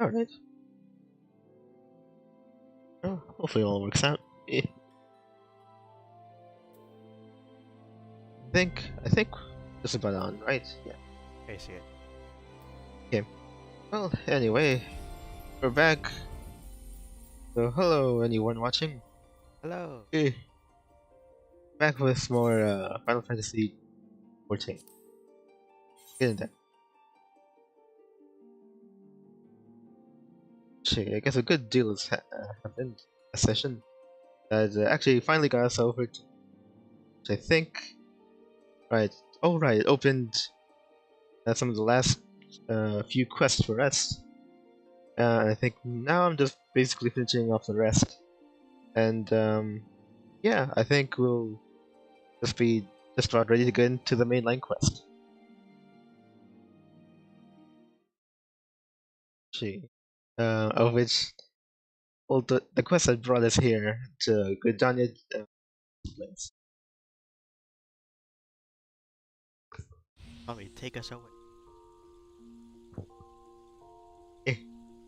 Alright. Oh, hopefully it all works out. I think just about on, right? Yeah. I see it. Okay. Well, anyway, we're back. So hello anyone watching. Hello. Okay. Back with more Final Fantasy 14. Get in there. Actually, I guess a good deal has happened. A session that actually finally got us over to, which I think, right, oh right, it opened some of the last few quests for us. I think now I'm just basically finishing off the rest. And yeah, I think we'll just be just about ready to get into the mainline quest. Gee. Of which, well, the quest that brought us here to Guildmaster's place. Mommy, take us away.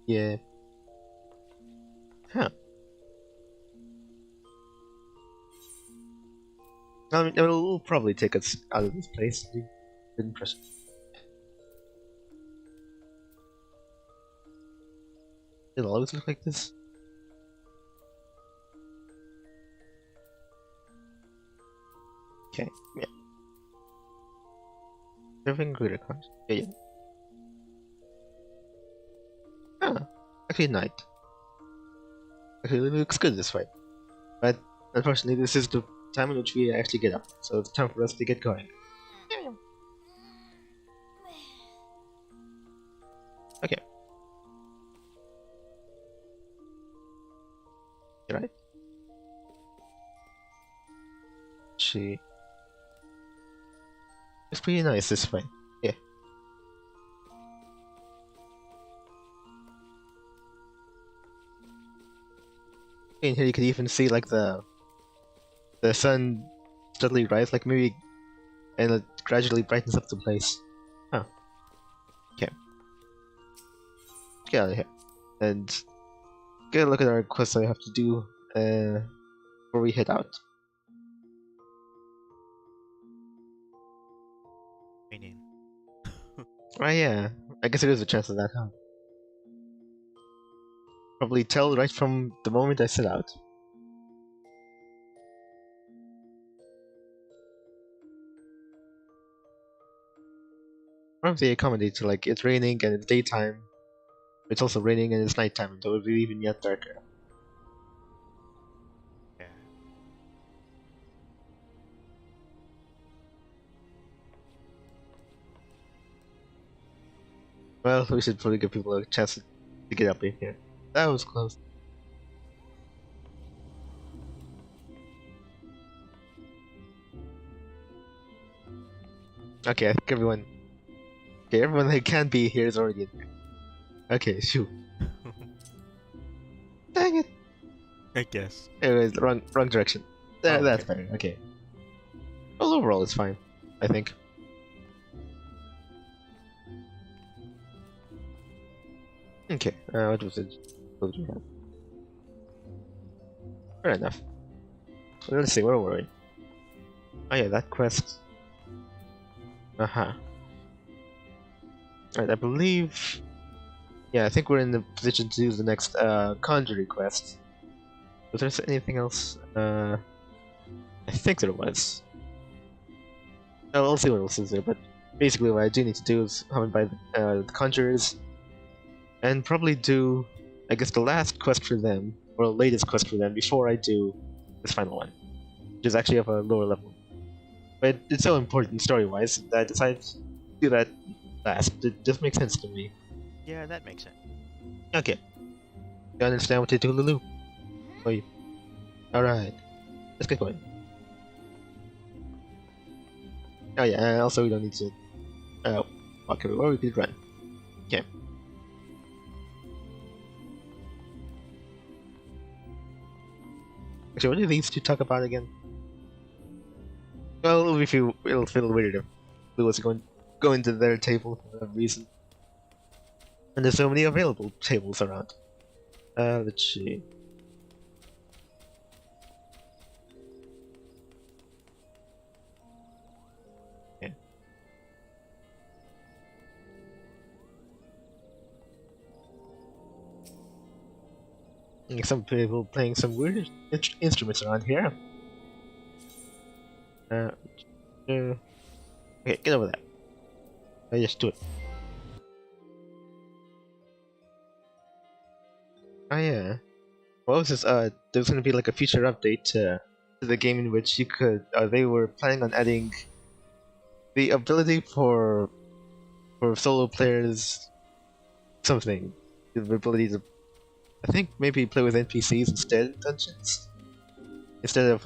Yeah. Huh. I mean, it will probably take us out of this place. Good impression. It'll always look like this. Okay, yeah. Serving greater cars. Yeah. Ah, actually night. Actually, it looks good this way. But unfortunately, this is the time in which we actually get up, so it's time for us to get going. Okay. Right? It's pretty nice this way. Yeah. In here you can even see like the sun steadily rise, like maybe, and it gradually brightens up the place. Huh. Okay. Let's get out of here. And get a look at our quests that we have to do before we head out. Raining. Right, yeah. I guess there is a chance of that, huh? Probably tell right from the moment I set out. Or if they accommodate to like it's raining and it's daytime, it's also raining and it's nighttime, so it'll be even yet darker. Yeah. Well, we should probably give people a chance to get up in here. That was close. Okay, I think everyone. Okay, everyone that can be here is already in here. Okay, shoot. Dang it! I guess. Anyways, wrong direction. There, Oh, okay. that's better. Okay. Well, overall, it's fine. I think. Okay. What was it? What did we have? Fair enough. Let's see. Where were we? Oh yeah, that quest. Alright, I believe. Yeah, I think we're in the position to do the next conjuring quest. Was there anything else? I think there was. Oh, we'll see what else is there, but basically what I do need to do is come by the conjurers and probably do, I guess, the last quest for them, or the latest quest for them, before I do this final one, which is actually of a lower level. But it's so important story-wise that I decided to do that last. It just makes sense to me. Yeah, that makes sense. Okay. You understand what to do, Lulu? Oh, alright. Let's get going. Oh yeah, and also we don't need to walk everywhere, we could run. Okay. Actually, what do these two talk about again? Well, it'll feel weird if Lou was going to their table for a reason. And there's so many available tables around. Let's see. Yeah. Some people playing some weird instruments around here. Okay, get over that. I just do it. Oh yeah. What was this? There's gonna be like a future update to the game in which you could. They were planning on adding the ability for solo players, something, the ability to, I think maybe play with NPCs instead of dungeons, instead of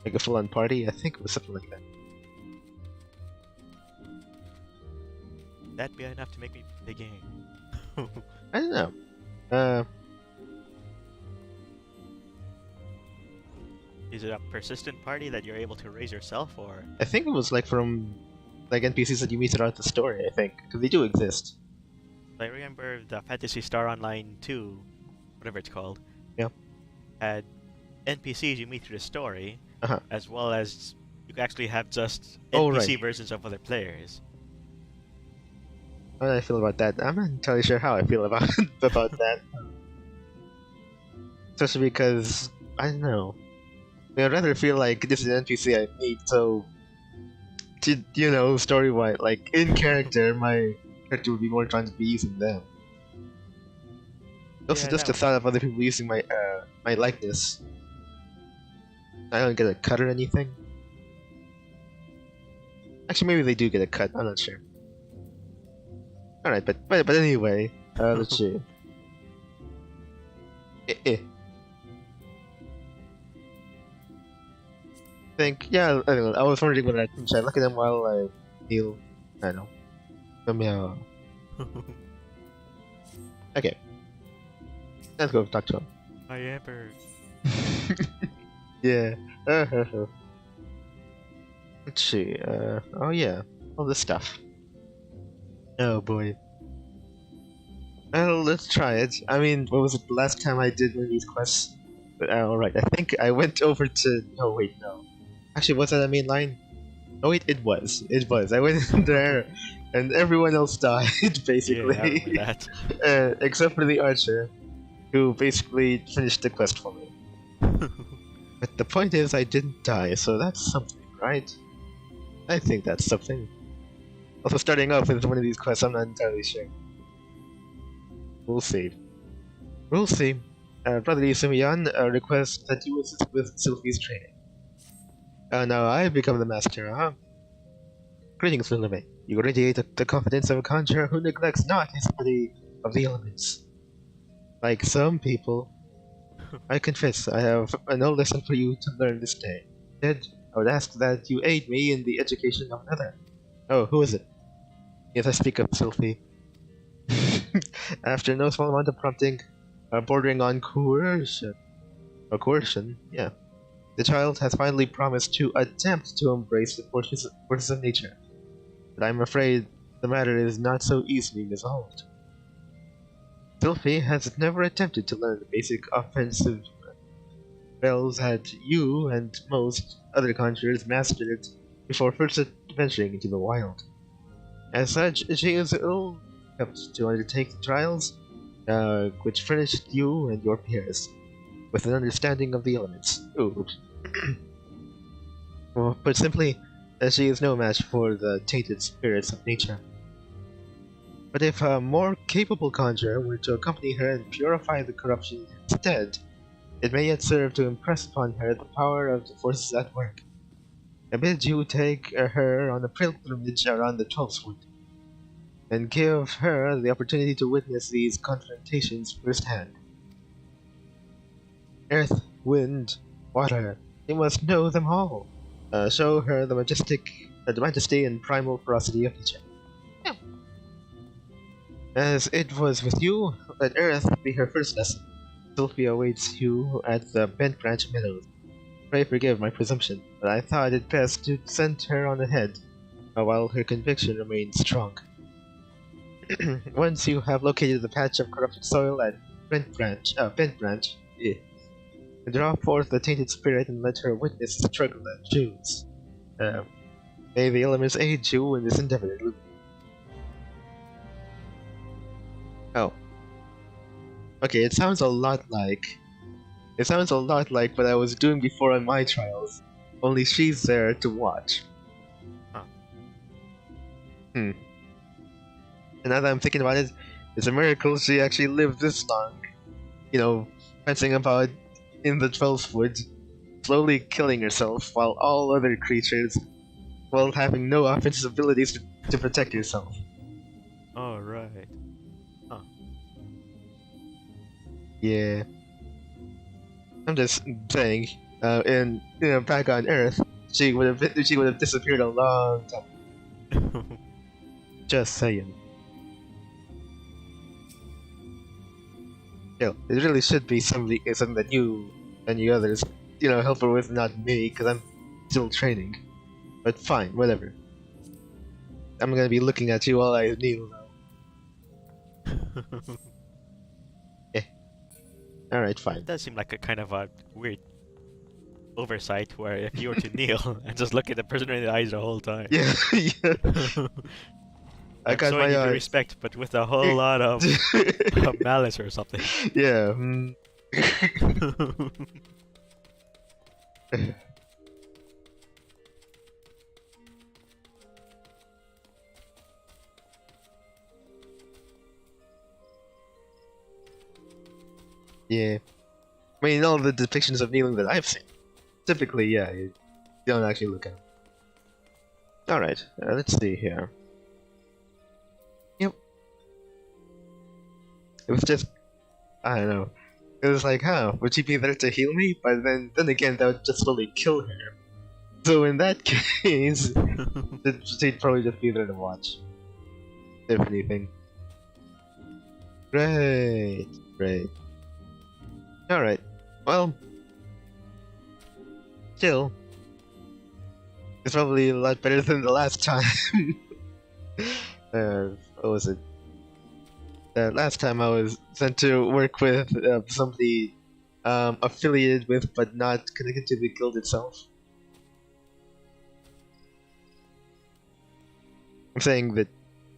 like a full-on party. I think it was something like that. That'd be enough to make me play the game. I don't know. Is it a persistent party that you're able to raise yourself, or? I think it was like from like NPCs that you meet throughout the story. I think because they do exist. I remember the Fantasy Star Online 2, whatever it's called. Yeah. Had NPCs you meet through the story, Uh-huh. as well as you can actually have just Oh, NPC right. versions of other players. How do I feel about that? I'm not entirely sure how I feel about about that. Especially because I don't know. I'd rather feel like this is an NPC I meet, so you know, story-wise, like in character, my character would be more trying to be using them. Also, Yeah, just the that thought of other people using my my likeness. I don't get a cut or anything. Actually, maybe they do get a cut. I'm not sure. All right, but anyway, let's see. Yeah, I don't know. I was wondering what should I look at them while I heal? I don't know. Meow. Okay. Let's go talk to him. I ever. Yeah. Let's see. Oh yeah. All this stuff. Oh boy. Well, let's try it. I mean, what was it the last time I did one of these quests? But alright, I think I went over to. Oh wait, no. Actually, was that a main line? Oh wait, it was. It was. I went in there, and everyone else died, basically. Yeah, I remember that. Except for the archer, who basically finished the quest for me. But the point is, I didn't die, so that's something, right? I think that's something. Also, starting off with one of these quests, I'm not entirely sure. We'll see. We'll see. Brotherly Simeon requests that you assist with Sylvie's training. Now I become the master, huh? Greetings, Lilime. You radiate the confidence of a conjurer who neglects not his study of the elements. Like some people, I confess I have no lesson for you to learn this day. Instead, I would ask that you aid me in the education of another. Oh, who is it? Yes, I speak of Sylvie. After no small amount of prompting, bordering on coercion. Yeah. The child has finally promised to attempt to embrace the forces of nature, but I'm afraid the matter is not so easily resolved. Sylphie has never attempted to learn the basic offensive spells that you and most other conjurers mastered before first venturing into the wild. As such, she is ill-equipped to undertake the trials which furnished you and your peers with an understanding of the elements. Oops. Well, put simply, she is no match for the tainted spirits of nature. But if a more capable conjurer were to accompany her and purify the corruption instead, it may yet serve to impress upon her the power of the forces at work. I bid you take her on a pilgrimage around the 12th Wood, and give her the opportunity to witness these confrontations firsthand. Earth, wind, water, you must know them all. Show her the majesty and primal ferocity of nature. Yeah. As it was with you, let Earth be her first lesson. Sylphie awaits you at the Bent Branch Meadows. Pray forgive my presumption, but I thought it best to send her on ahead, while her conviction remains strong. Once you have located the patch of corrupted soil at Bent Branch, draw forth the tainted spirit and let her witness the struggle that choose. May the elements aid you in this endeavor. Oh. Okay, it sounds a lot like what I was doing before on my trials. Only she's there to watch. Huh. And now that I'm thinking about it, it's a miracle she actually lived this long. You know, prancing about in the 12th wood, slowly killing herself while all other creatures, while having no offensive abilities to protect herself. Oh, right. Huh. Yeah. I'm just saying, back on Earth, she would have disappeared a long time. Just saying. It really should be something that you and the others, help her with, not me, because I'm still training. But fine, whatever. I'm gonna be looking at you while I kneel now. Yeah. Alright, fine. It does seem like a kind of a weird oversight where if you were to kneel and just look at the person in the eyes the whole time. Yeah, yeah. I got my eyes. Respect, but with a whole lot of malice or something. Yeah. Yeah. I mean, all the depictions of kneeling that I've seen, typically, yeah, you don't actually look at them. Alright, let's see here. Yep. It was just, I don't know. It was like, would she be there to heal me? But then again, that would just slowly kill her. So in that case, she'd probably just be there to watch. If anything. Great, great. Alright, well, still, it's probably a lot better than the last time. What was it? Last time I was sent to work with somebody affiliated with but not connected to the guild itself. I'm saying that,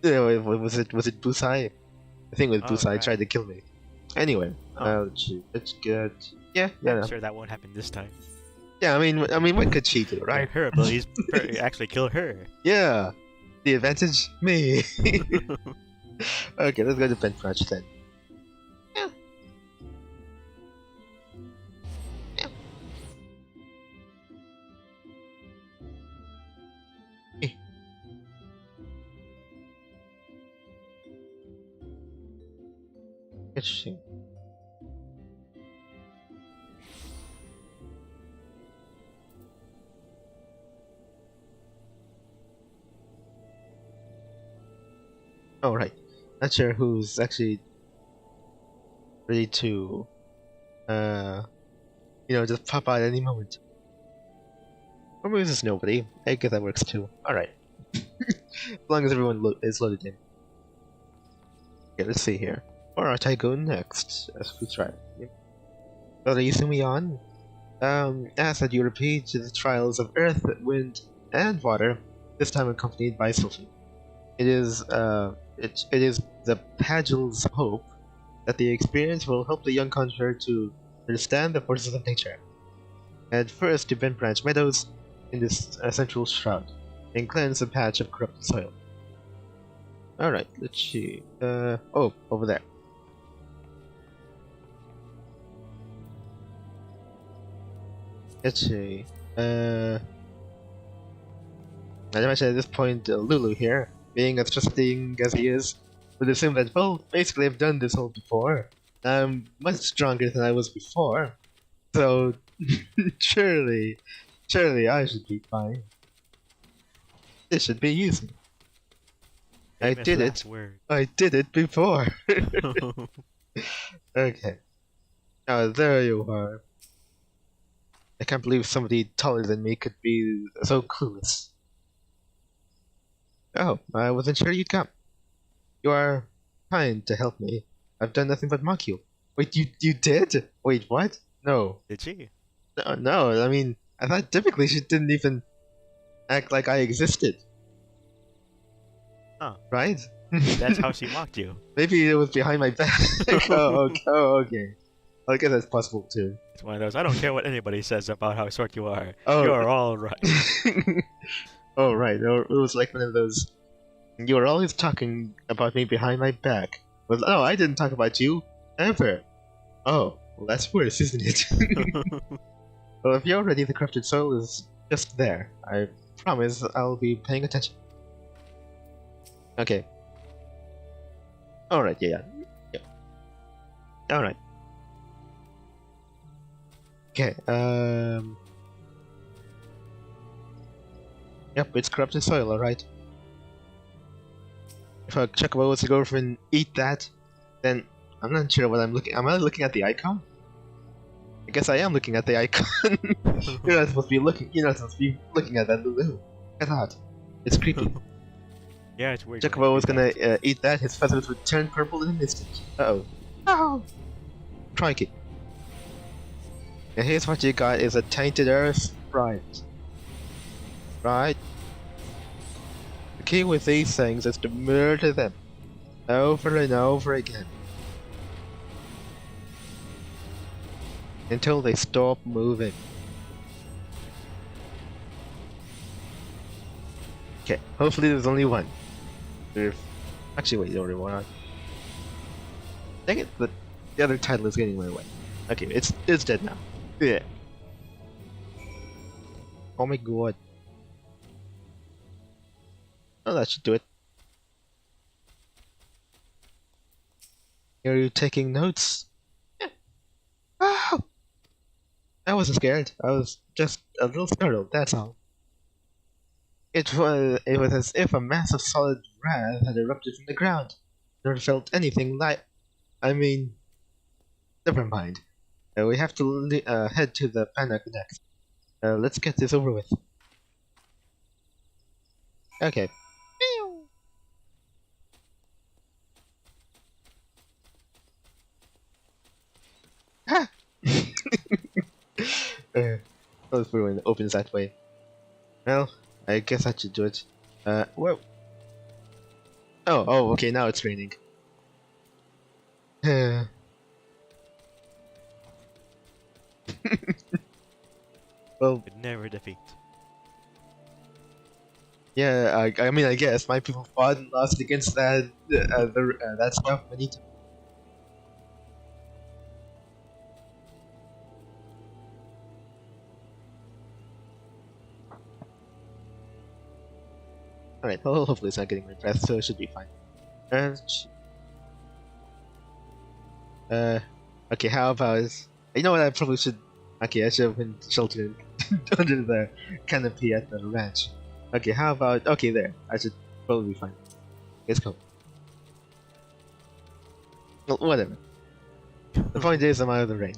was it Busai? I think it was Busai tried to kill me. Anyway, let's get. Yeah. I'm sure that won't happen this time. Yeah, I mean, what could she do, right? Her abilities actually kill her. Yeah, the advantage, me. Okay, let's go to Bent Branch then. Yeah. Interesting. Oh, right. Not sure who's actually ready to, just pop out at any moment. Or maybe there's nobody. I guess that works too. Alright. As long as everyone is loaded in. Okay, let's see here. Where ought I go next? As we try. So the Yusumiyan asks that you repeat the trials of earth, wind, and water, this time accompanied by Sophie. It is the Pagil's hope that the experience will help the young conjurer to understand the forces of nature. Head first to Bent Branch Meadows in this central shroud, and cleanse a patch of corrupted soil. Alright, let's see. Over there. Let's see. I imagine at this point, Lulu here, being as trusting as he is, would assume that, well, basically I've done this all before. I'm much stronger than I was before. So, surely I should be fine. This should be easy. I did it before. Okay. Oh, there you are. I can't believe somebody taller than me could be so clueless. Oh, I wasn't sure you'd come. You are kind to help me. I've done nothing but mock you. Wait, you did? Wait, what? No. Did she? No, I mean, I thought typically she didn't even act like I existed. Huh. Right? That's how she mocked you. Maybe it was behind my back. Okay. I guess that's possible too. It's one of those, I don't care what anybody says about how short you are. Oh. You're all right. Oh, right. It was like one of those. You were always talking about me behind my back. Well, no, I didn't talk about you. Ever. Oh, well, that's worse, isn't it? Well, if you're ready, the corrupted soul is just there. I promise I'll be paying attention. Okay. Alright, yeah. Alright. Okay, Yep, it's corrupted soil, alright. If a Chocobo was to go over and eat that, then I'm not sure what I'm looking. Am I looking at the icon? I guess I am looking at the icon. You're not supposed to be looking. You're not supposed to be looking at that Lulu. Look at that. It's creepy. Yeah, it's weird. Chocobo was gonna eat that. His feathers would turn purple in an instant. Uh-oh. Oh. Crikey. And here's what you got: is a tainted earth sprite. Right. The key with these things is to murder them over and over again until they stop moving. Okay, hopefully there's only one. Actually, wait, there's only one. Dang it, the other title is getting in my way. Okay, it's dead now. Yeah. Oh my god. Oh, that should do it. Are you taking notes? Yeah. Oh! I wasn't scared. I was just a little startled, that's all. It was as if a mass of solid wrath had erupted from the ground. Never felt anything like... I mean... Never mind. We have to head to the Panic next. Let's get this over with. Okay. Ha! Let's put it opens that way. Well, I guess that should do it. Whoa. Oh, okay, now it's raining. Well, Could never defeat. yeah, I mean, I guess my people fought and lost against that that stuff many times. Alright, well, hopefully it's not getting my breath, so it should be fine. Okay, how about... You know what, I probably should... Okay, I should have been sheltered under the canopy at the ranch. Okay, how about... Okay, there. I should probably be fine. Let's go. Well, whatever. The point is, I'm out of the rain.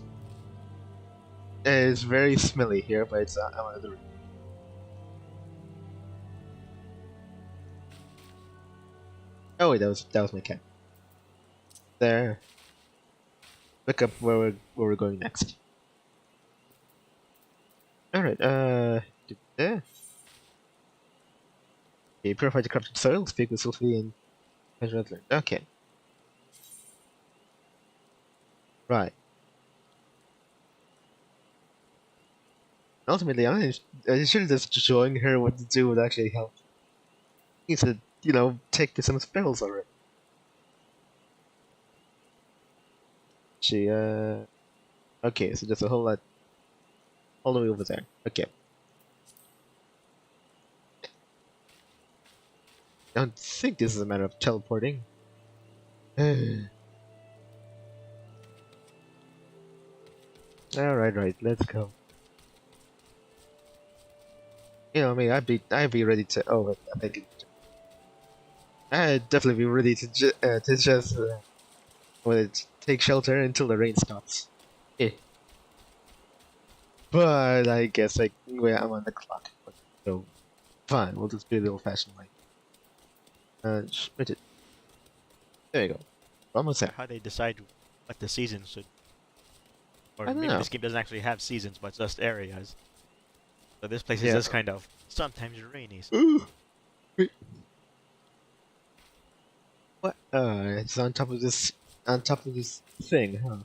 It's very smelly here, but it's I'm out of the rain. Oh wait, that was my cat. There. Look up where we're going next. Alright, there. Okay, purify the corrupted soil, speak with Sylphie and Roulette Leveling. Okay. Right. Ultimately, I should just showing her what to do would actually help. He said, you know, take some spells already. She, okay, so just a whole lot all the way over there. Okay. I don't think this is a matter of teleporting. Alright, right, let's go. You know me, I'd be ready to. Oh, wait, I think I'd definitely be ready to just take shelter until the rain stops. Eh. But I guess I'm on the clock, so fine. We'll just do the old-fashioned way. Split it. There you go. Almost there. How they decide what the seasons should, or I don't maybe know. this game doesn't actually have seasons, but just areas. So this place is Yeah. just kind of sometimes rainy. Ooh. Wait. What? It's on top of this thing, huh?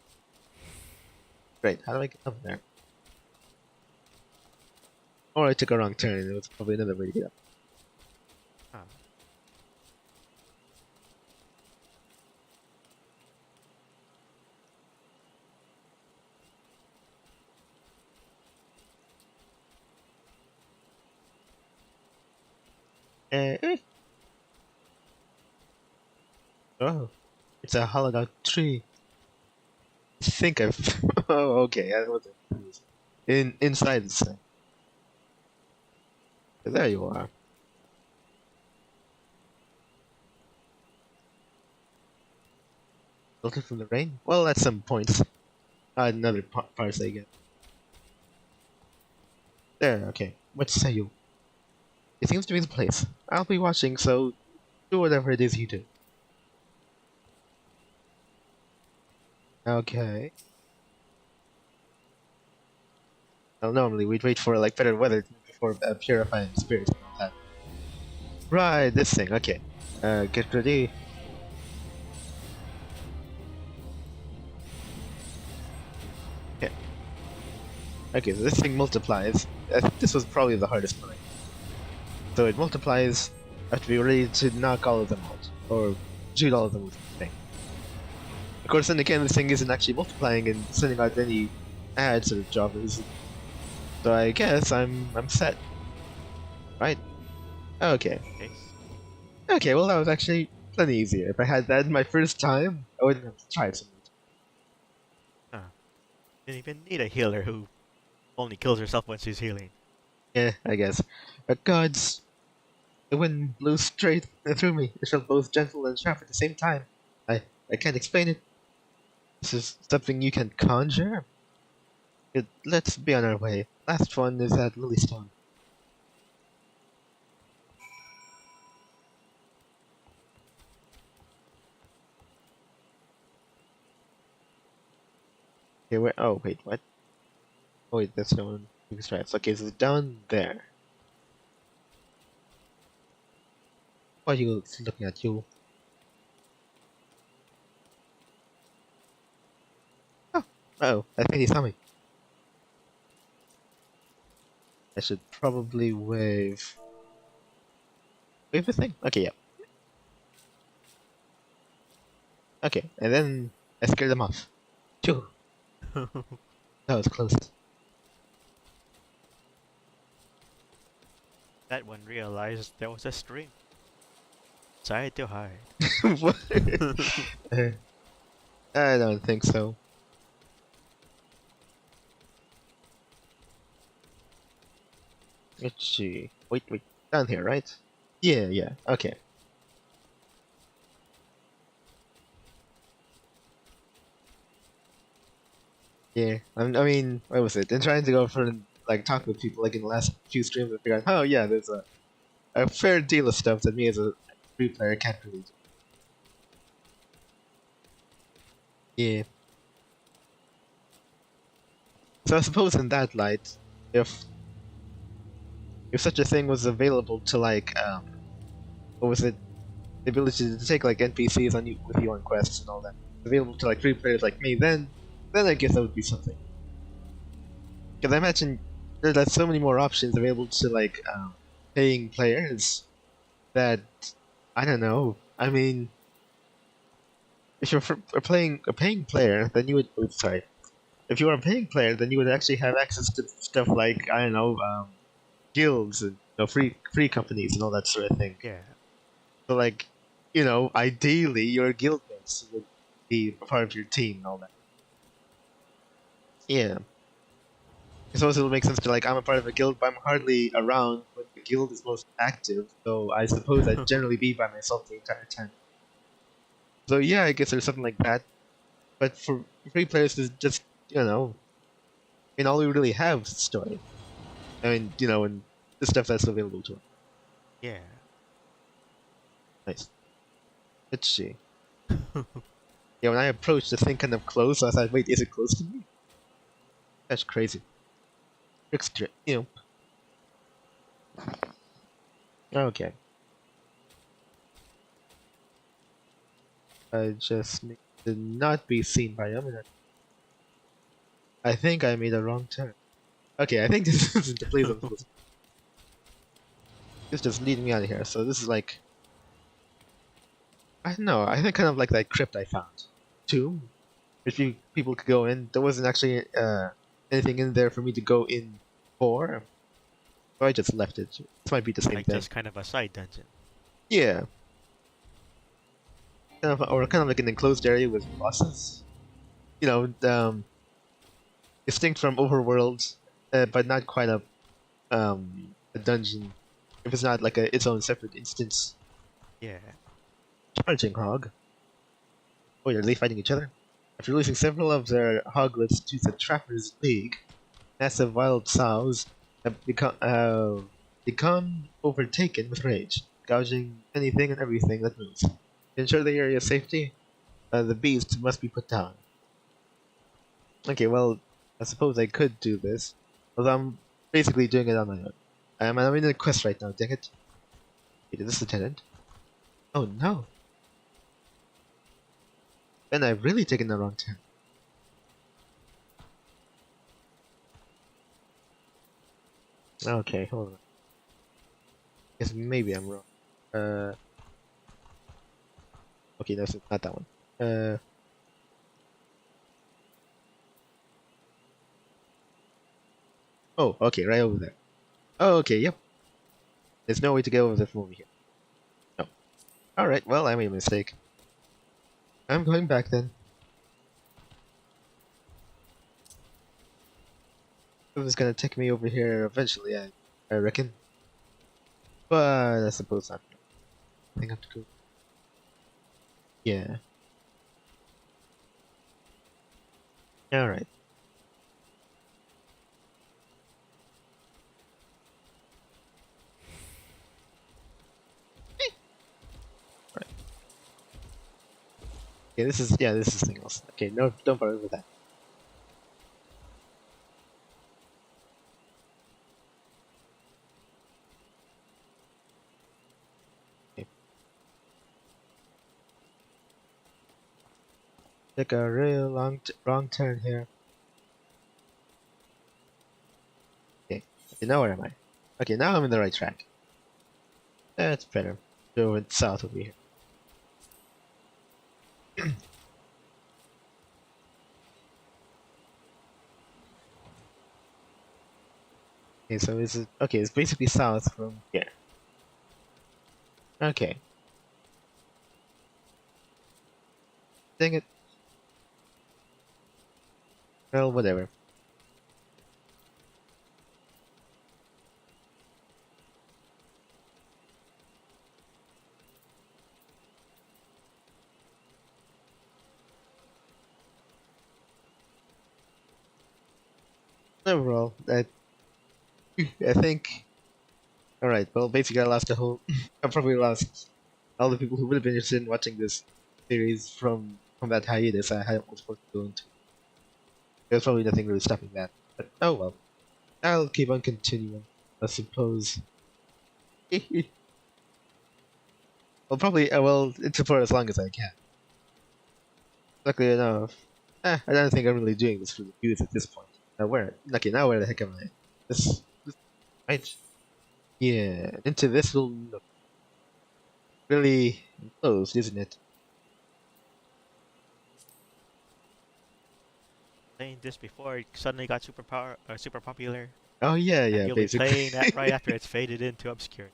Great. How do I get up there? Or I took a wrong turn. It was probably another way to get up. Huh. Eh. Oh, it's a hollowed out tree. I think I've. Oh, okay. I wasn't inside this thing. There you are. Filtered from the rain? Well, at some points. Another parse I get. There, okay. What say you? It seems to be the place. I'll be watching, so do whatever it is you do. Okay. Well, normally we'd wait for like better weather before purifying spirits and all that. Right, this thing. Okay. Get ready. Okay. Okay, so this thing multiplies. This was probably the hardest part. So it multiplies. I have to be ready to knock all of them out, or shoot all of them with the thing. Of course, then again, this thing isn't actually multiplying and sending out any ads or jobbers. So I guess I'm set. Right? Okay. Okay, well that was actually plenty easier. If I had that my first time, I wouldn't have tried so much. Huh. Didn't even need a healer who only kills herself when she's healing. Yeah, I guess. But gods, the wind blew straight through me. It felt both gentle and sharp at the same time. I can't explain it. This is something you can conjure? Let's be on our way. Last one is at Lilystone. Okay, where? Oh, wait, what? Oh, wait, that's no one. Stripes. Okay, so it's down there. Why are you looking at you? Oh, I think he saw me. I should probably wave. Wave the thing? Okay, yeah. Okay, and then I scared them off. Phew. That was close. That one realized there was a stream. Tried to hide. What? I don't think so. Let's see. Wait, down here, right? Yeah, okay. Yeah, I mean, what was it? In trying to go for, like, talk with people, like, in the last few streams, I figured out, oh yeah, there's a fair deal of stuff that me as a free player can't really do. Yeah. So I suppose in that light, if such a thing was available to, like, what was it? The ability to take, like, NPCs on you with you on quests and all that, available to, like, free players like me, then I guess that would be something. Because I imagine there's like so many more options available to, like, paying players that, I don't know. I mean, if you're a paying player, then you would. Oops, sorry. If you are a paying player, then you would actually have access to stuff like, I don't know, guilds and, you know, free companies and all that sort of thing. Yeah. So, like, you know, ideally your guildmates would be a part of your team and all that. Yeah. I suppose it would make sense to, like, I'm a part of a guild, but I'm hardly around when the guild is most active, so I suppose I'd generally be by myself the entire time. So yeah, I guess there's something like that. But for free players, it's just, you know, I mean, all we really have is the story. I mean, you know, and the stuff that's available to us. Yeah. Nice. Let's see. Yeah, when I approached the thing kind of close, so I thought, wait, is it close to me? That's crazy. Trickster, imp. Okay. I just need to not be seen by him. I think I made a wrong turn. Okay, I think this isn't the place I'm supposed to. This just leading me out of here. So this is like, I don't know. I think kind of like that crypt I found. Tomb, which people could go in. There wasn't actually anything in there for me to go in for, so I just left it. This might be the same Like thing. just kind of a side dungeon. Yeah. Or kind of like an enclosed area with bosses. You know, distinct from overworld, but not quite a dungeon. If it's not like its own separate instance. Yeah. Charging hog. Oh, are they fighting each other? After losing several of their hoglets to the Trappers League, massive wild sows have become overtaken with rage, gouging anything and everything that moves. To ensure the area's safety, the beast must be put down. Okay, well, I suppose I could do this, although I'm basically doing it on my own. I'm in a quest right now, dang it. Wait, is this Lieutenant? Oh no! Then I've really taken the wrong turn. Okay, hold on. Guess maybe I'm wrong. Okay, no, it's not that one. Oh, okay, right over there. Oh, okay, yep. There's no way to get over there from over here. No. Alright, well, I made a mistake. I'm going back then. It was gonna take me over here eventually, I reckon. But I suppose not. I think I have to go. Yeah. Alright. Right. Okay, this is something else. Okay, no, don't bother with that. Okay. Take a real wrong turn here. Okay, now where am I? Okay, now I'm in the right track. That's better. Go south over here. Okay, so it's basically south from here. Okay. Dang it. Well, whatever. Overall, I think. Alright, well, basically, I lost the whole. I probably lost all the people who would have been interested in watching this series from that hiatus I was supposed to go into. There's probably nothing really stopping that. But oh well. I'll keep on continuing, I suppose. Well, probably, well, it's for as long as I can. Luckily enough, I don't think I'm really doing this for the views at this point. Now where the heck am I? This right? Yeah, into this will look really closed, isn't it? Playing this before it suddenly got super popular. Oh yeah, And yeah, you'll basically. be playing that right after it's faded into obscurity.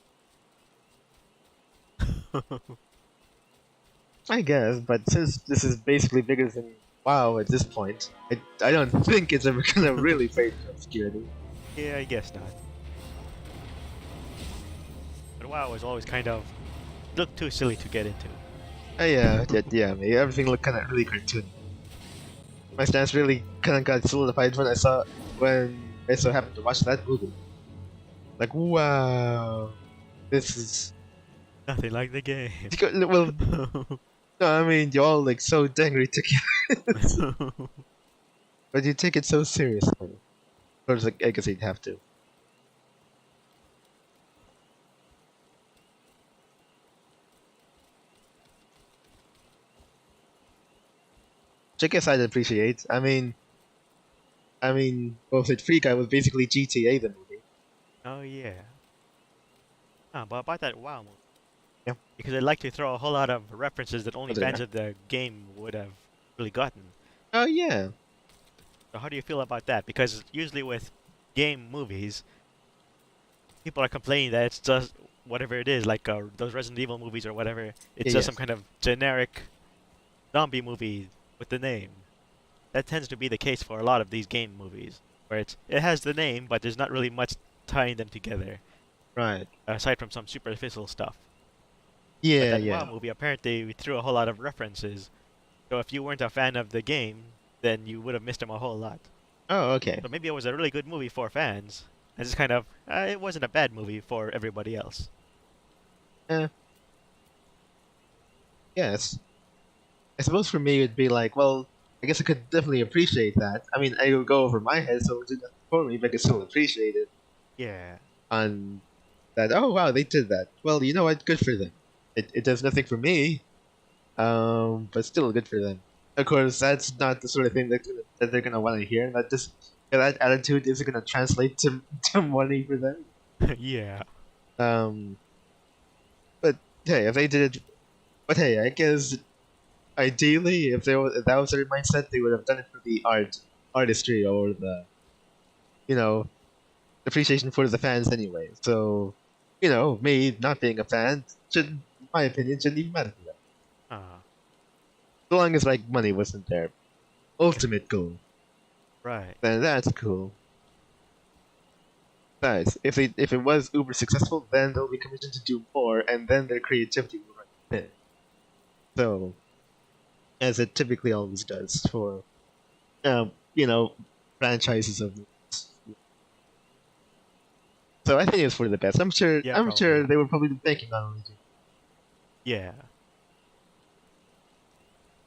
I guess, but since this is basically bigger than WoW at this point, I don't think it's ever gonna really fade to obscurity. Yeah, I guess not. But WoW was always kind of looked too silly to get into. Yeah, maybe everything looked kind of really cartoony. My stance really kind of got solidified when I so happened to watch that movie. Like, wow, this is Nothing like the game. well, No, I mean you all like so dang ridiculous, but you take it so seriously. Of course, like, I guess you'd have to. Which I guess I'd appreciate. Well, Free Guy was basically GTA the movie. Oh yeah. But about that WoW movie, Yeah. because they like to throw a whole lot of references that only Was it fans there? of the game would have really gotten. Oh yeah. So how do you feel about that? Because usually with game movies, people are complaining that it's just whatever it is, like those Resident Evil movies or whatever. It's Yeah, just some yes. kind of generic zombie movie with the name. That tends to be the case for a lot of these game movies, where it has the name, but there's not really much tying them together, Right. aside from some superficial stuff. But Yeah, that WoW yeah. movie apparently threw a whole lot of references. So if you weren't a fan of the game, then you would have missed them a whole lot. Oh, okay. So maybe it was a really good movie for fans, and just kind of it wasn't a bad movie for everybody else. Eh, yes. I suppose for me it'd be like, well, I guess I could definitely appreciate that. I mean, it would go over my head, so it would do nothing for me, but I could still appreciate it Yeah. on that. Oh wow, they did that. Well, you know what? Good for them. It does nothing for me, but still good for them. Of course, that's not the sort of thing that they're gonna want to hear. That attitude isn't gonna translate to to money for them. Yeah. Um, but hey, if they did it, but hey, I guess ideally, if that was their mindset, they would have done it for the artistry, or the you know appreciation for the fans anyway. So, me not being a fan should, in my opinion, shouldn't even matter to them. Uh, So long as like money wasn't their ultimate goal, right. then that's cool. But if it was uber successful, then they'll be commissioned to do more, and then their creativity will run thin. So, as it typically always does for um, you know, franchises of movies. So I think it's for the best. I'm sure. Yeah, I'm probably. sure they were probably banking on it. Yeah.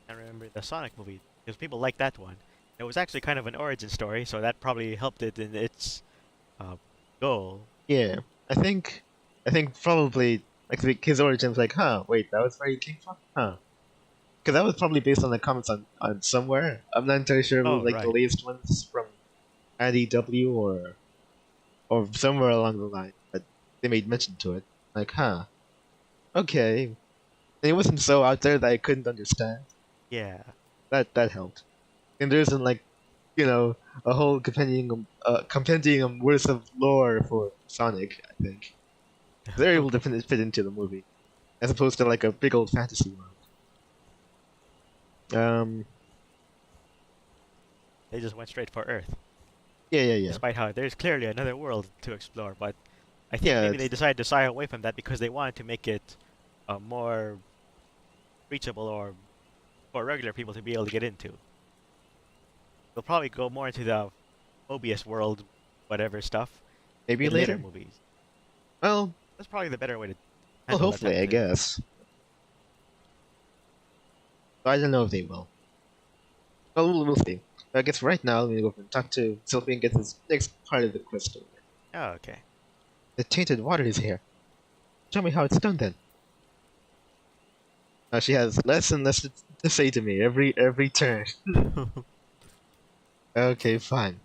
I remember the Sonic movie because people like that one. It was actually kind of an origin story, so that probably helped it in its uh, goal. Yeah, I think. I think probably like his origins. Like, huh? Wait, that was where he came from, huh? Because that was probably based on the comments on somewhere. I'm not entirely sure if it was Oh, like the right. latest ones from IDW or somewhere along the line, but they made mention to it. Like, huh? Okay. And it wasn't so out there that I couldn't understand. Yeah. That helped. And there isn't like, a whole compendium worth of lore for Sonic. I think they're able to fit into the movie, as opposed to like a big old fantasy world. They just went straight for Earth, Yeah. despite how there's clearly another world to explore. But I think Yeah, maybe they decided to shy away from that because they wanted to make it more reachable or for regular people to be able to get into. They'll probably go more into the Mobius world, whatever stuff, maybe in later later. movies. Well, That's probably the better way to well, handle that type hopefully, of I thing. guess. But I don't know if they will. Well, we'll see. I guess right now, let me go and talk to Sylvie and get this next part of the quest over. Oh, okay. The tainted water is here. Show me how it's done then. Now she has less and less to say to me every turn. Okay, fine.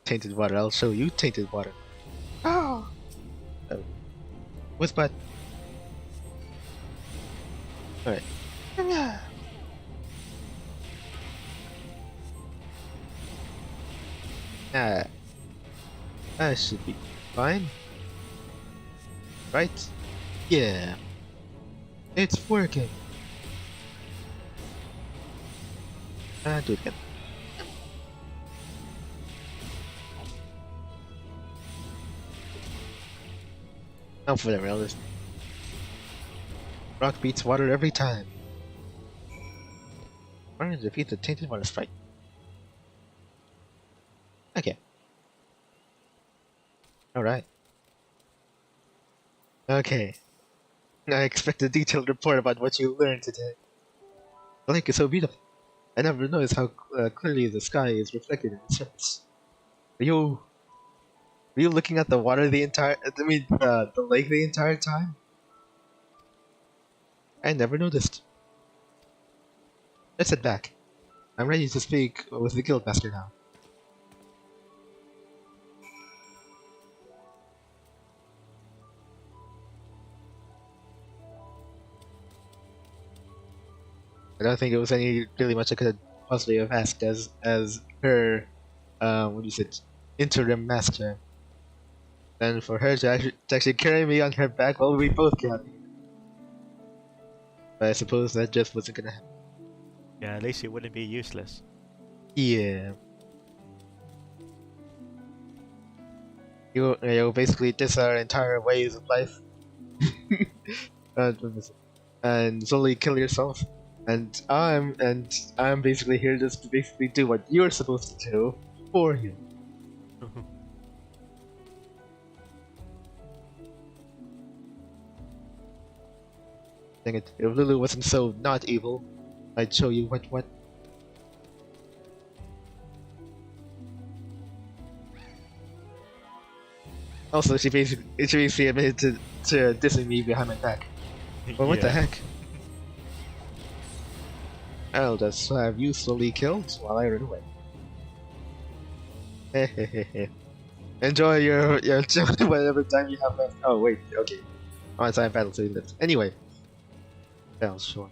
Tainted water. I'll show you tainted water. Oh. Oh. What's but? All right. Ah, that should be fine, right? Yeah, it's working. Do it again. Oh, whatever. I'll just rock beats water every time. We're gonna defeat the tainted water strike. Okay. All right. Okay. I expect a detailed report about what you learned today. The lake is so beautiful. I never noticed how clearly the sky is reflected in the surface. Were you looking at the water the lake the entire time? I never noticed. Let's head back. I'm ready to speak with the Guildmaster now. I don't think it was really much I could possibly have asked as her, interim master. And for her to actually carry me on her back while we both got me. But I suppose that just wasn't gonna happen. Yeah, at least it wouldn't be useless. Yeah. You basically diss our entire ways of life. And slowly kill yourself. And I'm basically here just to basically do what you're supposed to do for you. Dang it, if Lulu wasn't so not evil, I'd show you what. Also, she basically admitted to dissing me behind my back. Well, what the heck? I'll just have you slowly killed while I run away. Hehehehe. Enjoy your whatever time you have left. Oh wait, okay. On time battle to lift. Anyway. Well, sure.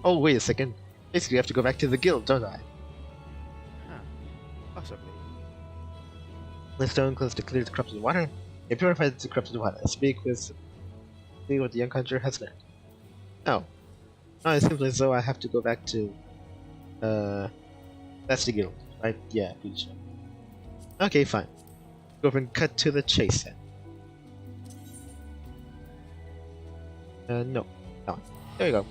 Oh wait a second. Basically, I have to go back to the guild, don't I? Huh. Possibly. The stone close to clear the corrupted water. It purifies the corrupted water. Speak with what the young hunter has learned. Oh. No, it seems as though I have to go back to that's the guild, right? Yeah, pretty sure. Okay, fine. Go over and cut to the chase then. No. That one. There you go.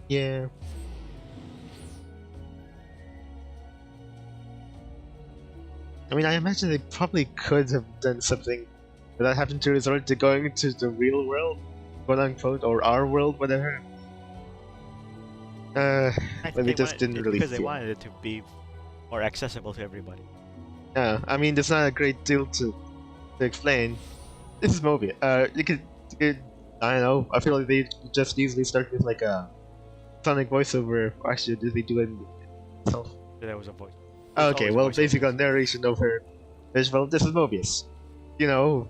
Yeah. I mean, I imagine they probably could have done something without having to resort to going to the real world, quote unquote, or our world, whatever. But they just didn't really because feel. they wanted it to be more accessible to everybody. Yeah, I mean, there's not a great deal to explain. This is Mobius. You could, I don't know. I feel like they just easily start with like a sonic voiceover. Or actually, did they do it themselves? There was a voice. Okay, well, basically a narration over. Well, this is Mobius. You know,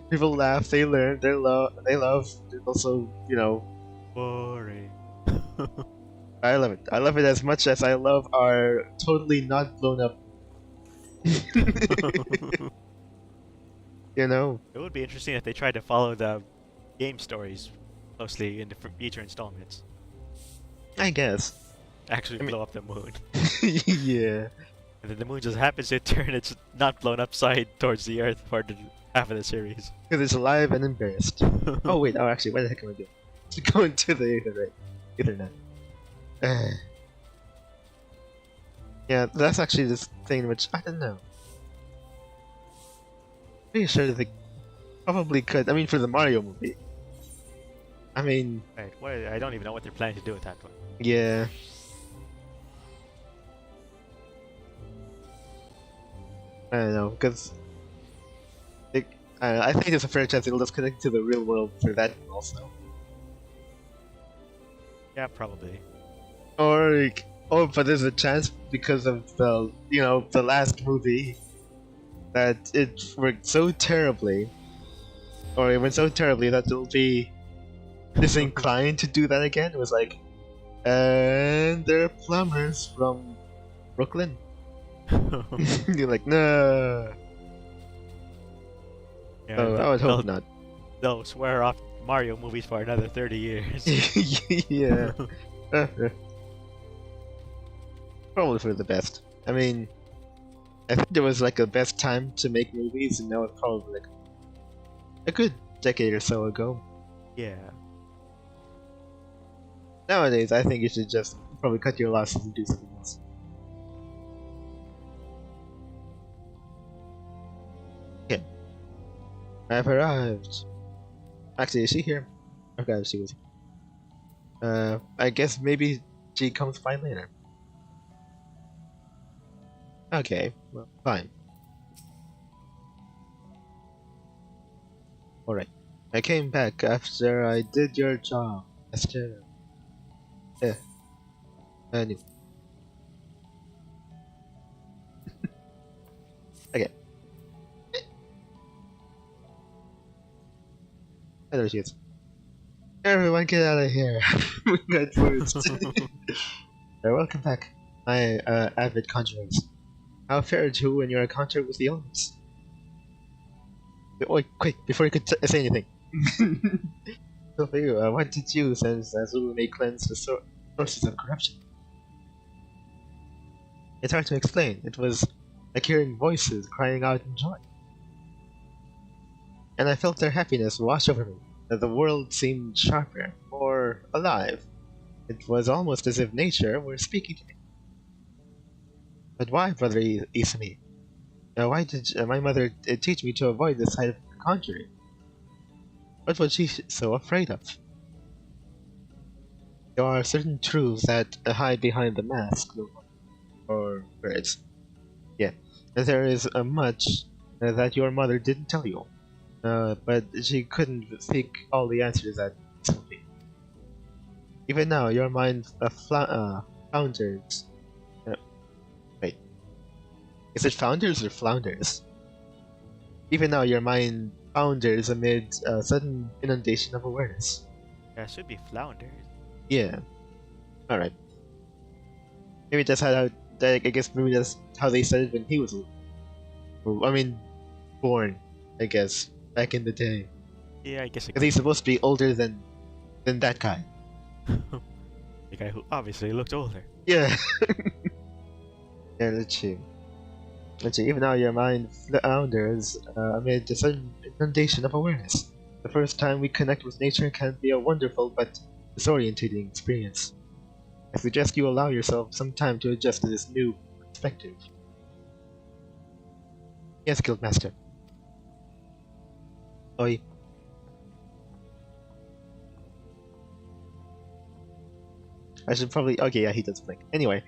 people laugh, they learn, they love. Also, you know, boring. I love it. I love it as much as I love our totally not blown up. You know, it would be interesting if they tried to follow the game stories closely in the future installments. I guess. Actually, blow up the moon. Yeah. And then the moon just happens to turn its not blown up side towards the Earth for the half of the series. Because it's alive and embarrassed. Oh wait, oh actually, what the heck am I doing? Just going to the Ethernet. Yeah, that's actually this thing which I don't know. Pretty sure that they probably could. I mean, for the Mario movie. I mean, right? What? I don't even know what they're planning to do with that one. Yeah. I don't know, because I think there's a fair chance it'll just connect to the real world for that also. Yeah, probably. Or but there's a chance because of the the last movie that it worked so terribly, or it went so terribly that it'll be disinclined to do that again. It was like, and they're plumbers from Brooklyn. You're like, no. Yeah, oh, I would hope not. They'll swear off Mario movies for another 30 years. Yeah. Probably for the best. I mean, I think there was like a best time to make movies, and now it's probably like a good decade or so ago. Yeah. Nowadays, I think you should just probably cut your losses and do something else. Okay. I've arrived. Actually, is she here? I forgot if she was here. I guess maybe she comes by later. Okay, well, fine. Alright. I came back after I did your job, Master. Yeah. Anyway. Okay. Oh, there she is. Everyone get out of here. We got first. Welcome back, my avid conjurers. How fared you in your encounter with the elements? Wait, quick, before you could say anything. So for you, what did you sense as we may cleanse the sources of corruption? It's hard to explain. It was like hearing voices crying out in joy. And I felt their happiness wash over me. The world seemed sharper, more alive. It was almost as if nature were speaking to me. But why, Brother Isami? Why did my mother teach me to avoid the sight of the conjuring? What was she so afraid of? There are certain truths that hide behind the mask, or words. Yeah, there is much that your mother didn't tell you, but she couldn't seek all the answers at instantly. Even now, your mind flounders. Wait, is it founders or flounders? Even now, your mind founders amid a sudden inundation of awareness. That should be flounders. Yeah. Alright. Maybe that's how, I guess maybe that's how they said it when he was, born, I guess, back in the day. Yeah, I guess. Because he's supposed to be older than that guy. The guy who obviously looked older. Yeah. Yeah, let's see. Even now your mind flounders amid a sudden inundation of awareness. The first time we connect with nature can be a wonderful but disorientating experience. I suggest you allow yourself some time to adjust to this new perspective. Yes, Guildmaster. Oi. I should probably... Okay, yeah, he does blink. Anyway,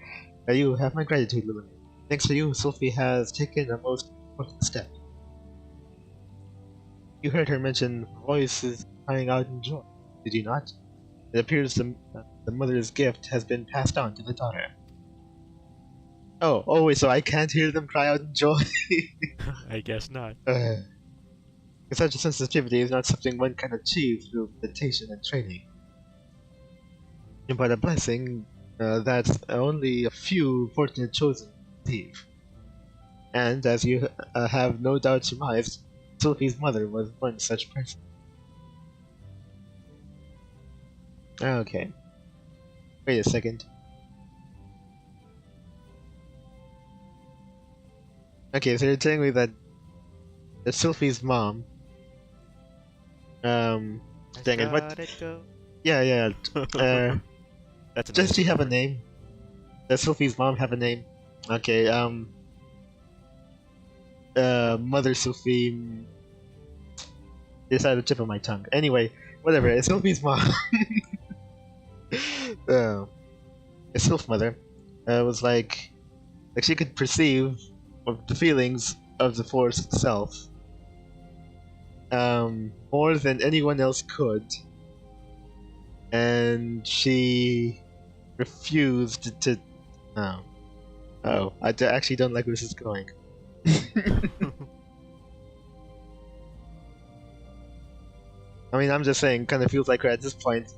you have my gratitude, Lily. Thanks to you, Sophie has taken a most important step. You heard her mention voices crying out in joy, did you not? It appears the mother's gift has been passed on to the daughter. Oh, wait, so I can't hear them cry out in joy? I guess not. Such a sensitivity is not something one can achieve through meditation and training, but a blessing that only a few fortunate chosen receive. And as you have no doubt surmised, Sophie's mother was one such person. Okay. Wait a second. Okay, so you're telling me that Sophie's mom... dang it, what? Yeah. That's does she have a name? Does Sophie's mom have a name? Okay, Mother Sophie... It's at the tip of my tongue. Anyway, whatever, it's Sophie's mom. Sylph's mother was like she could perceive the feelings of the force itself more than anyone else could, and she refused to. I actually don't like where this is going. I mean, I'm just saying, kind of feels like we're at this point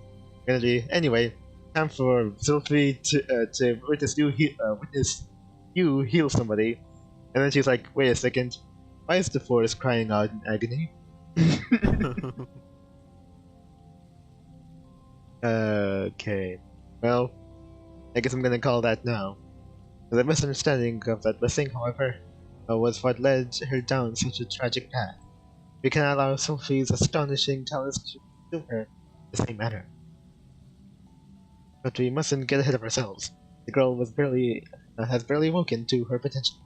gonna be anyway. Time for Sophie to witness you heal somebody, and then she's like, "Wait a second, why is the forest crying out in agony?" Okay, well, I guess I'm gonna call that now. The misunderstanding of that blessing, however, was what led her down such a tragic path. We cannot allow Sophie's astonishing talents to consume her in the same manner. But we mustn't get ahead of ourselves. The girl has barely woken to her potential.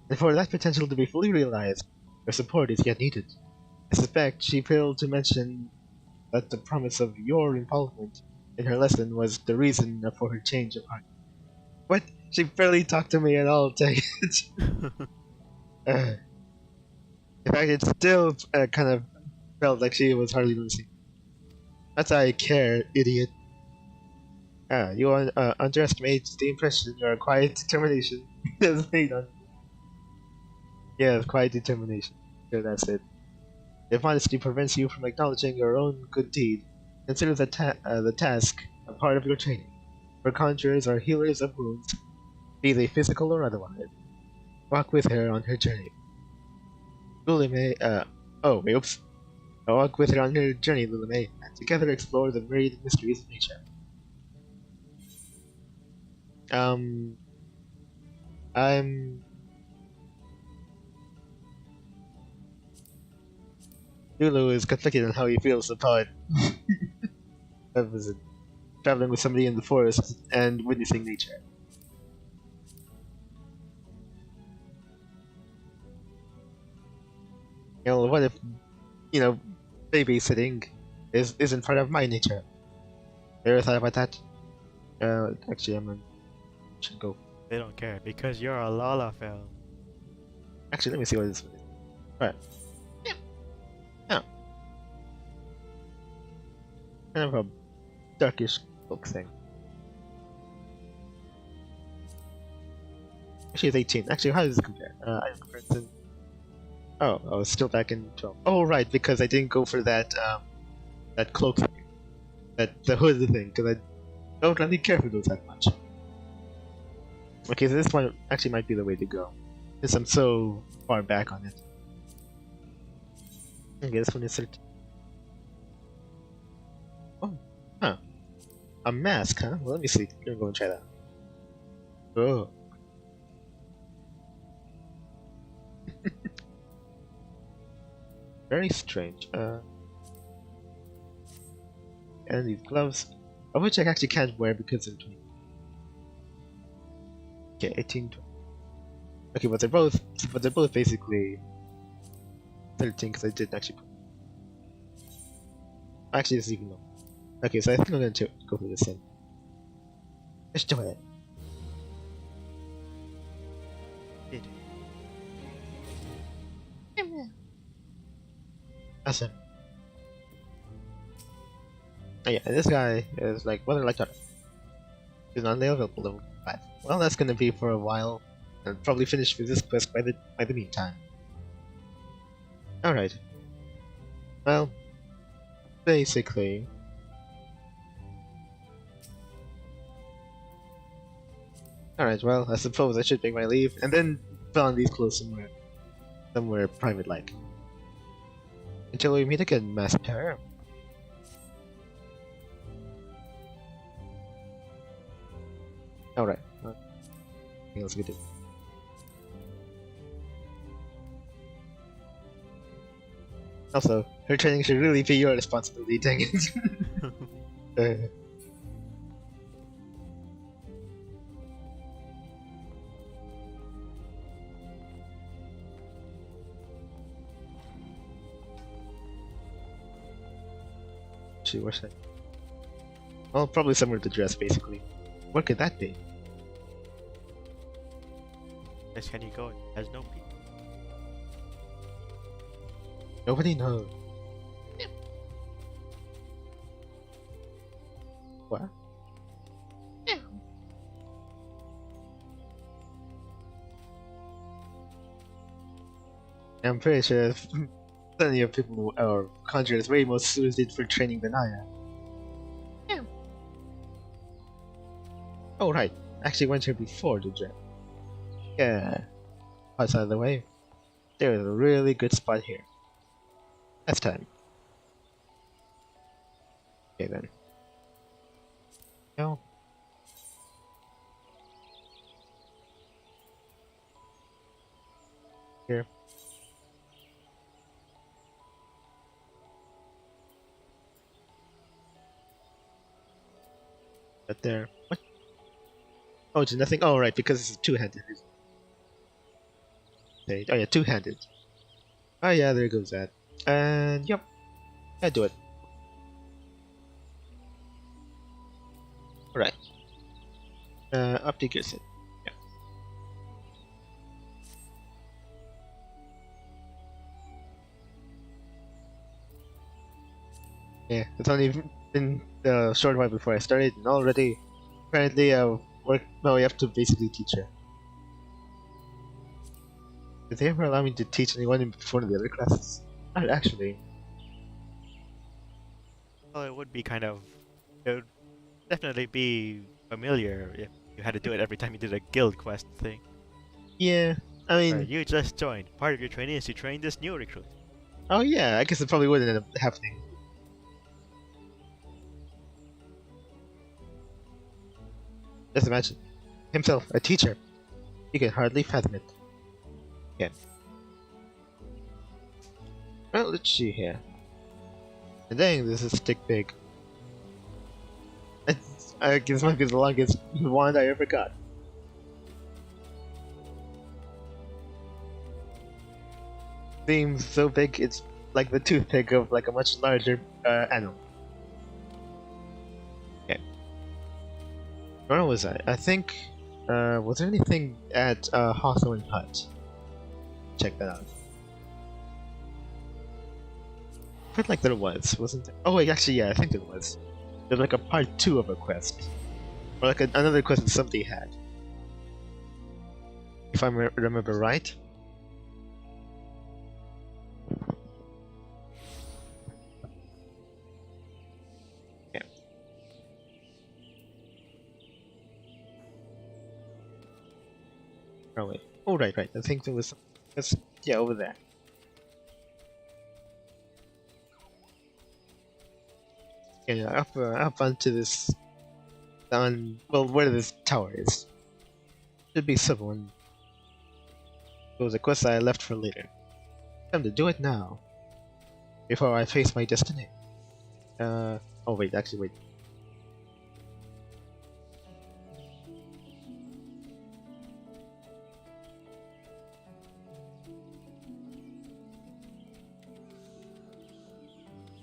And for that potential to be fully realized, Your support is yet needed. I suspect she failed to mention that the promise of your involvement in her lesson was the reason for her change of heart. What? She barely talked to me at all, dang it. In fact, it still kind of felt like she was hardly listening. That's why I care, idiot. You underestimate the impression your quiet determination has made on. Yeah, quiet determination. Sure, that's it. If modesty prevents you from acknowledging your own good deed, consider the task a part of your training. For conjurers or healers of wounds, be they physical or otherwise, walk with her on her journey. Lulime, oops. Walk with her on her journey, Lulime, and together explore the myriad mysteries of nature. I'm... Lulu is conflicted on how he feels about traveling with somebody in the forest and witnessing nature. You know, what if, babysitting isn't part of my nature? You ever thought about that? Actually, should go. They don't care because you're a Lalafell. Actually, let me see what this is. Alright. Yeah. Kind of a darkish look thing. Actually, it's 18. Actually, how does this compare? I comparison. Oh, I was still back in 12. Oh, right, because I didn't go for that cloak thing. The hood thing, because I don't really care for those that much. Okay, so this one actually might be the way to go, since I'm so far back on it. Okay, this one is 13. Oh, huh. A mask, huh? Well, let me see. I'm gonna go and try that. Oh. Very strange. And these gloves, of which I actually can't wear because they're 20. Okay, 18, 20. Okay, but they're both basically 13 because I didn't actually put. Actually, this is even low. Okay, so I think I'm going to go for this then. Let's do it. Awesome. Oh yeah, and this guy is like, whether like that. He's not available level 5. Well, that's gonna be for a while. I'll probably finish with this quest by the meantime. Alright. Well, basically. Alright, well, I suppose I should take my leave, and then put on these clothes somewhere private-like. Until we meet again, Master. Alright. Anything else we do? Also, her training should really be your responsibility, dang it. Where's that? Well, probably somewhere to dress, basically. Where could that be? Yes, can you go? It has no people. Nobody knows. What? I'm pretty sure plenty of people or conjurers way more suited for training than I am. Yeah. Oh right, actually went here before the gym. Yeah. Outside of the way. There is a really good spot here. That's time. Okay then. No. Here. Right there. What? Oh, it's nothing. Oh, right, because it's two-handed. Okay. Oh yeah, two-handed. Oh yeah, there goes that. And yep, I do it. Alright. Update your set. Yeah. Yeah, it's only been a short while before I started, and already, apparently, work. No, we have to basically teach her. Did they ever allow me to teach anyone in one of the other classes? Not actually. Well, it would be kind of. It would definitely be familiar if you had to do it every time you did a guild quest thing. Yeah, I mean. You just joined. Part of your training is to train this new recruit. Oh yeah, I guess it probably would end up happening. Just imagine. Himself, a teacher. You can hardly fathom it. Yeah. Well, let's see here. And dang, this is stick big. This might be the longest wand I ever got. Seems so big, it's like the toothpick of like a much larger animal. Okay. Where was I? I think, was there anything at Hawthorne Hut? Check that out. I felt like there was, wasn't there? Oh wait, actually yeah, I think there was. There's like a part 2 of a quest. Or like another quest that somebody had. If I remember right. Yeah. Oh wait. Oh right. I think there was... yeah, over there. Yeah, up onto this... well, where this tower is. Should be simple, and it was a quest I left for later. Time to do it now, before I face my destiny. Oh wait, actually wait.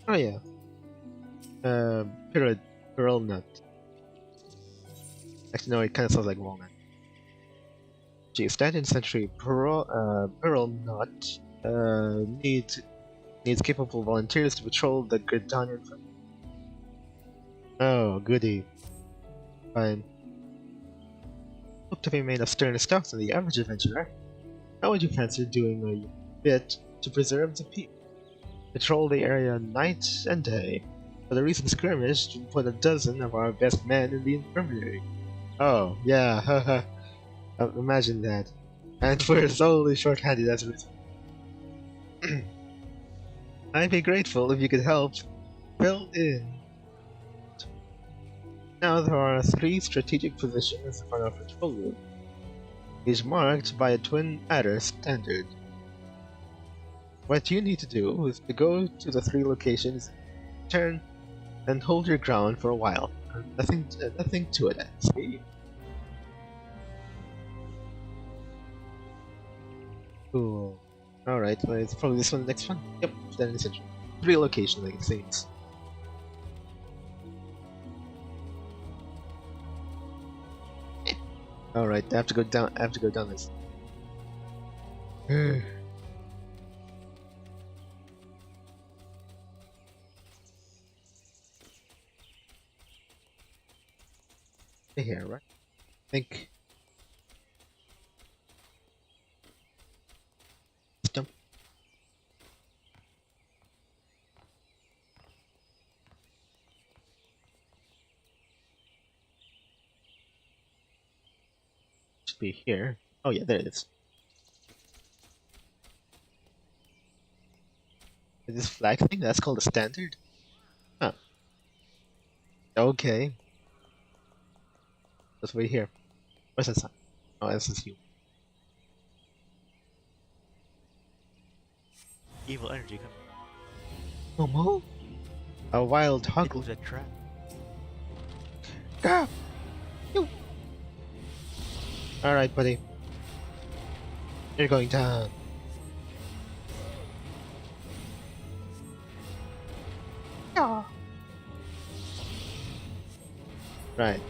Oh yeah. Pearl nut. Actually, no, it kind of sounds like walnut. Gee, standard century pearl nut needs capable volunteers to patrol the Gridanian front. Oh, goody. Fine. Hope to be made of sterner stuff than the average adventurer. How would you fancy doing a bit to preserve the peace? Patrol the area night and day. For the recent skirmish, to put a dozen of our best men in the infirmary. Oh, yeah, haha. Imagine that. And we're solely short-handed as a result. I'd be grateful if you could help fill in. Now there are 3 strategic positions on our patrol route. Each marked by a twin adder standard. What you need to do is to go to the 3 locations, turn, and hold your ground for a while. Nothing to it, see? Cool. Alright, well, it's probably this one, the next one? Yep, that is it. 3 locations, like it seems. Alright, I have to go down this. Here, right? I think. Stump. Should be here. Oh yeah, there it is. This flag thing? That's called a standard? Huh. Okay. Let's wait here. Where's that sign? Oh, this is you. Evil energy coming. Momo? A wild hog. It was a trap. Ah! You. Alright, buddy. You're going down. Right.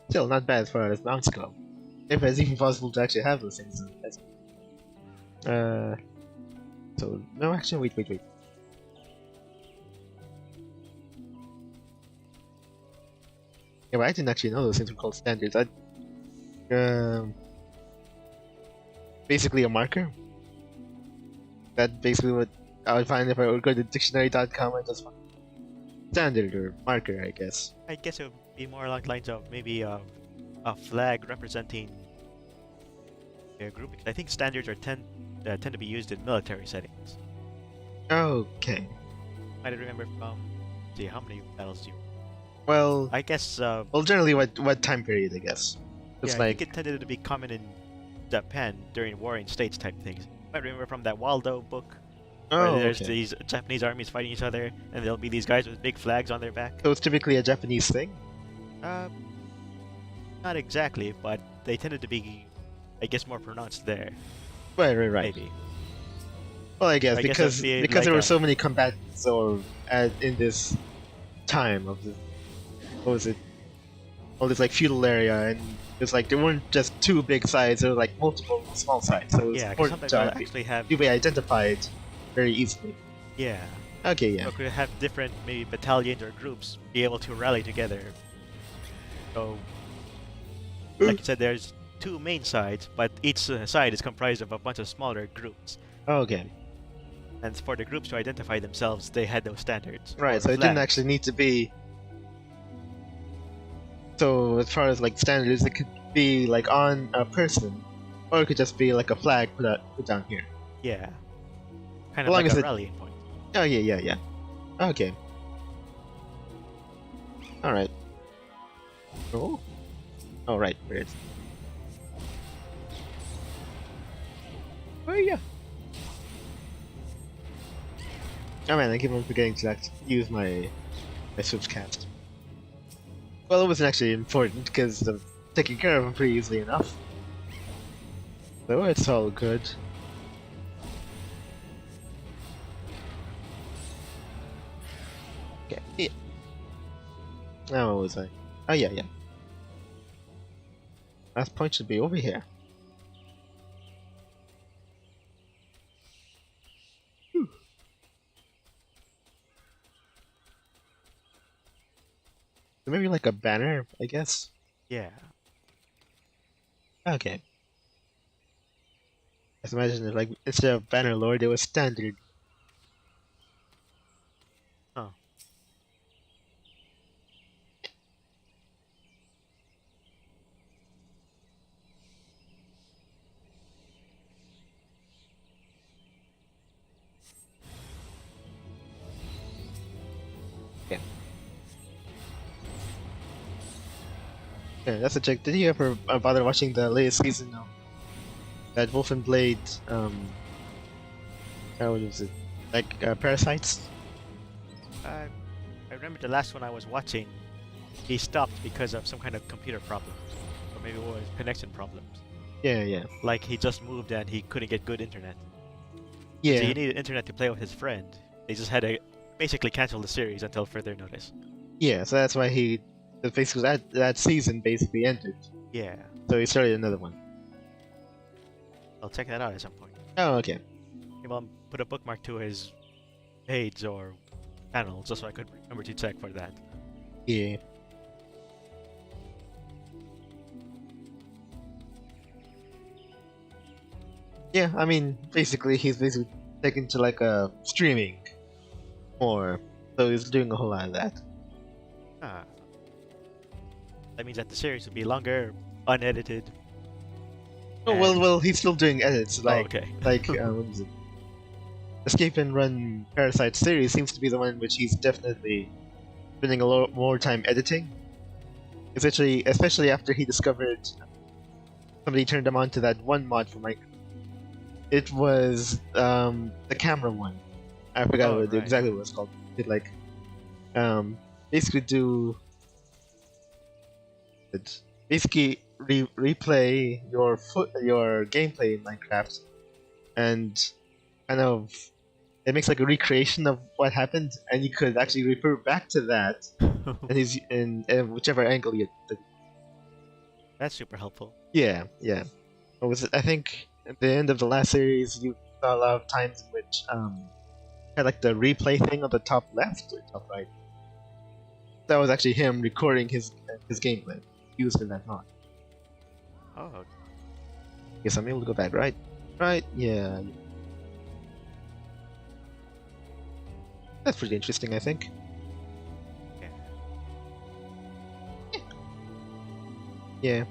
Still not bad as far as mounts go. If it's even possible to actually have those things. So no, actually, wait. Yeah, but I didn't actually know those things were called standards. Basically a marker. That's basically what I would find if I would go to dictionary.com and just find standard or marker, I guess. I guess it would be more along the lines of maybe a flag representing a group. Because I think standards tend to be used in military settings. Okay. I remember from, see, how many battles do you? Well, I guess. well, generally, what time period? I guess. It's yeah, I think it tended to be common in Japan during warring states type things. I remember from that Waldo book. Where there's these Japanese armies fighting each other, and there'll be these guys with big flags on their back. So it's typically a Japanese thing? Not exactly, but they tended to be, I guess, more pronounced there. Right. Maybe. Well, I guess because like there were so many combatants in this time of the, what was it? All this like feudal area, and it's like there weren't just two big sides; there were like multiple small sides. So it was important sometimes to they'll actually have be identified very easily. Yeah. Okay, yeah. So could have different maybe battalions or groups be able to rally together. So, like you said, there's two main sides, but each side is comprised of a bunch of smaller groups. Okay. And for the groups to identify themselves, they had those standards. Right, so it didn't actually need to be. So as far as like standards, it could be like on a person, or it could just be like a flag put down here. Yeah. Kind of like a rallying point. Oh yeah. Okay. All right. Oh. Oh right, weird. Oh yeah. Oh man, I keep on forgetting to use my switch cast. Well, it wasn't actually important because I'm taking care of them pretty easily enough. So it's all good. Okay, yeah. Now what was I? Oh yeah. Last point should be over here. So maybe like a banner, I guess? Yeah. Okay. Just imagine if like instead of banner lord, it was standard. Oh. Yeah, that's a check. Did you ever bother watching the latest season of that Wolf and Blade, what was it? Like, Parasites? I remember the last one I was watching, he stopped because of some kind of computer problem. Or maybe it was connection problems. Yeah. Like he just moved and he couldn't get good internet. Yeah. So he needed internet to play with his friend. They just had to basically cancel the series until further notice. Yeah, so that's why basically that season basically ended. Yeah. So he started another one. I'll check that out at some point. Oh, okay. Maybe I'll put a bookmark to his page or channel just so I could remember to check for that. Yeah. Yeah, I mean, basically he's taken to like a streaming more, so he's doing a whole lot of that. Ah. That means that the series will be longer, unedited. Oh well, he's still doing edits. Like, okay. Like what is it? Escape and Run Parasite series seems to be the one in which he's definitely spending a lot more time editing. Especially after he discovered somebody turned him on to that one mod for Minecraft. It was the camera one. I forgot exactly what it was called. It like basically replay your gameplay in Minecraft and kind of it makes like a recreation of what happened, and you could actually refer back to that, and he's in whichever angle you. That's super helpful. Yeah, yeah. What was it? I think at the end of the last series, you saw a lot of times in which had like the replay thing on the top left or top right. That was actually him recording his gameplay used in that mod. Oh, Guess I'm able to go back, right? Right? Yeah. That's pretty interesting, I think. yeah. Yeah.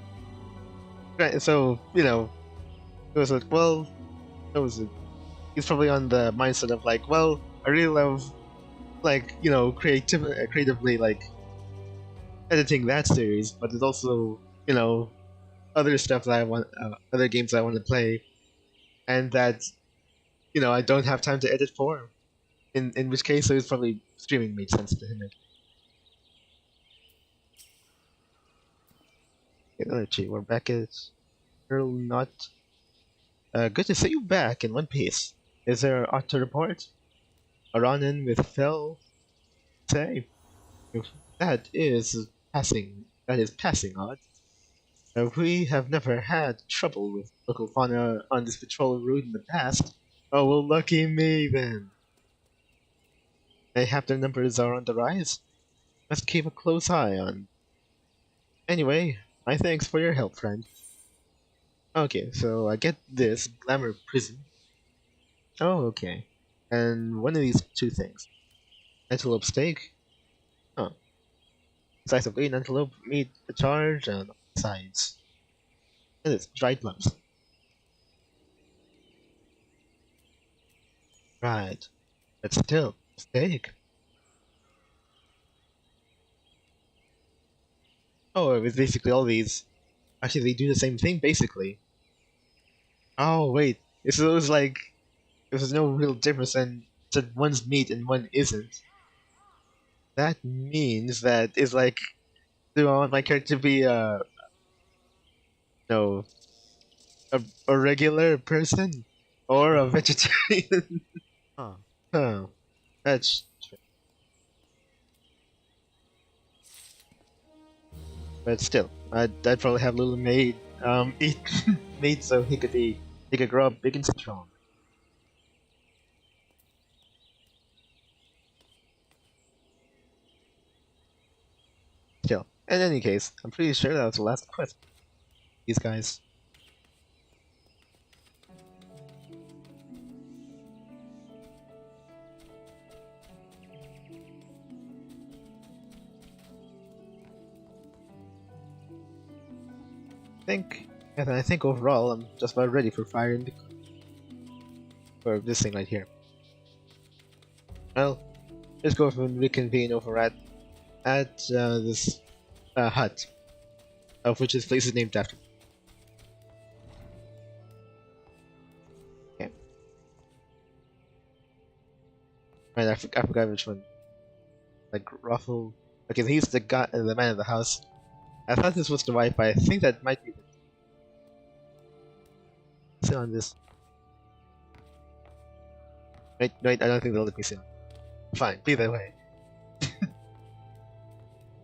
Right, so, you know, it was like, well, that was it. He's probably on the mindset of like, well, I really love, like, you know, creatively, like, editing that series, but there's also, you know, other stuff that I want, other games I want to play, and that, you know, I don't have time to edit for. In which case, it was probably streaming made sense to him. Okay, let's see, we're back at Earl Not. Good to see you back in one piece. Is there aught to report? A run-in with Phil? Say, that is passing odd. We have never had trouble with local fauna on this patrol route in the past. Oh, well, lucky me then. Mayhap their numbers are on the rise. Must keep a close eye on. Anyway, my thanks for your help, friend. Okay, so I get this glamour prison. Oh, okay. And one of these two things. Antelope steak? Huh. Slice of green antelope meat, a charge, and sides. And it's dried plums. Right. But still, steak. Oh, it was basically all these. Actually, they do the same thing, basically. Oh, wait. It was like. There's no real difference, and said one's meat and one isn't. That means that it's like. Do I want my character to be no, a regular person or a vegetarian? Huh. Huh. That's true. But still, I'd probably have little maid eat meat so he could grow up big and strong. Still, in any case, I'm pretty sure that was the last quest. These guys. I think overall I'm just about ready for firing for this thing right here. Well, let's go and reconvene over at this hut, of which this place is named after. Okay. Right, I forgot which one. Like Ruffle. Okay, he's the guy, the man of the house. I thought this was the wife, but I think that might be. Sit on this. Wait, I don't think they'll let me sit on. Fine, be that way.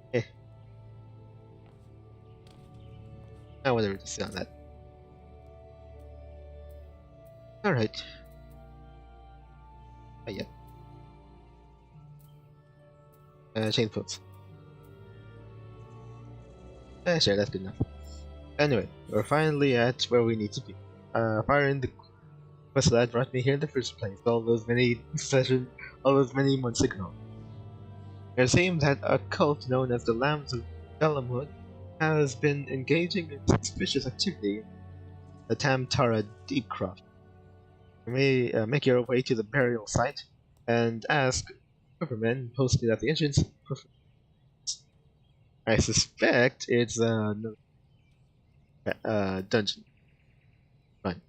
Okay. I want to sit on that. Alright. Oh, yeah. Chain pulls. Sure, that's good enough. Anyway, we're finally at where we need to be. Firing the quest that brought me here in the first place all those many months ago. It seems that a cult known as the Lambs of Belamhood has been engaging in suspicious activity in the Tamtara Deepcroft. You may make your way to the burial site and ask Rivermen posted at the entrance. I suspect it's a dungeon. Fine.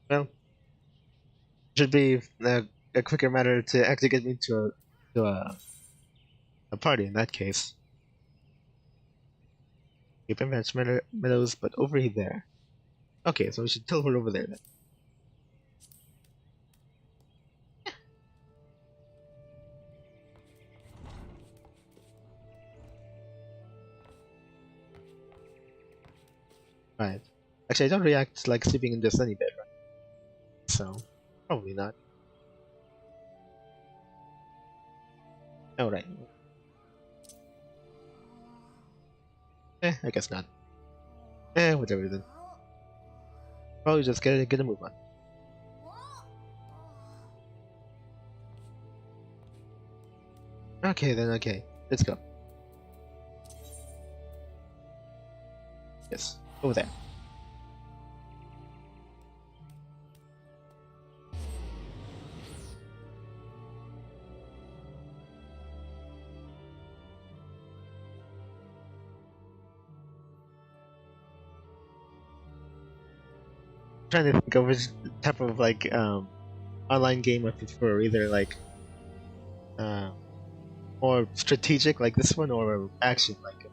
Well, should be a quicker matter to actually get me to a party in that case. Keep advanced meadows, but over there. Okay, so we should teleport over there then. Right. Actually, I don't react like sleeping in the sunny bed, right? So, probably not. Oh, right. I guess not. Whatever then. Probably just get a move on. Okay then, okay. Let's go. Yes, over there. Trying to think of which type of like online game I prefer, either like more strategic like this one, or action like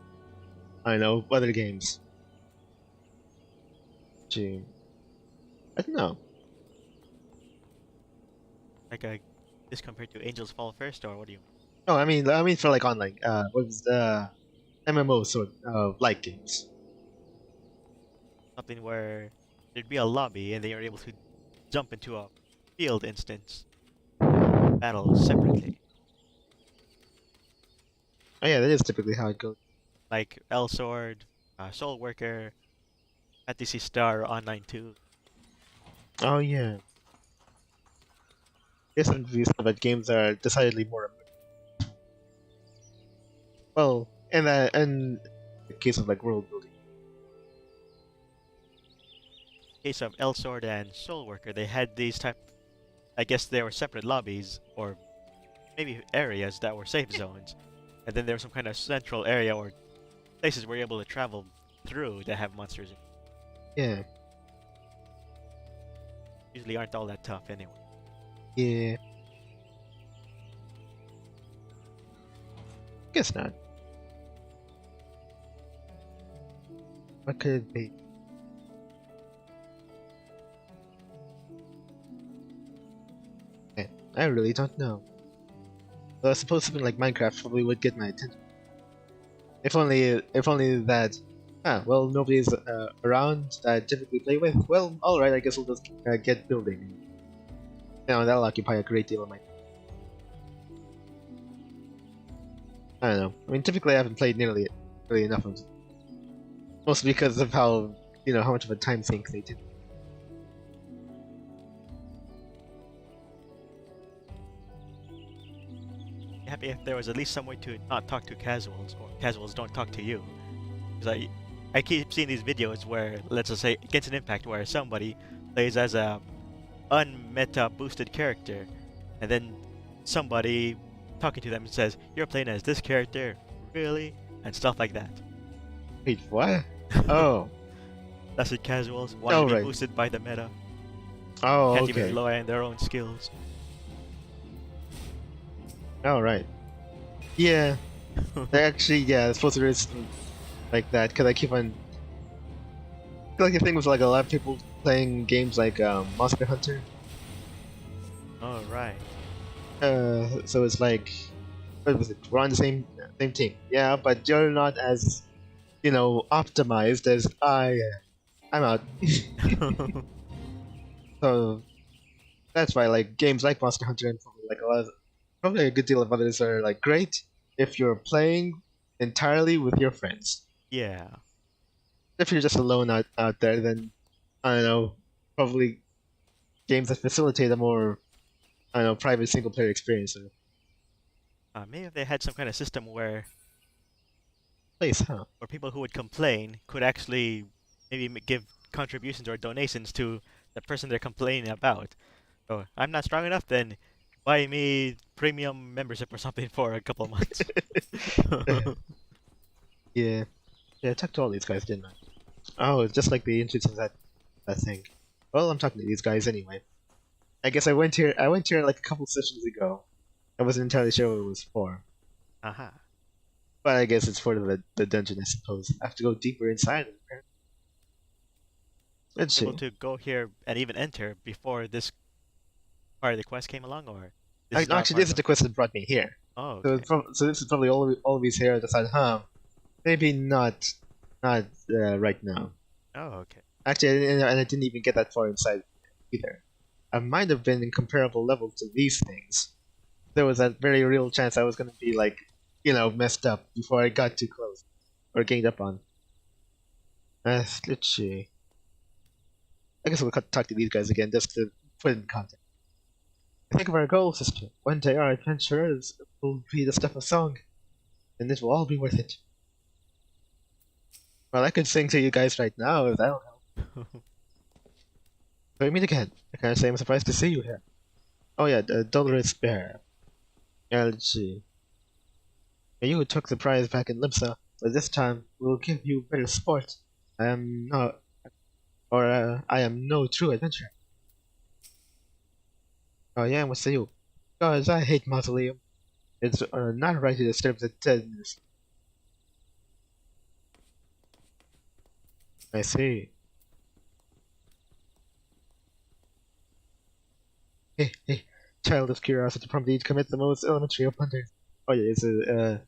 I don't know other games. Gee, I don't know. Like this compared to Angels Fall First, or what do you? Oh, I mean for like online. What was the MMO sort of like games? Something where there'd be a lobby and they are able to jump into a field instance, battle separately. Oh yeah, that is typically how it goes. Like L Sword, Soul Worker, Fantasy Star Online 2. Oh yeah. Yes, and these but games are decidedly more. Well, in the case of like world building. In case of L Sword and Soul Worker, they had these type. I guess they were separate lobbies or maybe areas that were safe zones, and then there was some kind of central area or places where you're able to travel through that have monsters. Yeah. Usually aren't all that tough anyway. Yeah. Guess not. What could it be? I really don't know. Though I suppose something like Minecraft probably would get my attention. If only that. Ah, well, nobody's around that I typically play with. Well, alright, I guess we'll just get building. Now that'll occupy a great deal of my time. I don't know. I mean, typically I haven't played nearly enough of it. Mostly because of how, how much of a time sink they do. Happy if there was at least some way to not talk to casuals, or casuals don't talk to you. Because I keep seeing these videos where, let's just say, Genshin Impact, where somebody plays as a unmeta boosted character, and then somebody talking to them says, "You're playing as this character, really?" and stuff like that. Wait, what? Oh. That's it, casuals want to be right. boosted by the meta. Oh, Can't okay. even rely on their own skills. Oh, right. Yeah. Actually, yeah, I suppose there is like that, because I keep on... I feel like the thing with like a lot of people playing games like Monster Hunter. Oh, right. So it's like... What was it? We're on the same team. Yeah, but you're not as, optimized as I am. I'm out. So that's why like games like Monster Hunter and probably a good deal of others are like great if you're playing entirely with your friends. Yeah. If you're just alone out there, then I don't know, probably games that facilitate a more private single player experience. Maybe if they had some kind of system where Place, huh? people who would complain could actually maybe give contributions or donations to the person they're complaining about. Oh, I'm not strong enough, then buy me premium membership or something for a couple of months. Yeah. Yeah, I talked to all these guys, didn't I? Oh, it's just like the entrance of that thing. Well, I'm talking to these guys anyway. I guess I went here like a couple sessions ago. I wasn't entirely sure what it was for. Aha. But I guess it's part of the dungeon, I suppose. I have to go deeper inside it, apparently. Let's Able see. to go here and even enter before this part of the quest came along, or this is not Actually, part this of is the. the quest that brought me here. Oh, So, okay. so this is probably all of these here. I decided, maybe not right now. Oh, okay. Actually, and I didn't even get that far inside either. I might have been in comparable level to these things. There was that very real chance I was going to be like, messed up before I got too close or gained up on. Let's see. I guess we'll talk to these guys again just to put it in context. Think of our goal, sister. One day our adventures will be the stuff of song, and it will all be worth it. Well, I could sing to you guys right now if that'll help. So we meet again. I can't say I'm surprised to see you here. Oh yeah, the Dolorous Bear. Yeah, let's see. You took the prize back in Limsa, but this time we'll give you better sport. I am not, I am no true adventurer. Oh yeah, what's to you? Guys, I hate mausoleum. It's not right to disturb the dead in this. I see. Hey, child of curiosity prompted you to commit the most elementary of blunders. Oh yeah,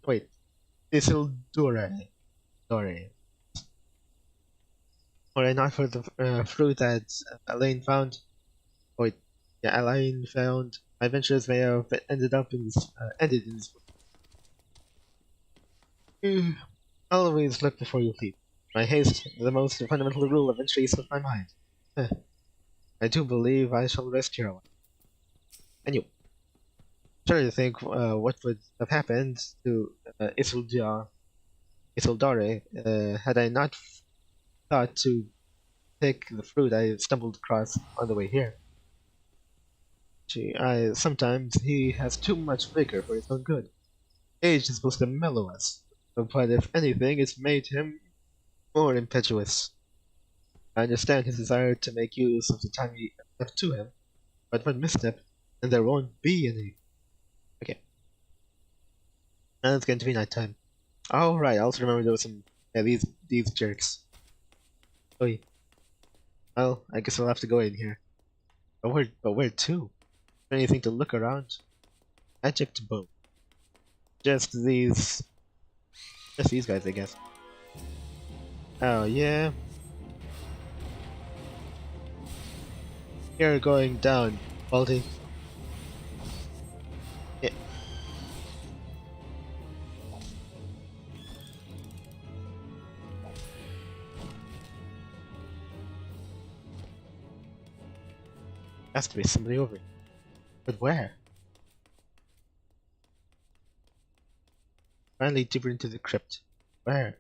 wait, Isildur. Sorry. Were it not for the fruit that Elaine found, wait, yeah, Elaine found, my ventures may have ended in this. You always look before you leap. My haste, the most fundamental rule of entry, slipped my mind. I do believe I shall rest here a while. And you, try to think what would have happened to Isildare had I not thought to pick the fruit I stumbled across on the way here. Sometimes he has too much vigor for his own good. Age is supposed to mellow us, but if anything, it's made him more impetuous. I understand his desire to make use of the time we left to him, but one misstep, and there won't be any. Okay. Now it's getting to be nighttime. Alright, I also remember there was some, these jerks. Oh, well, I guess I'll have to go in here. But where to? Anything to look around? Magic to boat. Just these guys, I guess. Oh yeah. You're going down, Baldy. Yeah. Has to be somebody over here. But where? Finally deeper into the crypt. Where?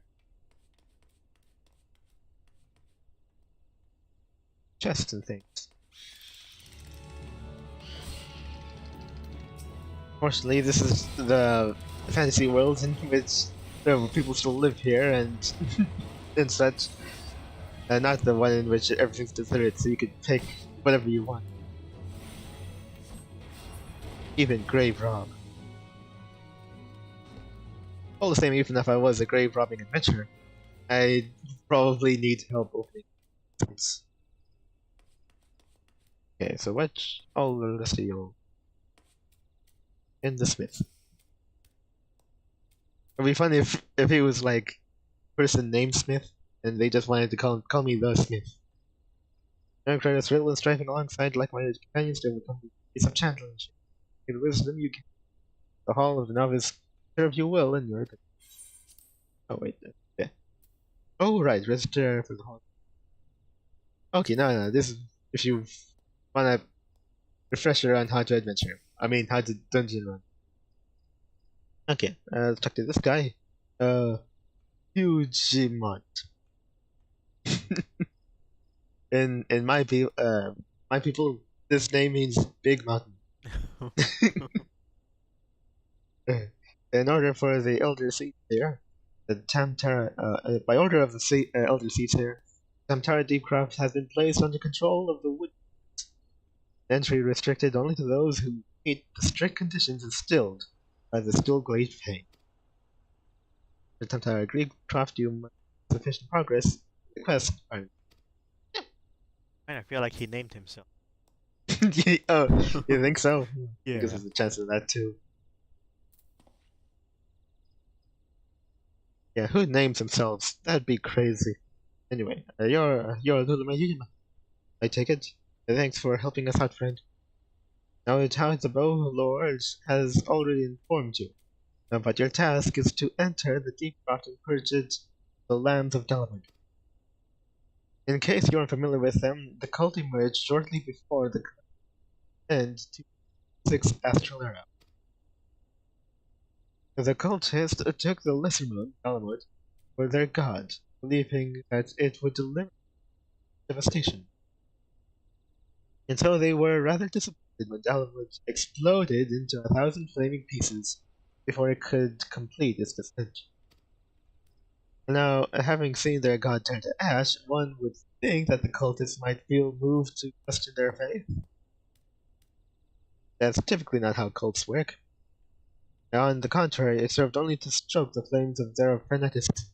Chests and things. Fortunately, this is the fantasy world in which people still live here and and such. Not the one in which everything's deserted, so you can pick whatever you want. Even grave rob. All the same, even if I was a grave robbing adventurer, I'd probably need help opening things. Okay, so what's all the rest of you? And the smith. It'd be funny if he was like person named Smith and they just wanted to call me the Smith. I'm trying to thrill and striving alongside like-minded companions to overcome the face of challenge. In wisdom you get the hall of the novice serve you well in your. Oh wait, yeah. Oh right, register for the hall. Okay, no, this is if you want a refresher on how to adventure. I mean, how to dungeon run. Okay, let's talk to this guy. Hugimont. in my people, this name means big mountain. In order for the elder seat here, the Tamtara, by order of the elder seats here, Tamtara Deepcraft has been placed under control of the wood. Entry restricted only to those who meet the strict conditions instilled by the Still Great Fame. attempt to agree, craft you make sufficient progress. The quest. Fine. I feel like he named himself. Oh, you think so? Yeah. Because there's a chance of that too. Yeah, who names themselves? That'd be crazy. Anyway, you're a little Mayuma. I take it. Thanks for helping us out, friend. Now the Bow Lord has already informed you, but your task is to enter the deep rot and purge the lands of Delaware. In case you aren't familiar with them, the cult emerged shortly before the end to the 6th Astral Era. The cultists took the lesser moon, Delaware, for their god, believing that it would deliver devastation. And so they were rather disappointed when Dalwood exploded into 1,000 flaming pieces before it could complete its descent. Now, having seen their god turn to ash, one would think that the cultists might feel moved to question their faith. That's typically not how cults work. On the contrary, it served only to stoke the flames of their fanaticism.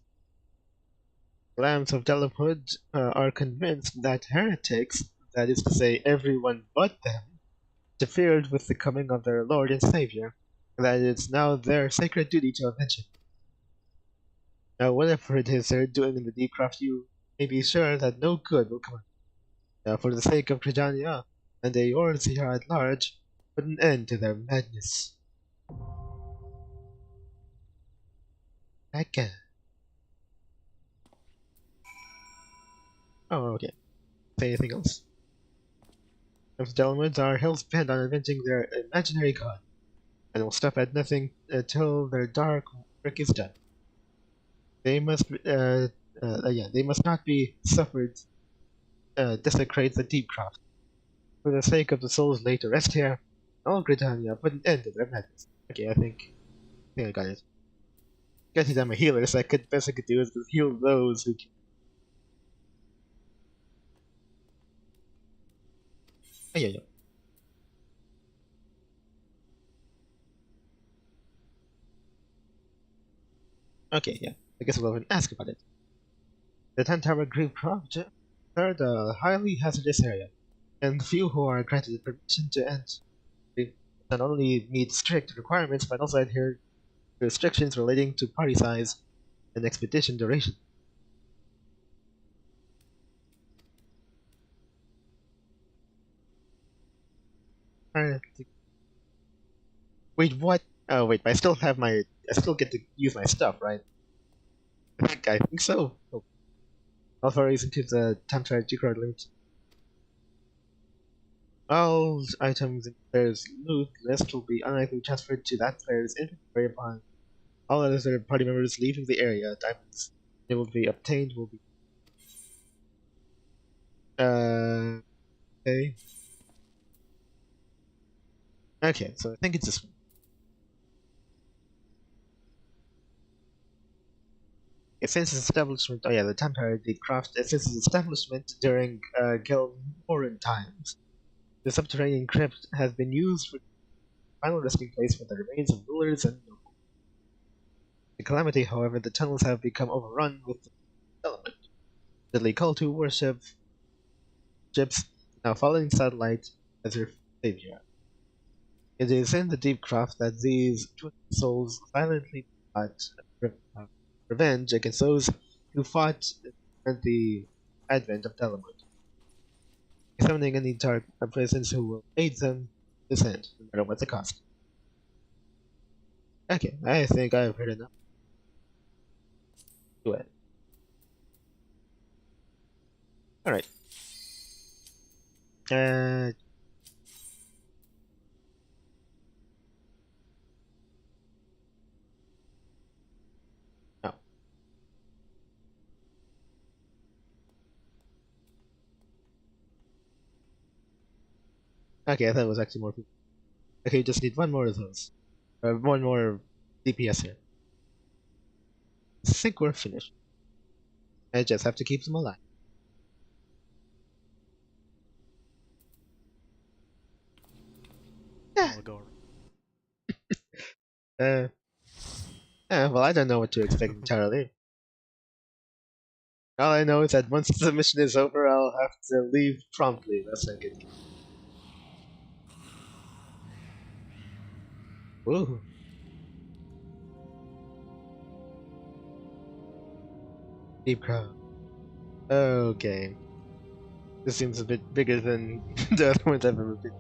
The Lambs of Delapud are convinced that heretics, that is to say, everyone but them, interfered with the coming of their Lord and Savior, and that it is now their sacred duty to avenge him. Now, whatever it is they're doing in the Deepcraft, you may be sure that no good will come of it. Now, for the sake of Krajania and the yours here at large, put an end to their madness. Again. Oh, okay. Say anything else? The Delwoods are hell-bent on avenging their imaginary god, and will stop at nothing until their dark work is done. They must, they must not be suffered desecrate the Deepcraft. For the sake of the souls laid to rest here, all Britannia put an end to their madness. Okay, I think I got it. Getting them a healer, so best I could do is just heal those who can. Oh, yeah. Okay, yeah. I guess we'll even ask about it. The 10 Tower Group project are a highly hazardous area, and few who are granted permission to enter not only meet strict requirements but also adhere to restrictions relating to party size and expedition duration. Wait, what? Oh, wait, I still have my. I still get to use my stuff, right? I think so. Oh. Authorities into the temporary G-card limit. All items in the player's loot list will be automatically transferred to that player's inventory upon all other party members leaving the area. Diamonds they will be obtained will be. Okay. Okay, so I think it's this one. Since its establishment, oh yeah, the temporary craft. Since its establishment during Guildmaster times, the subterranean crypt has been used for the final resting place for the remains of rulers and nobles. The calamity, however, the tunnels have become overrun with the element. Deadly call to worship ships now following satellite as their savior. It is in the deep craft that these twisted souls silently plot revenge against those who fought at the advent of Delamut, summoning any dark presence who will aid them descend, no matter what the cost. Okay, I think I've heard enough. Do it. Alright. Uh, oh. Okay, I thought it was actually more people. Okay, you just need one more of those. One more DPS here. I think we're finished. I just have to keep them alive. I'll go. Uh, Well, I don't know what to expect entirely. All I know is that once the mission is over, I'll have to leave promptly. That's not good. Ooh. Deep crowd. Okay. This seems a bit bigger than the other ones I've ever been.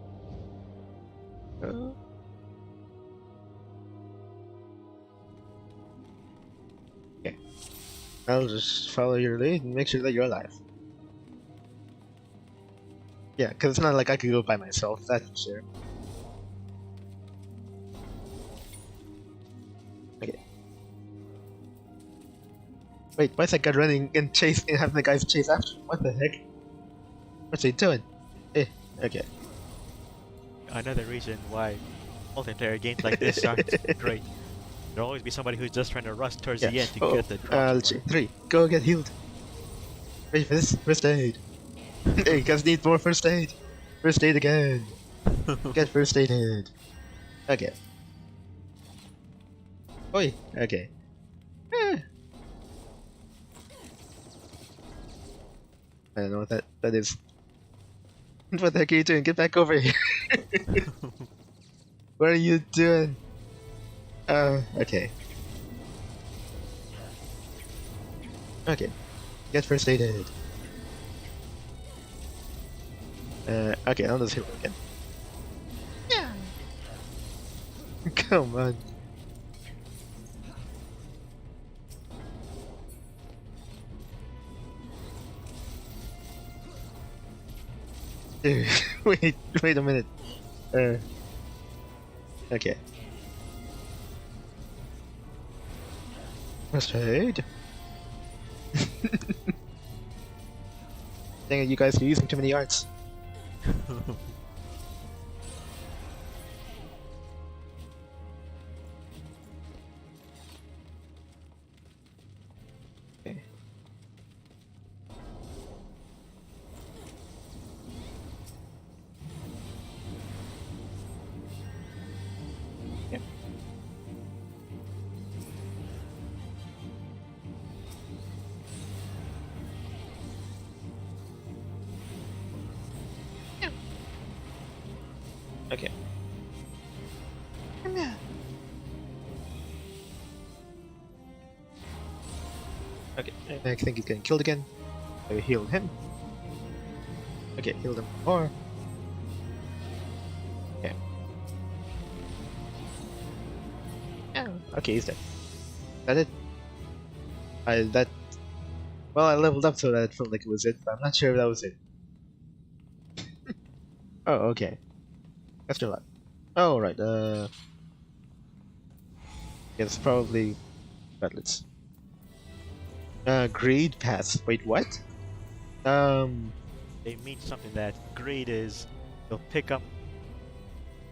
Okay. I'll just follow your lead and make sure that you're alive. Yeah, because it's not like I could go by myself, that's for sure. Okay. Wait, why is that guy running and chasing and having the guys chase after him? What the heck? What's he doing? Okay. Another reason why multiplayer games like this aren't great. There'll always be somebody who's just trying to rush towards the end to get the drop. Let's see. 3. Go get healed. Ready for this? First aid. Hey, you guys need more first aid. First aid again. Get first aided. Okay. Oi. Okay. I don't know what that is. What the heck are you doing? Get back over here. What are you doing? Okay. Okay. Get first aided. Okay, I'll just hit him again. Yeah. Come on. Dude, wait a minute. Okay. First aid. Dang it, you guys are using too many arts. Okay. Yep. Okay. Come here. Okay, I think he's getting killed again. I healed him. Okay, healed him more. Okay. Oh, okay, he's dead. That it? Well, I leveled up so that it felt like it was it, but I'm not sure if that was it. Oh, okay. That's a lot. Oh, right, it's probably Badlets. Greed pass. Wait, what? They mean something that greed is, you'll pick up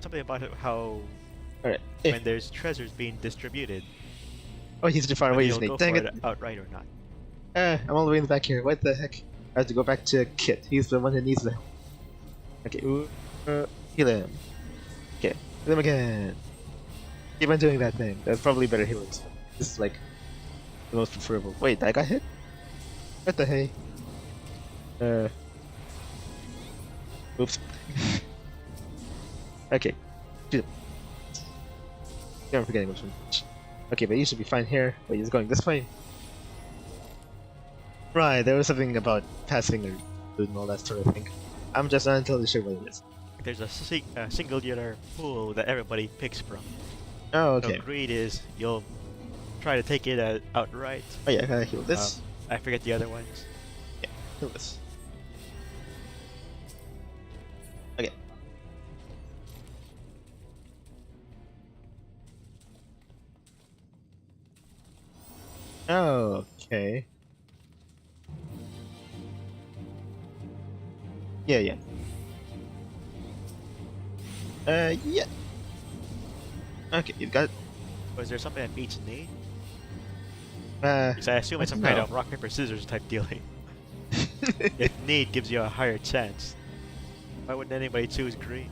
something about how Alright. when there's treasures being distributed, Oh, he's too far away, you'll isn't he? go Dang for it! it outright or not. I'm all the way in the back here. What the heck? I have to go back to Kit. He's the one that needs the help. Okay, heal him. Okay, heal him again. Keep on doing that thing. That's probably better healing. This is like the most preferable. Wait, I got hit? What the hey? Oops. Okay. Shoot him. Yeah, I'm forgetting which one. Okay, but you should be fine here. Wait, he's going this way. Right, there was something about passing or doing all that sort of thing. I'm just not entirely sure what it is. There's a singular pool that everybody picks from. Oh, okay. So greed is, you'll try to take it outright. Oh yeah, I gotta heal this. I forget the other ones. Yeah, heal this. Okay. Okay. Yeah. Yeah. Okay, you've got. Was there something that beats need? Uh, Because I assume it's some kind of rock, paper, scissors type dealing. If need gives you a higher chance, why wouldn't anybody choose greed?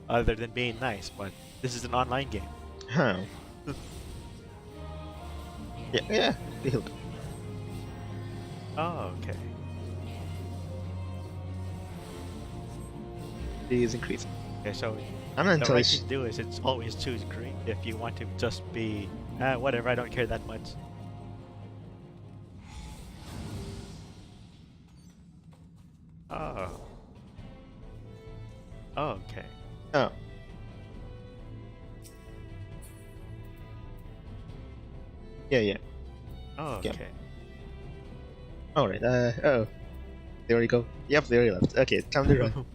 Other than being nice, but this is an online game. Huh. Yeah, healed. Oh, okay. He is increasing. Okay, so I'm not the entirely right thing to do is it's always choose green if you want to just be, whatever, I don't care that much. Oh. Oh, okay. Oh. Yeah. Oh, Yeah. okay. Alright, oh. They already go. Yep, they already left. Okay, time to run.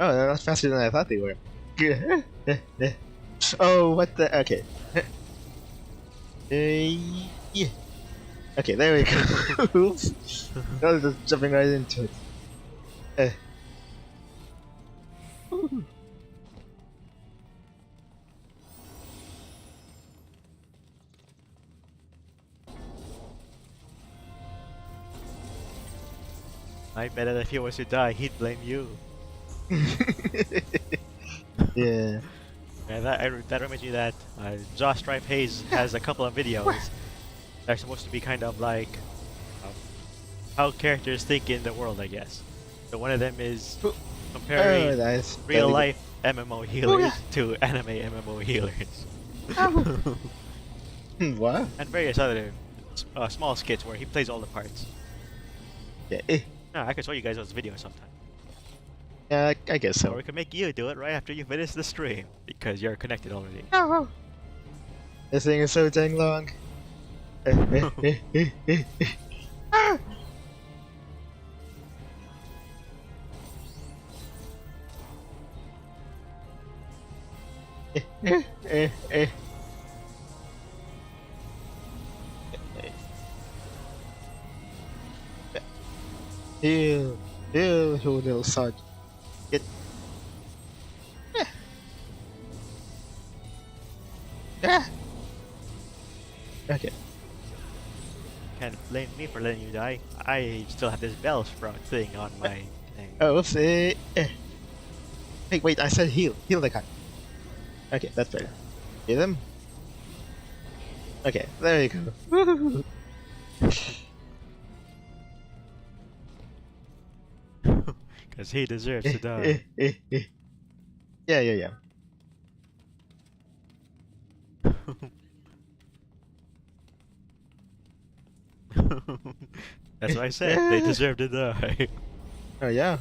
Oh, that's faster than I thought they were. Oh, what the? Okay. Yeah. Okay, there we go. Oops. I was just jumping right into it. Ooh. I bet that if he was to die, he'd blame you. Yeah. And that reminds me that Josh Stripe Hayes has a couple of videos that are supposed to be kind of like how characters think in the world, I guess. So one of them is comparing nice. real life MMO healers to anime MMO healers. What? And various other small skits where he plays all the parts. Yeah. No, I could show you guys those videos sometime. Yeah, I guess Or so. we could make you do it right after you finish the stream, because you're connected already. No. This thing is so dang long. Heal, little son. Get. Okay. Can't blame me for letting you die. I still have this bell sprout thing on my thing. Oh, oops. Hey, wait, I said heal. Heal the guy. Okay, that's better. Heal him. Okay, there you go. Because he deserves to die. Yeah. That's what I said. They deserve to die. Oh yeah.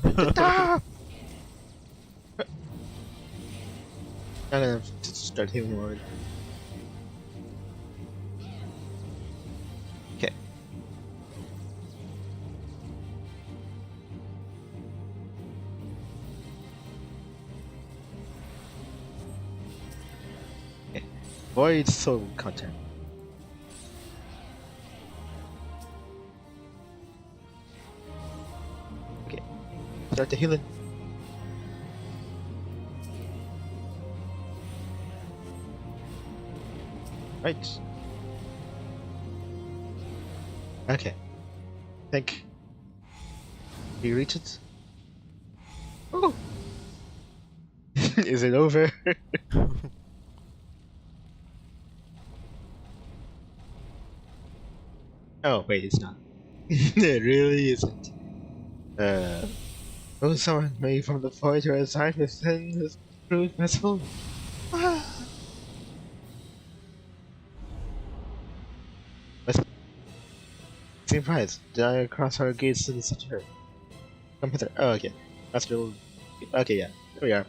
I'm gonna start healing more. Okay. Void soul content. Okay. Start the healing. Right. Okay. Think. We reach it? Oh! Is it over? Oh, wait, it's not. It really isn't. Oh, someone made from the void to reside within this crude vessel? Surprise! Did I cross our gates to the center? Come hither. Oh, okay. That's real. Okay, yeah. There we are.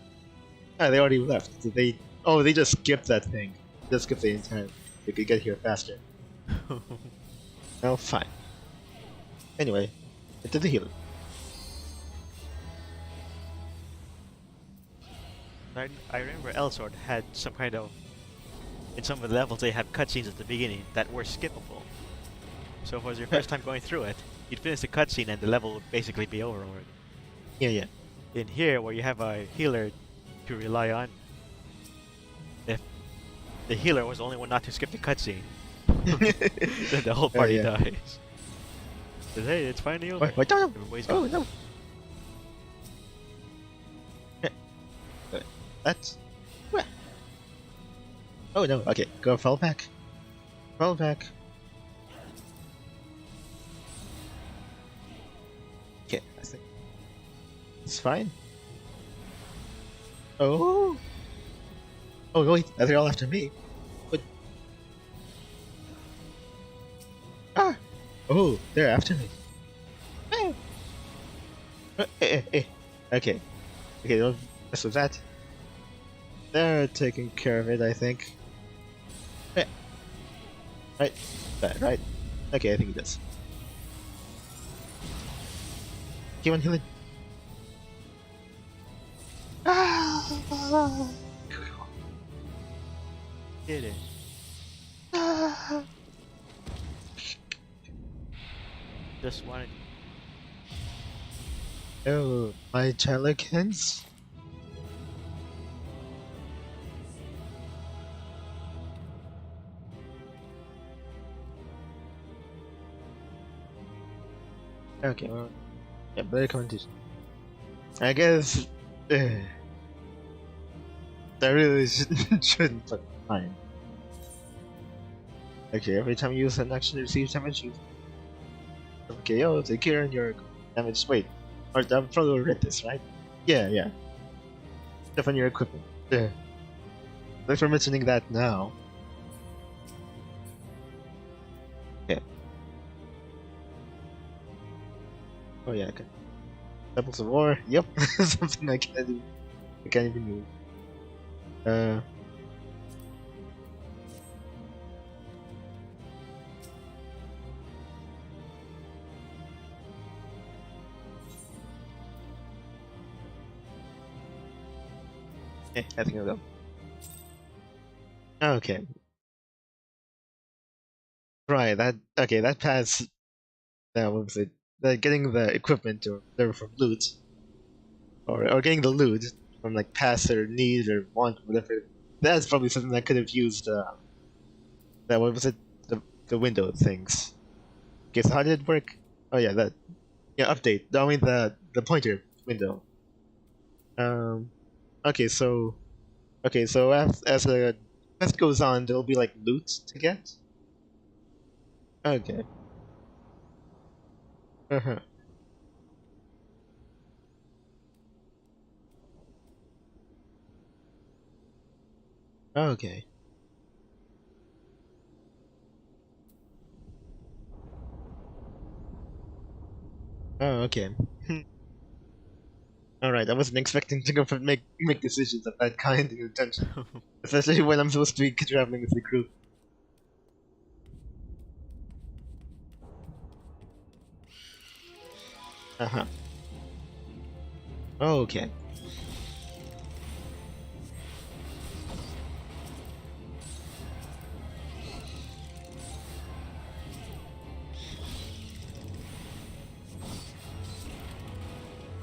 Ah, they already left. Did they? Oh, they just skipped that thing. Just skipped the entire. They could get here faster. Well, fine. Anyway, I did the healing. I remember Elsword had some kind of... In some of the levels they have cutscenes at the beginning that were skippable. So if it was your first time going through it, you'd finish the cutscene and the level would basically be over already. Yeah. In here, where you have a healer to rely on, if the healer was the only one not to skip the cutscene, then the whole party dies. But hey, it's finally over. Wait, no! Everybody's Oh, gone. no! That's... Oh no, okay, go fall back. Fall back. Okay, I think it's fine. Oh! Oh wait, they're all after me. What? Ah! Oh, they're after me. Ah. Okay. Okay, don't mess with that. They're taking care of it, I think. Eh. Right. Right. Okay, I think it does. Keep on healing. Ah! Did it. Ah! Just wanted. Oh, my Chalicans? Okay, well, yeah, better competition. I guess that really shouldn't put mine. Okay, every time you use an action to receive damage, you okay, oh, take care on your damage. Wait, or I'm probably read this, right? Yeah. Stuff on your equipment. Yeah. Thanks for mentioning that now. Yeah. Oh yeah, okay. Levels of War, yep. Something I can't even move. I think I'll go. Okay. Right, that pass, what was it? Getting the equipment or whatever from loot, or getting the loot from like pass or need or want, whatever. That's probably something I could have used, what was it? The window things. Okay, so how did it work? Oh yeah, update. I mean the pointer window. Um, okay, so as the quest goes on, there'll be like loot to get. Okay. Uh-huh. Okay. Oh, okay. All right. I wasn't expecting to go for make decisions of that kind in intention, especially when I'm supposed to be traveling with the group. Uh-huh. Okay.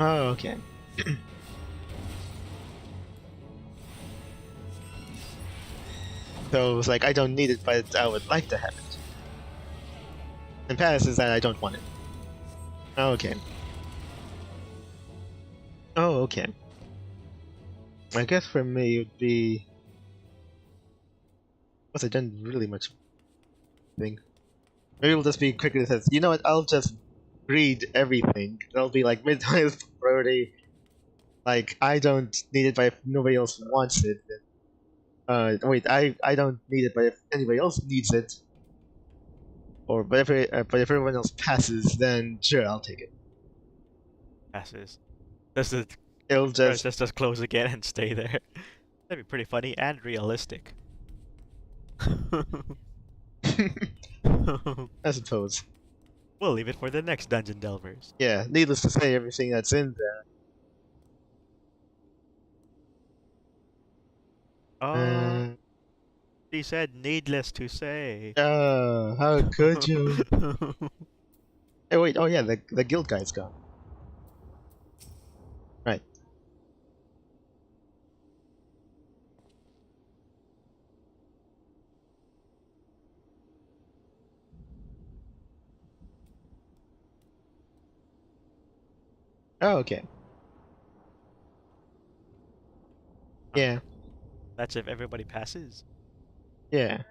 Oh, okay. So it's like I don't need it, but I would like to have it. And pass is that I don't want it. Okay. Oh, okay. I guess for me it would be. What's I done really much thing. Maybe it'll just be quicker says, you know what, I'll just read everything. That'll be like mid-highest priority. Like, I don't need it, but if nobody else wants it, then, wait, I don't need it, but if anybody else needs it, or but if everyone else passes, then sure, I'll take it. Passes. Just to, It'll or just, just close again and stay there. That'd be pretty funny and realistic. I suppose. We'll leave it for the next Dungeon Delvers. Yeah, needless to say, everything that's in Oh, there. she said needless to say. How could you? Hey, wait, oh yeah, the guild guy's gone. Right. Oh, okay. Yeah. That's if everybody passes. Yeah.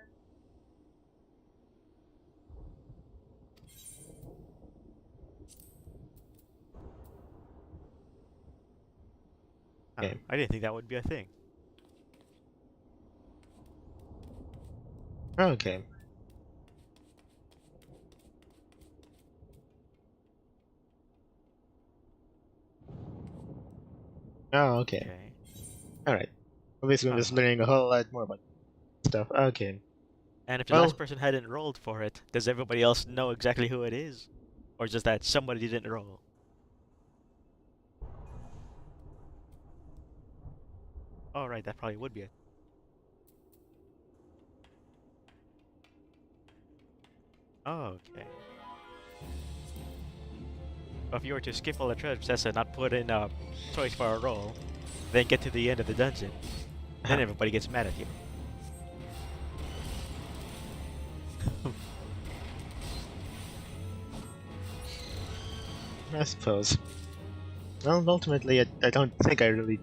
Huh, Okay. I didn't think that would be a thing. Okay. Oh, okay. Okay. Alright. Obviously, I'm just Uh-huh. learning a whole lot more about stuff. Okay. And if the last Well, person hadn't rolled for it, does everybody else know exactly who it is? Or just that somebody didn't roll? Oh, right, that probably would be it. Oh, okay. If you were to skip all the treasures and not put in a choice for a roll, then get to the end of the dungeon, then everybody gets mad at you. I suppose. Well, ultimately, I don't think I really.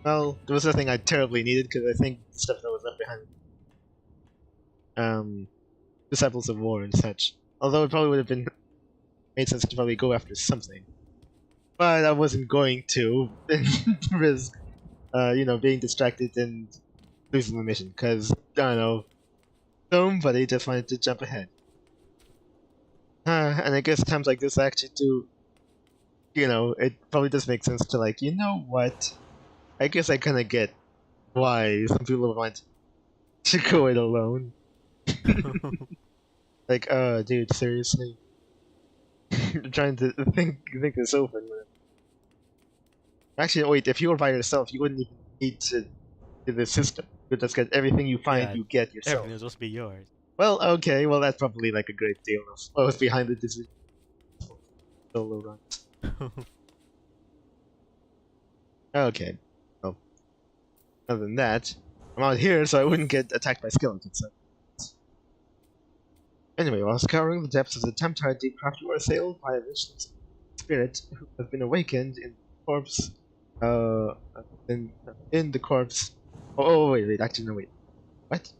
Well, there was nothing I terribly needed because I think stuff that was left behind. Disciples of War and such. Although it probably would have been made sense to probably go after something. But I wasn't going to risk, being distracted and losing the mission, because, I don't know, somebody just wanted to jump ahead. And I guess times like this I actually do, it probably does make sense to, like, you know what? I guess I kind of get why some people want to go it alone. Like, dude, seriously? I'm trying to think this over. Actually, wait, if you were by yourself, you wouldn't even need to do the system. You just get everything you find, Yeah, you get yourself. everything is supposed to be yours. Well, okay, well, that's probably like a great deal of what was behind the decision solo runs. Okay, well, other than that, I'm out here so I wouldn't get attacked by skeletons. So. Anyway, while scouring the depths of the Temptide deep craft, you are assailed by a vicious spirit who has been awakened in the corpse. Uh, in the corpse. Wait, actually, no, wait. What?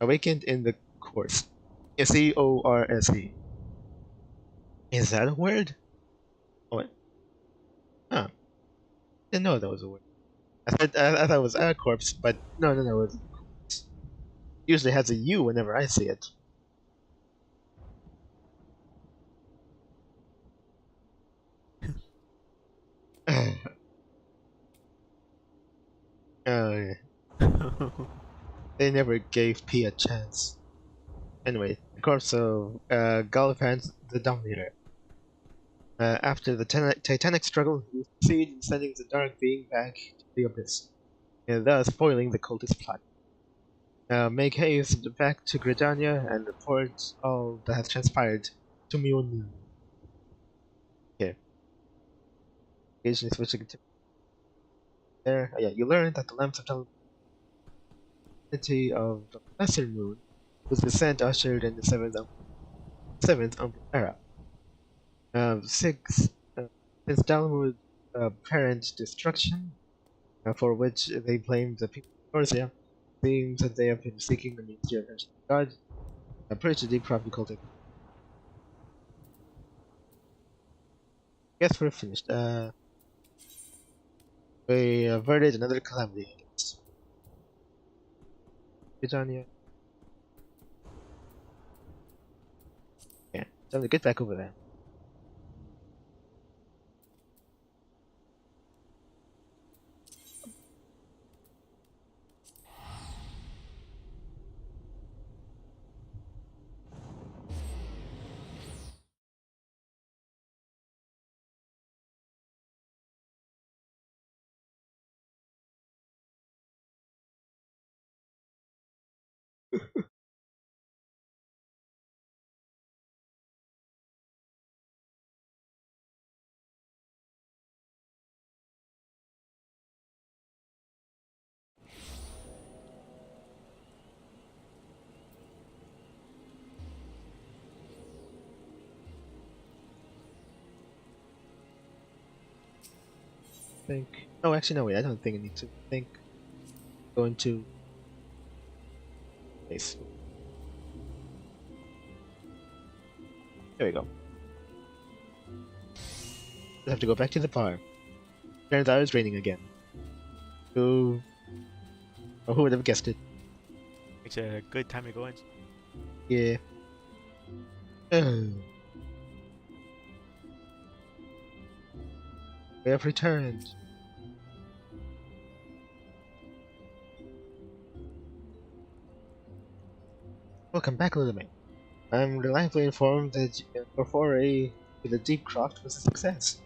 Awakened in the course. Corse. Is that a word? Oh, wait. Huh. Didn't know that was a word. I thought it was a corpse, but no. It usually has a U whenever I see it. Yeah. They never gave P a chance. Anyway, the corpse of Gallifant the Dominator. After the Titanic struggle, he succeeded in sending the Dark Being back to the Abyss, and thus foiling the cultist plot. Make haste back to Gridania and report all that has transpired to Mionu. Okay, occasionally switching to there. Oh, yeah, you learn that the lamps of telepathy of the Lesser Moon was descent ushered in the seventh era. 6. Since Dalamud's apparent destruction, for which they blamed the people of Corsia, seems that they have been seeking the Ministry of Ancient God. Pretty deep craft called it. Guess we're finished. We averted another calamity, I guess. Britannia. Yeah, time to get back over there. Think. Oh, actually, no, wait, I don't think I need to think. Going to. Nice. There we go. I have to go back to the bar. Turns out it's raining again. So, oh, who would have guessed it? It's a good time to go in. Yeah. We have returned. Welcome back, little man. I'm reliably informed that your foray to the deep croft was a success.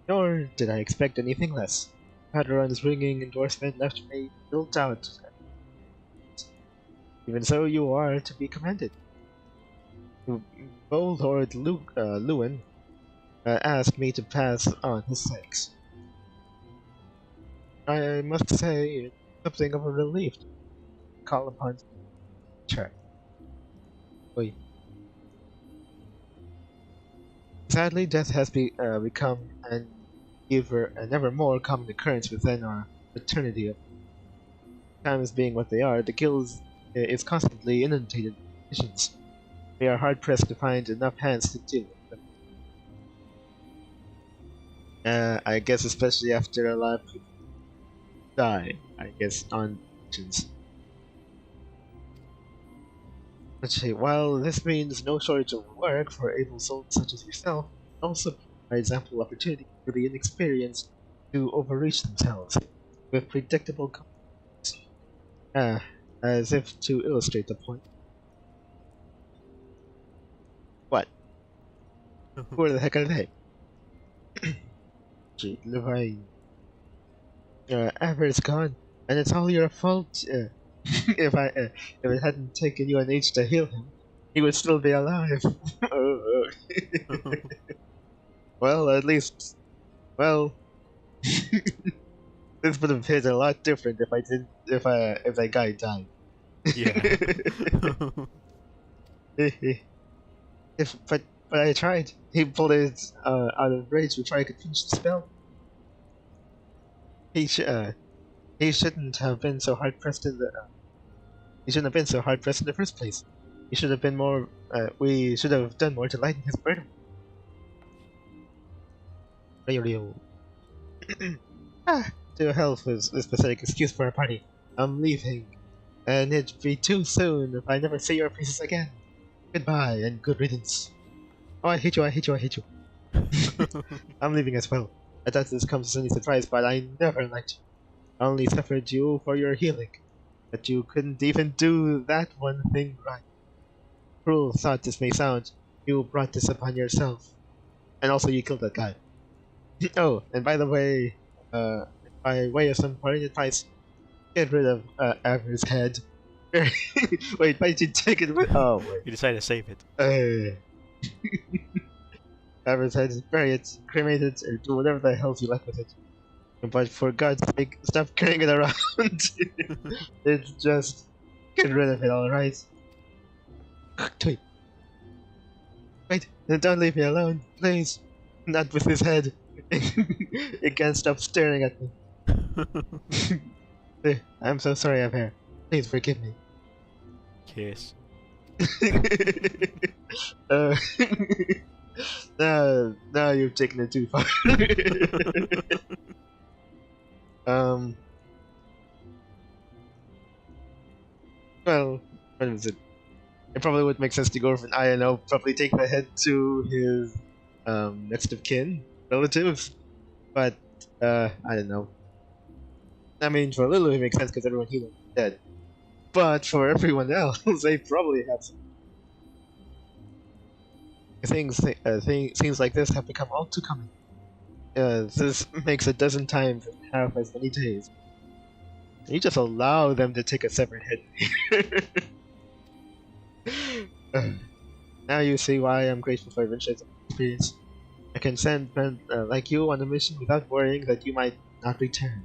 Nor did I expect anything less. Padron's ringing endorsement left me no doubt. Even so, you are to be commended. Bold Lord Lewin asked me to pass on his thanks. I must say, it's something of a relief to call upon her. Oi. Sadly, death has become an ever more common occurrence within our fraternity. Times being what they are, the guild is constantly inundated with missions. We are hard pressed to find enough hands to deal with them. I guess especially after a lot of people die, I guess, on missions. Let's see, while this means no shortage of work for able souls such as yourself, it also provides ample opportunity for the inexperienced to overreach themselves with predictable comebacks. As if to illustrate the point. What? Who the heck are they? Gee, Levine. Everett's gone, and it's all your fault. If it hadn't taken you an age to heal him, he would still be alive. Well, at least, well, this would have hit a lot different if that guy died. Yeah. But I tried. He pulled it out of rage before I could finish the spell. He shouldn't have been so hard pressed in the. He shouldn't have been so hard pressed in the first place. He should have been more. We should have done more to lighten his burden. To hell with this pathetic excuse for a party. I'm leaving, and it'd be too soon if I never see your faces again. Goodbye and good riddance. Oh, I hate you! I hate you! I hate you! I'm leaving as well. I thought this comes as any surprise, but I never liked you. I only suffered you for your healing, but you couldn't even do that one thing right. Cruel thought this may sound, you brought this upon yourself. And also you killed that guy. Oh, and by the way, by way of some parting advice, get rid of Avery's head. Wait, why did you take it with? Oh, wait. You decided to save it. Avery's head, bury it, cremate it, or do whatever the hell you like with it. But for God's sake, stop carrying it around. It's just get rid of it, alright? Wait, don't leave me alone, please. Not with his head. You can't stop staring at me. I'm so sorry, Avere. Please forgive me. Kiss. Now you've taken it too far. Well, what is it? It probably would make sense to go for an INO, probably take the head to his next of kin relatives, but I don't know. I mean, for Lulu it makes sense because everyone here is dead, but for everyone else, they probably have some. Things like this have become all too common. This makes a dozen times in half as many days. You just allow them to take a severed head. Now you see why I'm grateful for adventures experience. I can send men like you on a mission without worrying that you might not return.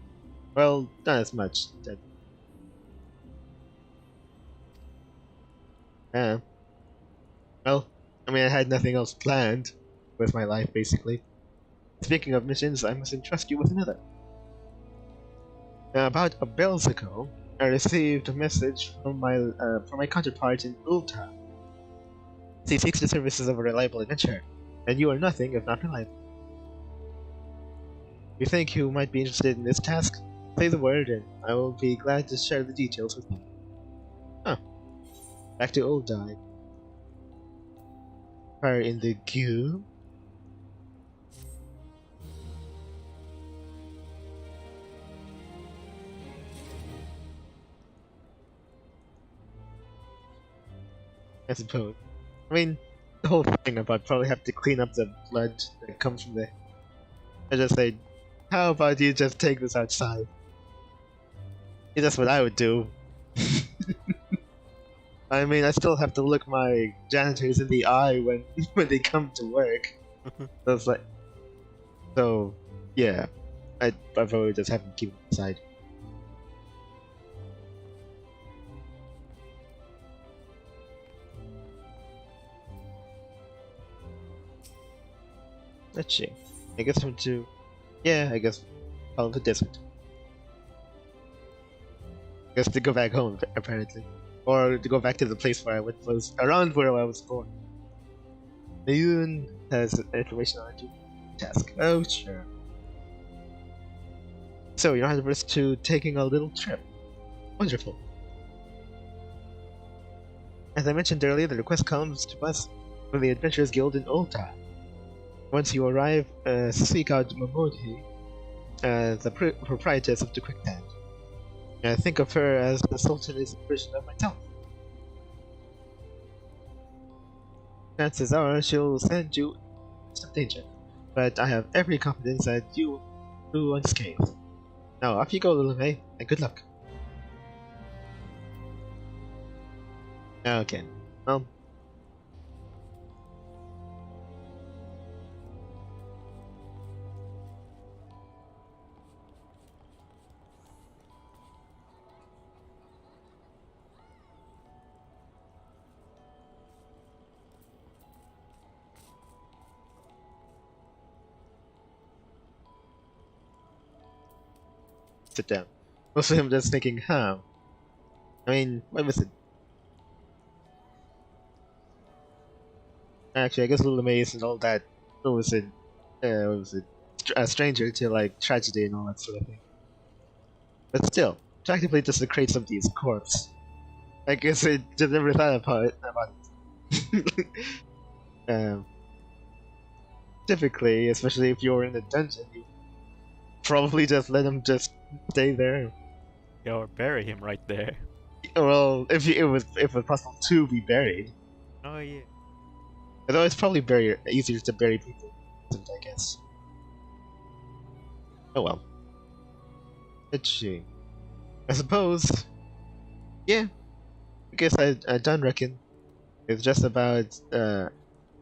Well, not as much. Well, I mean, I had nothing else planned with my life, basically. Speaking of missions, I must entrust you with another. About a bells ago, I received a message from my counterpart in Ulta. He seeks the services of a reliable adventurer, and you are nothing if not reliable. If you think you might be interested in this task, say the word, and I will be glad to share the details with you. Huh. Back to Ulta. Fire in the queue. I suppose. I mean, the whole thing about probably have to clean up the blood that comes from there. I just say, how about you just take this outside? Yeah, that's what I would do. I mean, I still have to look my janitors in the eye when when they come to work. So it's like, so yeah, I'd probably just have them keep it inside. Let's see. I guess I'm to, yeah, I guess follow the desert. I guess to go back home apparently, or to go back to the place where I was around where I was born. Ayun has information on you. Task. Oh sure. So you're adverse to taking a little trip. Wonderful. As I mentioned earlier, the request comes to us from the Adventurers Guild in Ulta. Once you arrive, seek out Momodi, the proprietress of the Quick Band. Think of her as the Sultan's version of myself. Chances are she'll send you some danger, but I have every confidence that you will do unscathed. Now off you go, little May, and good luck. Okay, well. Sit down. Mostly I'm just thinking, huh? I mean, what was it? Actually, I guess Little May isn't all that. What was it? What was it? A stranger to like tragedy and all that sort of thing. But still, practically just to create somebody's corpse. I guess I just never thought about it. Typically, especially if you're in a dungeon, you probably just let him just stay there. Yeah, or bury him right there. Well, if it was possible to be buried. Oh yeah. Although it's probably easier to bury people, I guess. Oh well. Let's see. I suppose. Yeah. I guess I done reckon. It's just about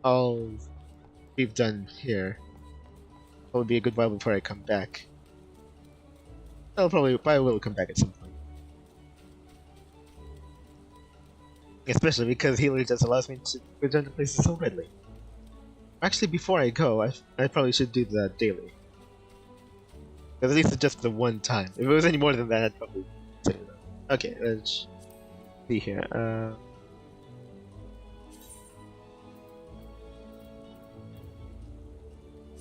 all we've done here. It'll be a good while before I come back. I will come back at some point. Especially because healer just allows me to return to places so readily. Actually, before I go, I probably should do that daily. Because at least it's just the one time. If it was any more than that, I'd probably say that. Okay, let's see here.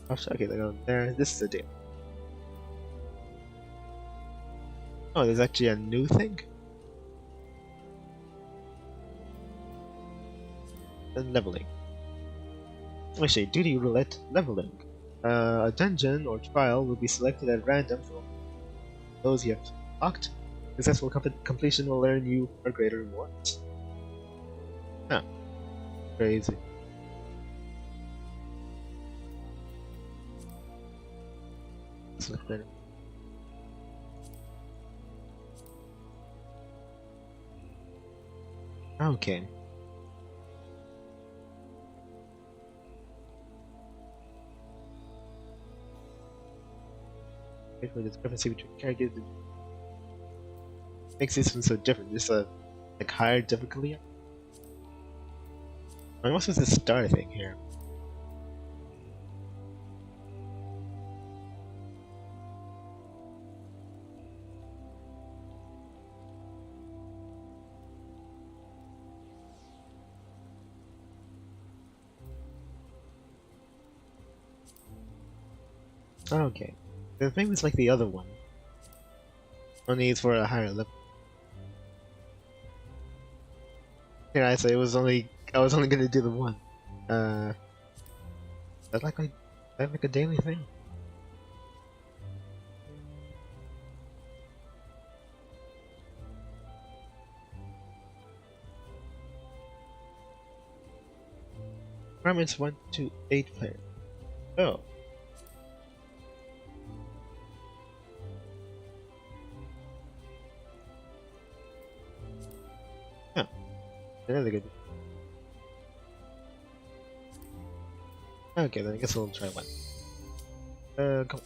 Okay, they're going there. This is the deal. Oh, there's actually a new thing? Leveling. Actually, duty roulette leveling. A dungeon or trial will be selected at random from those you have locked. Successful completion will earn you a greater rewards. Huh. Crazy. Select better. Okay. Wait for the discrepancy between characters makes this one so different. This like higher difficulty. I mean, what's with this star thing here? Okay. Maybe it's like the other one. Only it's for a higher level. Here I say I was only gonna do the one. That's like a daily thing. Requirements 1 to 8 players. Oh. Yeah. Another good. Okay, then I guess we'll try one. Come on.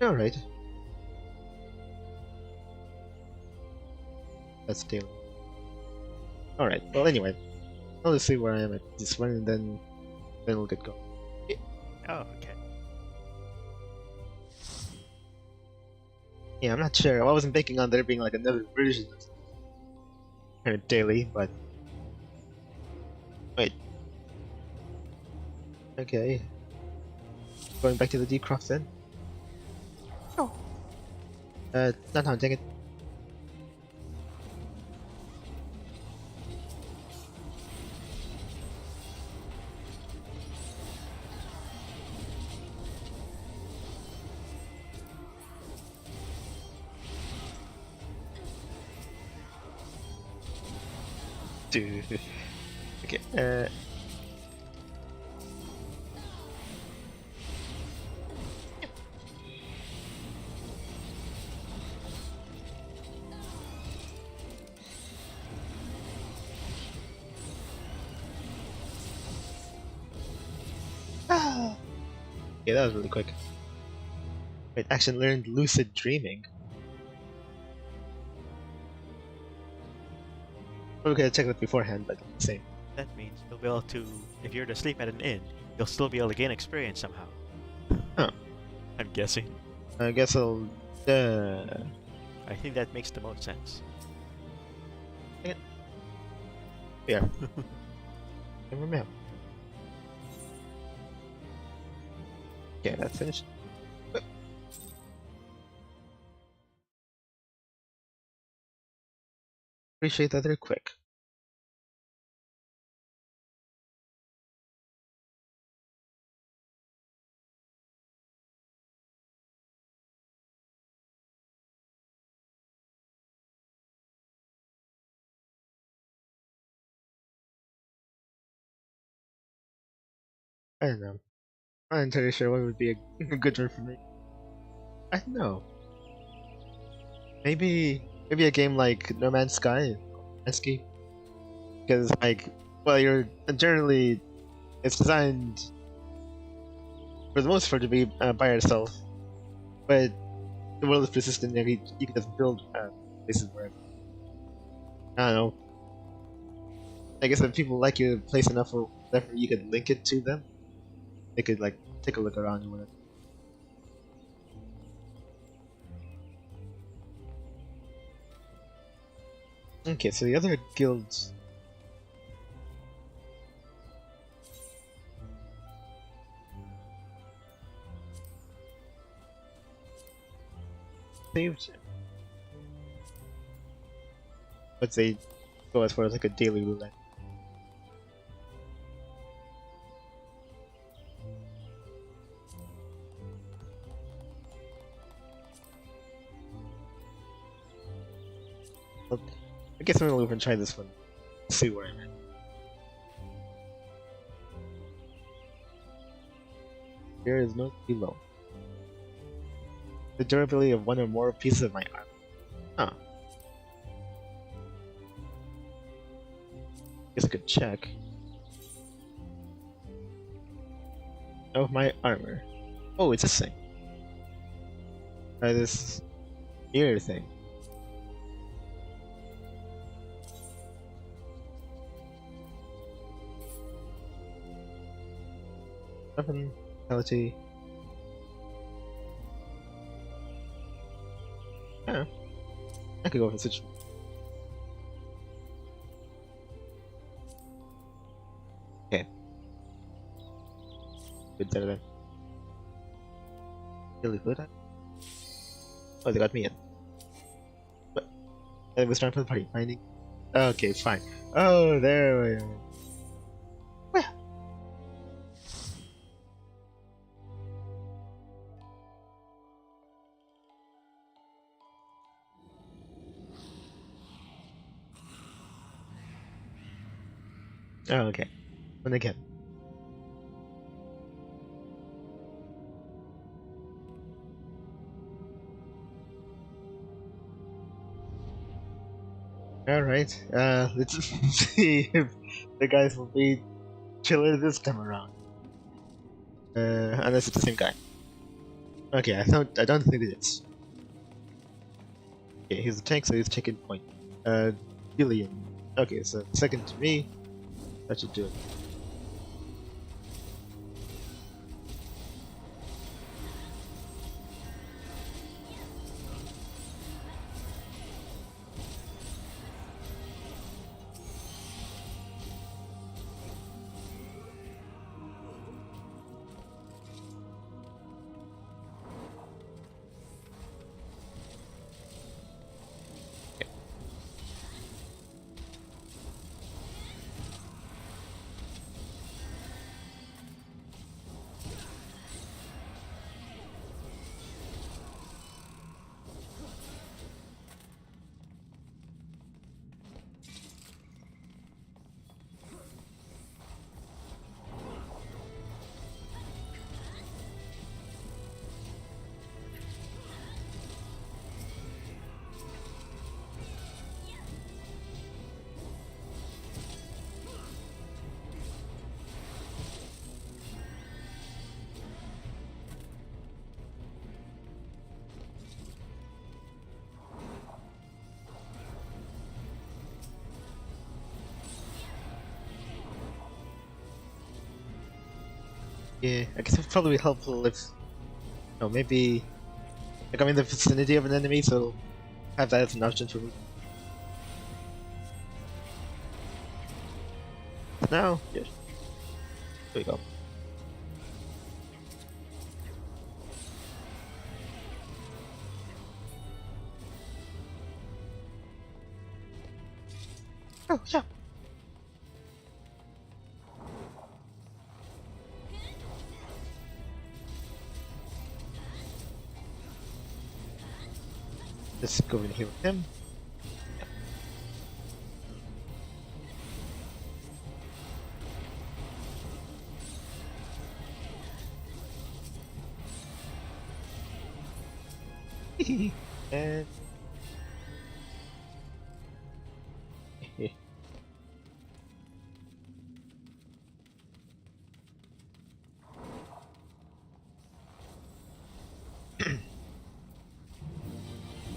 Alright. That's daily. Alright, well anyway. I'll just see where I am at this one and then we'll get going. Oh, okay. Yeah, I'm not sure. I wasn't thinking on there being like another version of kind of daily, but wait. Okay. Going back to the decroft then? Oh. No, dang it. Dude. Okay, yeah, that was really quick. Wait, actually learned lucid dreaming. We could have checked it beforehand, but same. That means you'll be able to, if you're to sleep at an inn, you'll still be able to gain experience somehow. Huh. I'm guessing. I guess I'll. I think that makes the most sense. Yeah. Never mind. Okay, that's finished. Appreciate that they're quick. I don't know. I'm not entirely sure what would be a good one for me. I don't know. Maybe a game like No Man's Sky, Esky, because like, well, you're generally it's designed for the most part to be by yourself, but the world is persistent and you can just build places where I don't know. I guess if people like your place enough or whatever, you could link it to them. They could like take a look around and whatever. Okay, so the other guilds. Saved, but they go as far as like a daily roulette. Well, I guess I'm gonna leave and try this one. See where I'm at. There is no below. The durability of one or more pieces of my armor. Huh. Guess I could check. Of my armor. Oh, it's this thing. This mirror thing. Weapon, vitality, Yeah, I could go for such. Okay. Good better then. Really good. Oh, they got me in. But it was trying for the party finding. Okay, fine. Oh, there we are. Where? Oh, okay. And again. Alright, let's see if the guys will be chiller this time around. Unless it's the same guy. Okay, I don't think it is. Okay, he's a tank, so he's taking point. Billion. Okay, so second to me. That should do it. Yeah, I guess it's probably helpful if, maybe, like I'm in the vicinity of an enemy, so have that as an option for me. Now, yes. There we go. Oh, yeah. Let's go in here with him. Yeah. And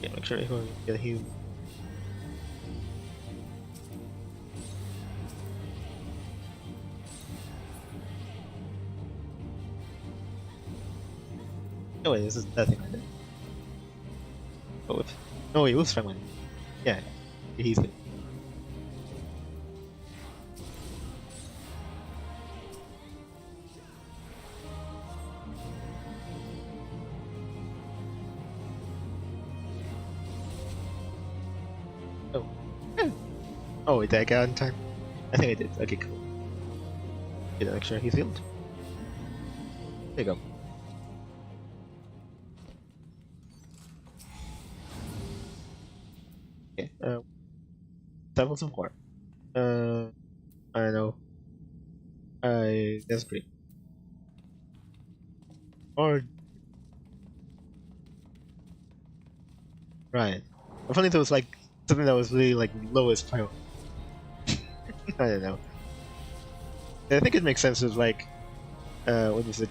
yeah, make sure everyone get a heal. Oh wait, this is that thing I did. Oh wait. No wait, Wolf's trying. Yeah, he's good. Oh. Oh wait, did I get out in time? I think I did. Okay, cool. Okay, make sure he's healed. There you go. Okay, several some more. I don't know. That's great. Or right. If only there was like something that was really like lowest priority. I don't know. I think it makes sense with like, what is it?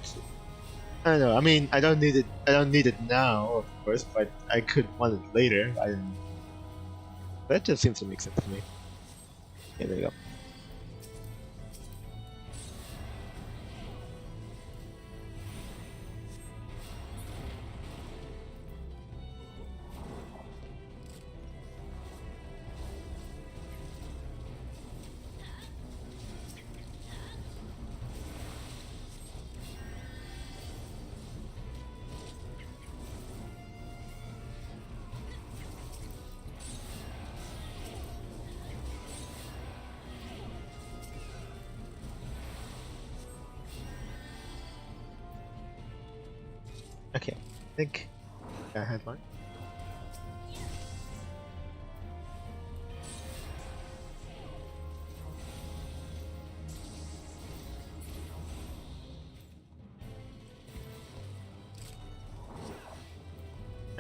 I don't know. I mean, I don't need it. I don't need it now, of course, but I could want it later. I don't. That just seems to make sense to me. Yeah, there you go. think I had one.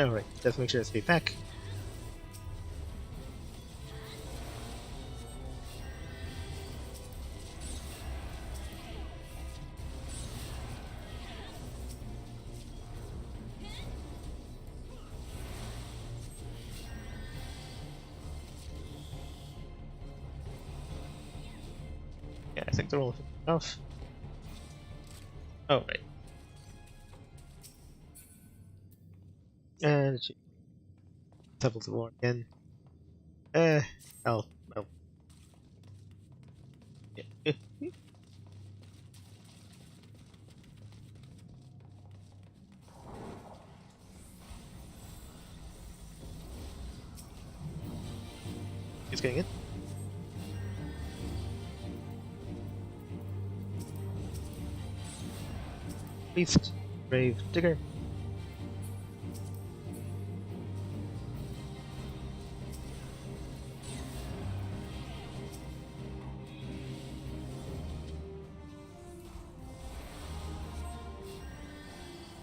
Alright, let's make sure to stay back. Yeah, I think they're all enough. Oh, right. And double the war again. Oh. Yeah. He's getting it. Beast, Brave Digger.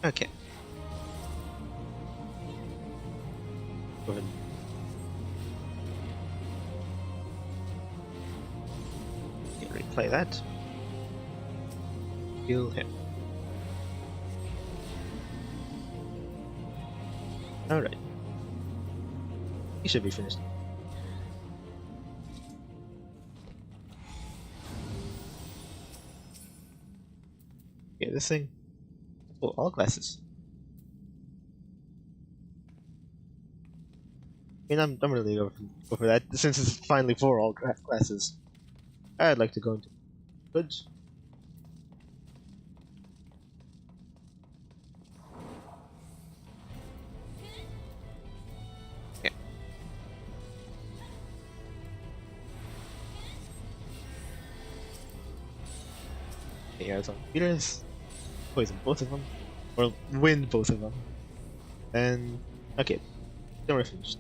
Okay. Go ahead. Okay, replay that. Kill him. Alright. He should be finished. Okay, this thing. Oh, all classes. I mean, I'm really go for that. Since it's finally for all classes, I'd like to go into good. Yeah. Yeah, it's on computers. Poison both of them, or win both of them. And okay, then we're finished.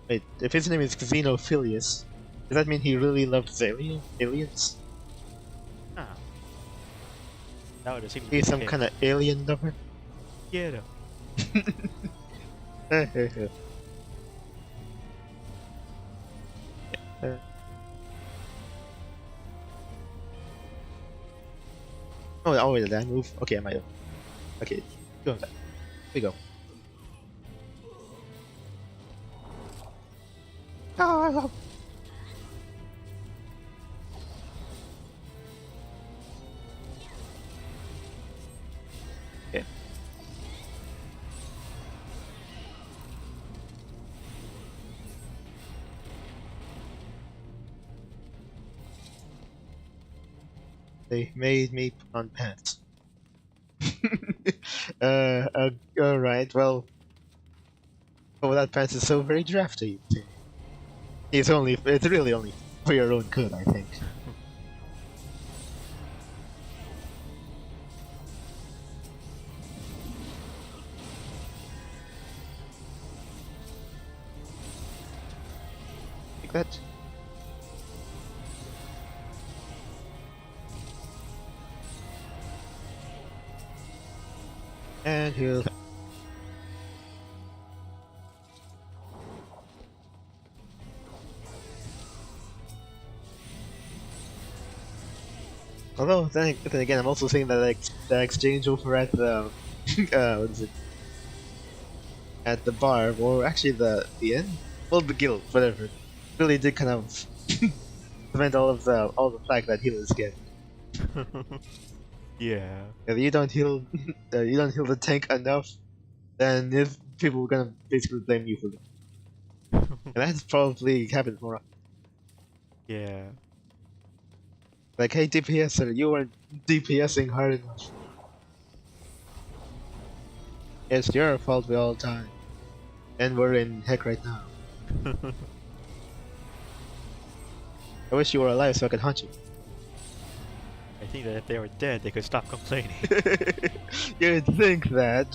Wait, if his name is Xenophilius, does that mean he really loves aliens? Ah. That would seem to be He's the some case. kind of alien lover? Yeah. Oh, wait, did I move? Okay, I might have. Okay, go that. Here we go. Ah! Okay. They made me put on pants. Alright, well. Oh, that pants is so very drafty. It's really only for your own good, I think. Like that. And he'll. Although, then again, I'm also seeing that like the exchange over at the what is it? At the bar, or actually the inn, well, the guild, whatever, really did kind of prevent all the flag that healers get. Yeah. If you don't heal, you don't heal the tank enough, then if people are gonna basically blame you for it, and that's probably happens more often. Yeah. Like, hey DPSer, you weren't DPSing hard enough. It's your fault we all die. And we're in heck right now. I wish you were alive so I could hunt you. I think that if they were dead, they could stop complaining. You'd think that.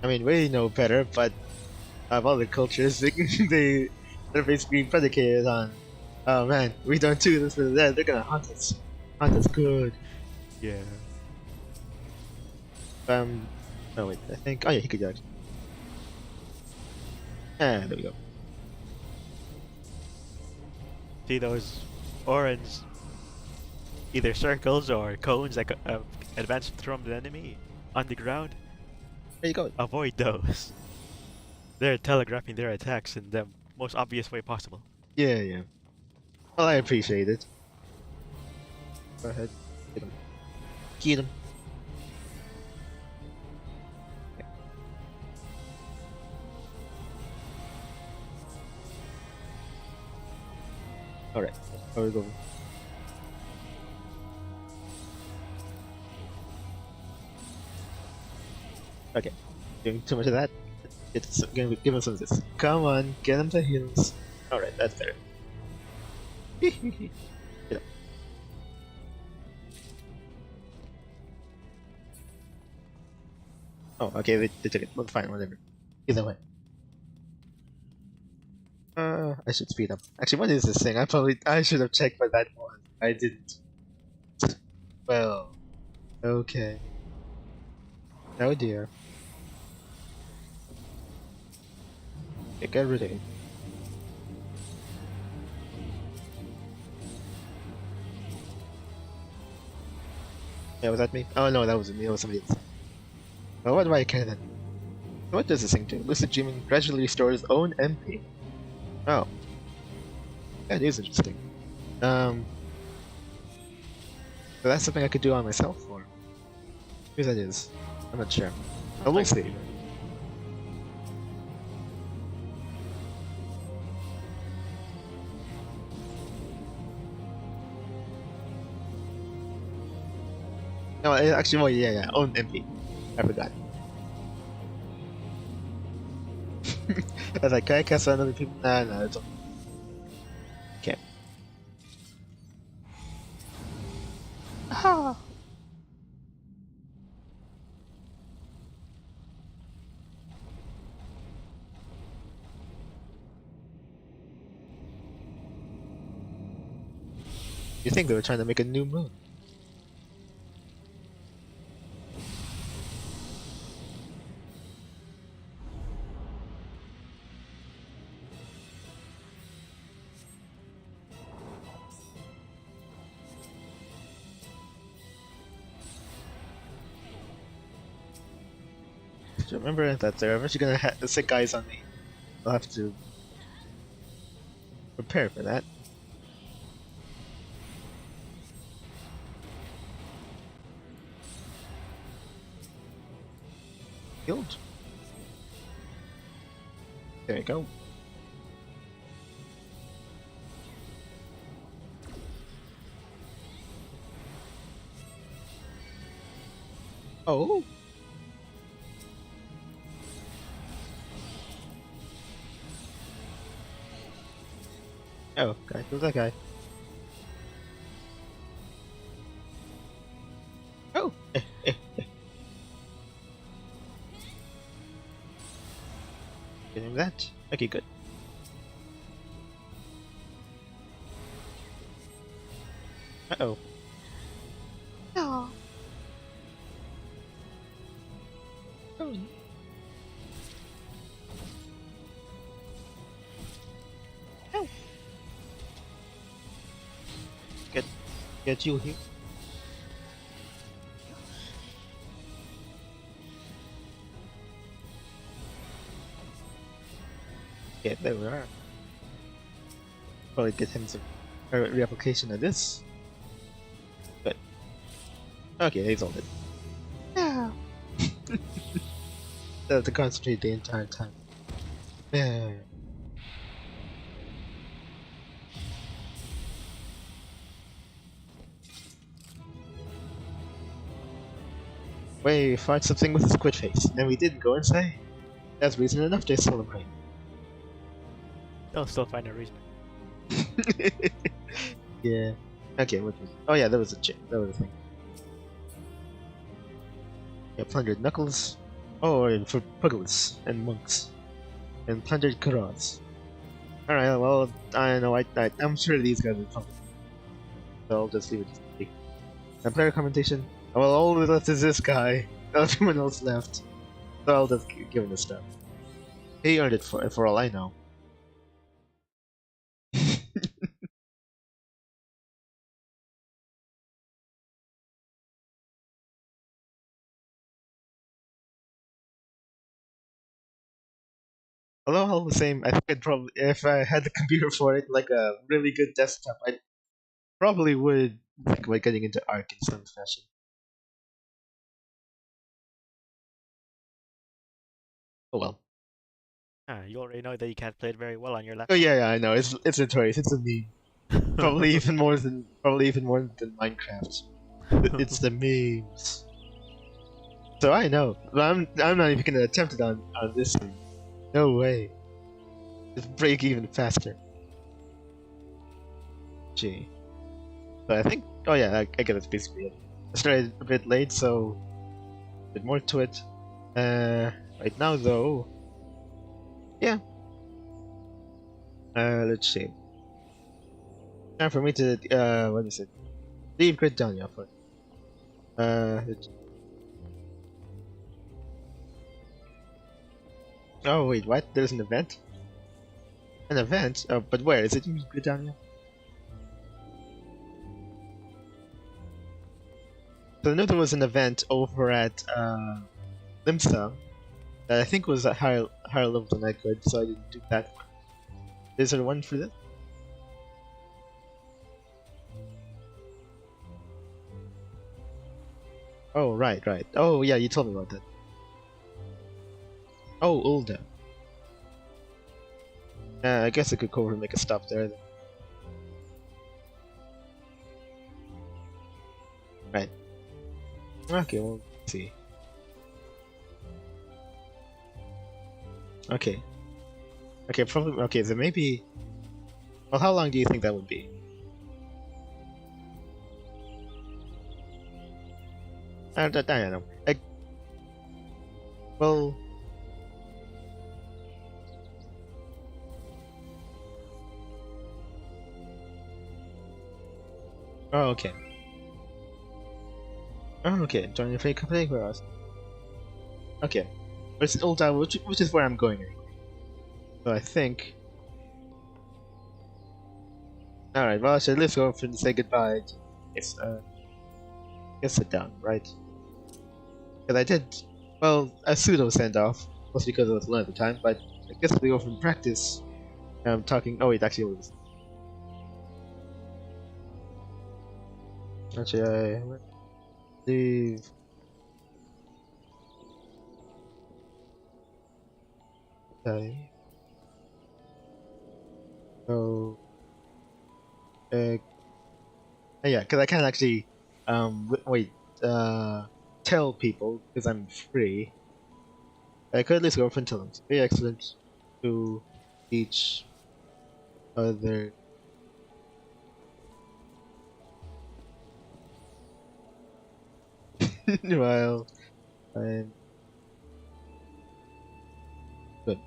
I mean, we know better, but other cultures, they're basically predicated on, oh man, we don't do this or that, they're gonna hunt us good. Yeah. Oh wait, I think, oh yeah, he could do it. Ah, there we go. See those orange, either circles or cones that advance from the enemy on the ground? There you go. Avoid those. They're telegraphing their attacks in the most obvious way possible. Yeah, yeah. Well, I appreciate it. Go ahead. Get him. Get him. Alright, how are we going? Okay, doing too much of that. Give him some of this. Come on, get him to heals. Alright, that's better. Get up. Oh, okay, they took it. Well, fine, whatever. Either way. I should speed up. Actually, what is this thing? I should have checked what that was. I didn't. Well, okay. Oh dear. Okay, get rid of it. Yeah, was that me? Oh no, that wasn't me. It was somebody else. Well, what do I care then? What does this thing do? Lucid dreaming gradually restores own MP. Oh. That is interesting. So that's something I could do on myself, or who that is? I'm not sure. Oh, we'll see. No, actually, well, yeah, own MP. I forgot. I was like, can I cast on other people? Nah, no, it's okay. Okay. Ah. You think they were trying to make a new moon? Just remember that they're eventually gonna set guys on me. I'll have to prepare for that. Guild. There you go. Oh. Oh, okay, who's that guy? Oh! Getting that? Okay, good. Uh-oh. Oh. Oh. Oh. Get you here. Yeah, there we are. Probably get him some reapplication of this. Good. Okay, he's all dead. No. To concentrate the entire time. Yeah. We fight something with a squid face, and we didn't go inside. That's reason enough to celebrate. They'll still find a reason. Yeah. Okay, what was... Oh yeah, that was a thing. Yeah, plundered knuckles. Oh, and for pugglets and monks. And plundered Kurods. Alright, well, I know, I'm sure these guys are fun. So I'll just leave it to be. And player commentation. Well, all left is this guy. Everyone else left. So I'll just give him the stuff. He earned it for all I know. Although all the same, I think I'd probably, if I had the computer for it, like a really good desktop, I probably would think about getting into Arc in some fashion. Oh well. You already know that you can't play it very well on your Oh laptop. yeah, I know. It's notorious. It's a meme. Probably even more than Minecraft. It's the memes. So I know, but I'm not even gonna attempt it on this thing. No way. Just break even faster. Gee. But I think, oh yeah, I guess that's basically it. I started a bit late, so a bit more to it. Right now though, yeah. Let's see. Time for me to what is it? Leave Grid down, yeah. For oh wait, what? There's an event? An event? Oh, but where is it? In Grid down, yeah. So I know there was an event over at Limsa that I think was at higher level than I could, so I didn't do that one. Is there one for this? Oh right. Oh yeah, you told me about that. Oh, Ulda. I guess I could go over and make a stop there then. Right. Okay, well, let's see. Okay. Okay, probably. Okay, so maybe. Well, how long do you think that would be? I don't know. Well. Oh, okay. Oh, okay. Join your free company for us. Okay. But it's Old Town, which is where I'm going anyway. So I think. Alright, well, so let's go and say goodbye. Yes, let's sit down, right? Because I did, well, a pseudo send off, mostly because it was alone at the time, but I guess we go from practice. I'm talking. Oh, wait, actually, it was. Actually, I leave. Okay. So. Yeah, because I can't actually tell people because I'm free. I could at least go for and tell them. Be excellent to each other. While I'm good.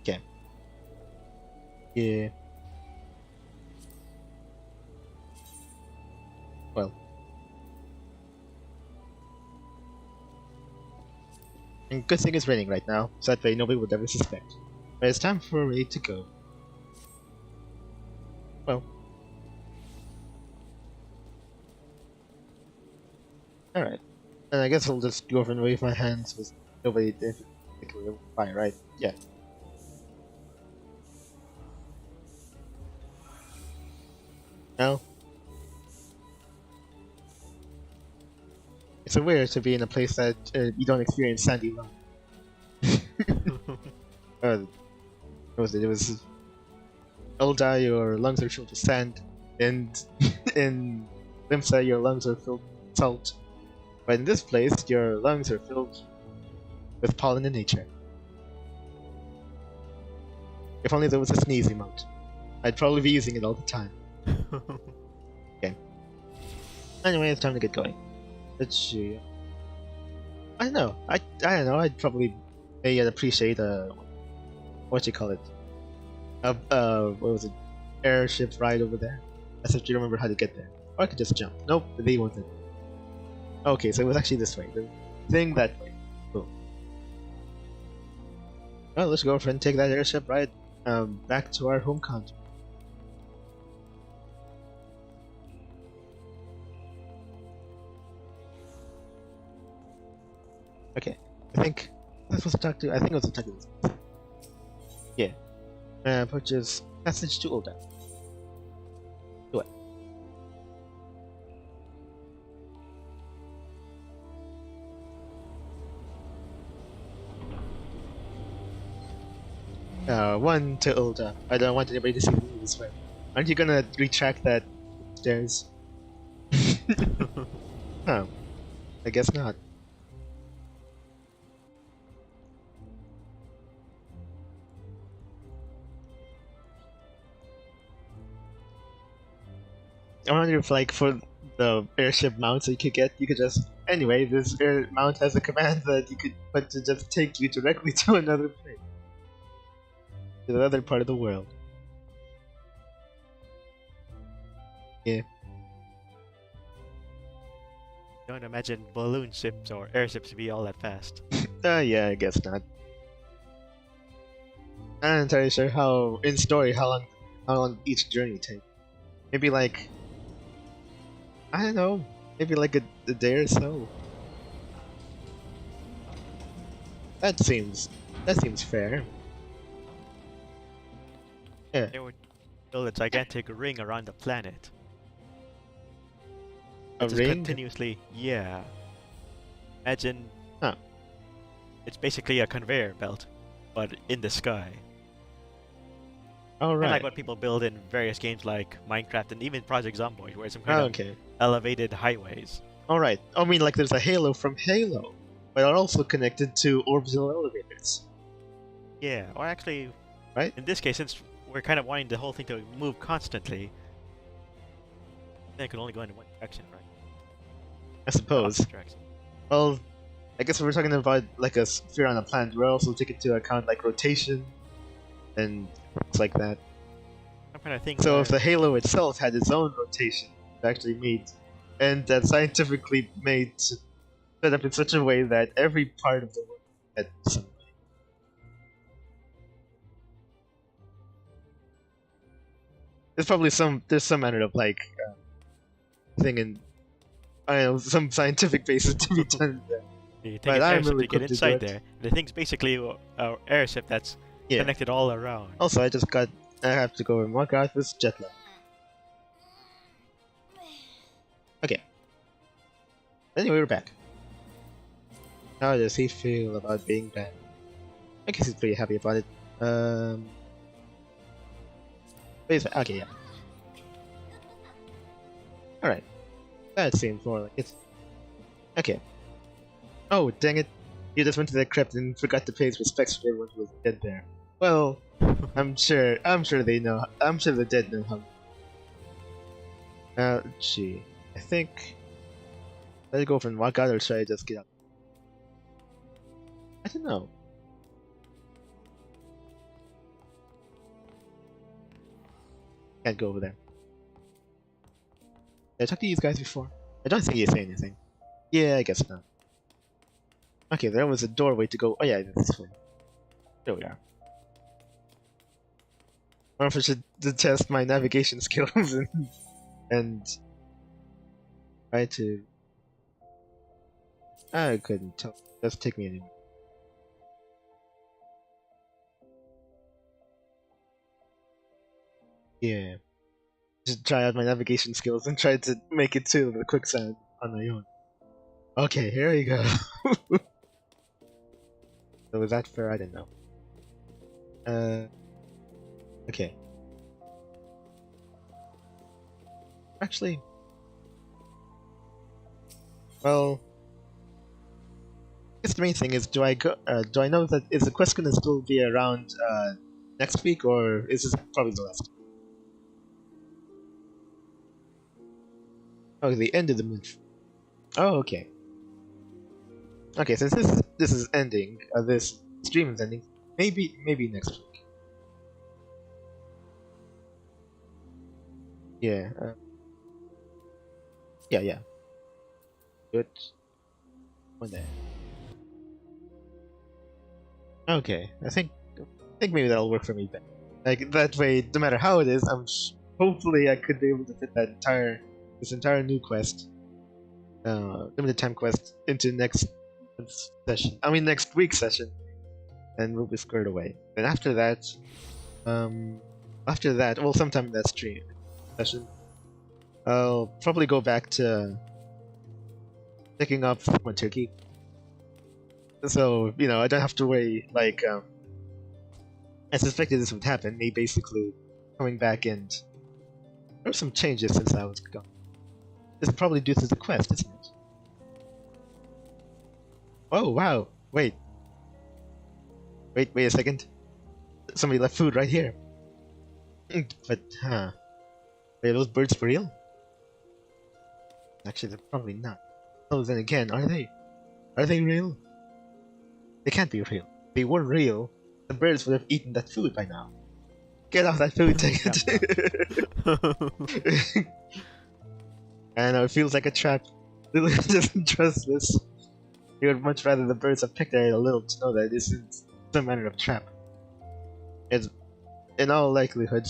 Okay. Yeah. Well. And good thing it's raining right now, so that way nobody would ever suspect. But it's time for me to go. Well. Alright. And I guess I'll just go over and wave my hands with nobody particularly fire, right? Yeah. No? It's so weird to be in a place that you don't experience sandy loam. It was Elda, your lungs are filled with sand, and in Limsa, your lungs are filled with salt. But in this place, your lungs are filled with pollen and nature. If only there was a sneeze emote. I'd probably be using it all the time. Okay. Anyway, it's time to get going. Let's see. I don't know. I don't know. I'd probably appreciate what you call it? What was it? Airship ride over there. I said you remember how to get there. Or I could just jump. Nope, they wanted. Okay, so it was actually this way. The thing that way. Cool. Well, let's go and take that airship ride back to our home country. Okay, I think I was supposed to talk to. I think I was talking to this. Yeah. Purchase message to Ulda. Do it. One to Ulda. I don't want anybody to see me this way. Aren't you gonna retract that stairs? Oh, I guess not. I wonder if, like, for the airship mounts that you could just. Anyway, this air mount has a command that you could put to just take you directly to another place. To the other part of the world. Yeah. Don't imagine balloon ships or airships to be all that fast. Yeah, I guess not. I'm not entirely sure how long each journey takes. Maybe like, I don't know, maybe like a day or so. That seems fair. Yeah. They would build a gigantic ring around the planet. A Just ring? continuously, yeah. Imagine. Huh. It's basically a conveyor belt, but in the sky. All Kinda right. like what people build in various games like Minecraft and even Project Zomboid, where some kind of Okay. elevated highways. All right. I mean, like there's a Halo from Halo, but are also connected to orbital elevators. Yeah, or actually, Right? in this case, since we're kind of wanting the whole thing to move constantly, then it can only go in one direction, right? I suppose. Opposite direction. Well, I guess if we're talking about like a sphere on a planet, we're also taking into account like rotation and things like that. I'm trying to think. So where- if the Halo itself had its own rotation, it's actually made, and that's scientifically made to set up in such a way that every part of the world had some. There's probably there's some manner of like thing in, I don't know, some scientific basis to be done there. you take but an I'm airship really to get equipped to inside do it. there. The thing's basically an airship that's Yeah. connected all around. Also, I have to go and walk out with jet lag. Okay. Anyway, we're back. How does he feel about being back? I guess he's pretty happy about it. Okay, yeah. Alright. That seems more like it. Okay. Oh, dang it. You just went to the crypt and forgot to pay his respects for everyone who was dead there. Well, I'm sure they know. I'm sure the dead know how. Gee. I think. Let I go from walk out or should I just get up? I don't know. Can't go over there. Did I talk to these guys before? I don't think you say anything. Yeah, I guess not. Okay, there was a doorway to go. Oh yeah, this way. There we are. I wonder if I should test my navigation skills and try to. I couldn't tell. Just take me anywhere. Yeah. Just try out my navigation skills and try to make it to the quicksand on my own. Okay, here we go. So was that fair? I don't know. Okay. Actually, well, I guess the main thing is, do I go? Do I know that is the quest gonna still be around next week, or is this probably the last? Oh, the end of the month. Oh, okay. Okay, since this is ending, this stream is ending. Maybe next week. Yeah. Yeah. Good. One there. Okay, I think maybe that'll work for me then. Like that way, no matter how it is, hopefully I could be able to fit this entire new quest, limited time quest into next session. I mean next week's session, and we'll be squared away. And after that, well, sometime in that stream session, I'll probably go back to picking up my turkey. So, I don't have to worry, like, I suspected this would happen, me basically coming back and there were some changes since I was gone. This is probably due to the quest, isn't it? Oh, wow, wait a second. Somebody left food right here. But, are those birds for real? Actually, they're probably not. Oh, then again, are they? Are they real? They can't be real. If they were real, the birds would have eaten that food by now. Get off that food, take it. I know, it feels like a trap. Lily doesn't trust this. He would much rather the birds have picked at it a little to know that this is some manner of trap. It's, in all likelihood,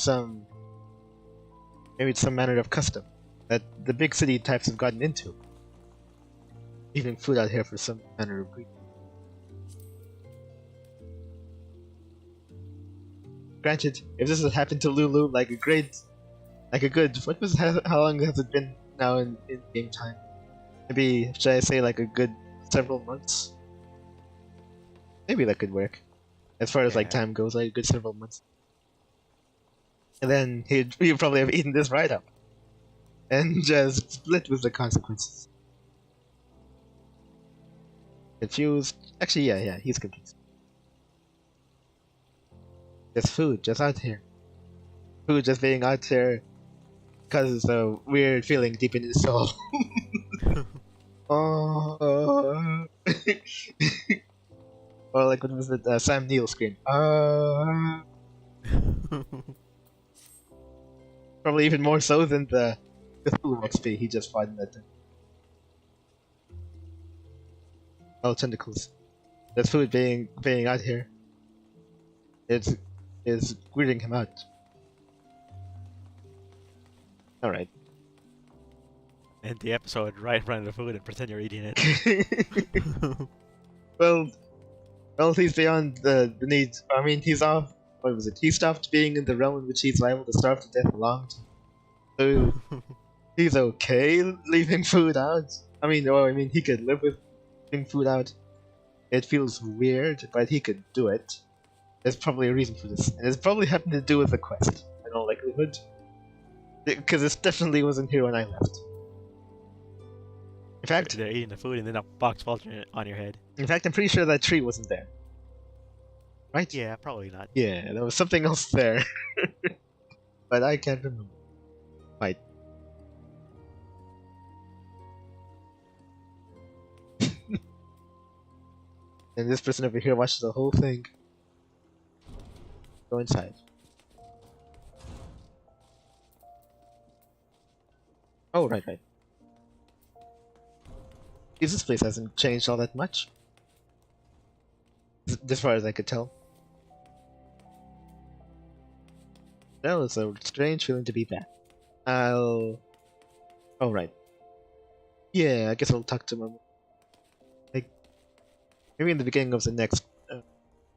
maybe it's some manner of custom that the big city types have gotten into. Leaving food out here for some manner of greed. Granted, if this had happened to Lulu, how long has it been now in game time? Maybe, should I say like a good several months? Maybe that could work. As far as like time goes, like a good several months. And then he'd probably have eaten this right up. And just split with the consequences. Confused. Actually, yeah, he's confused. Just food, just out here. Food just being out here causes a weird feeling deep in his soul. Oh. Or like, what was it? Sam Neill scream. Probably even more so than the Cthulhu XP he just fought in that thing. Oh, tentacles. There's food being out here. It's weirding him out. Alright. End the episode right in front of the food and pretend you're eating it. well, he's beyond the need. I mean, he's off. What was it? He stopped being in the realm in which he's liable to starve to death a long time. So he's okay leaving food out. I mean, he could live with leaving food out. It feels weird, but he could do it. There's probably a reason for this, and it's probably having to do with the quest, in all likelihood. Because it definitely wasn't here when I left. In fact, they're eating the food and then a box falls on your head. In fact, I'm pretty sure that tree wasn't there. Right? Yeah, probably not. Yeah, there was something else there. But I can't remember. Right. And this person over here watches the whole thing. Go inside. Oh, right. This place hasn't changed all that much. As far as I could tell. Well, it's a strange feeling to be back. Oh, right. Yeah, I guess I'll talk to Mom. Like, maybe in the beginning of the next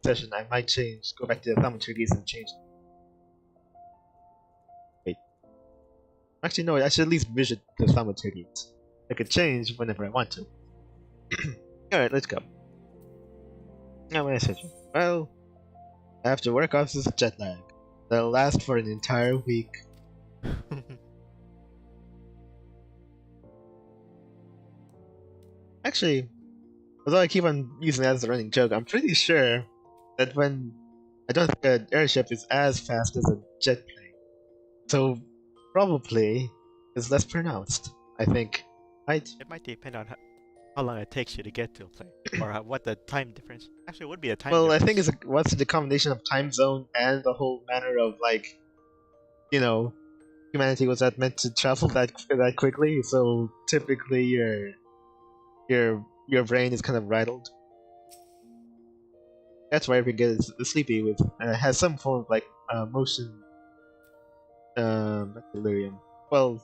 session, I might go back to the thaumaturgies and change. Wait. Actually, no, I should at least visit the thaumaturgies. I could change whenever I want to. Alright, let's go. Now my session. Well, I have to work off this jet lag. That'll last for an entire week. actually, although I keep on using that as a running joke, I'm pretty sure that I don't think an airship is as fast as a jet plane. So probably it's less pronounced, I think. Right? It might depend on how long it takes you to get to a place, or what the time difference. Actually, it would be a time Well, I difference. think what's the combination of time zone and the whole manner of like, you know, humanity was not meant to travel that quickly. So typically, your brain is kind of rattled. That's why everyone gets sleepy with has some form of like motion not delirium. Well,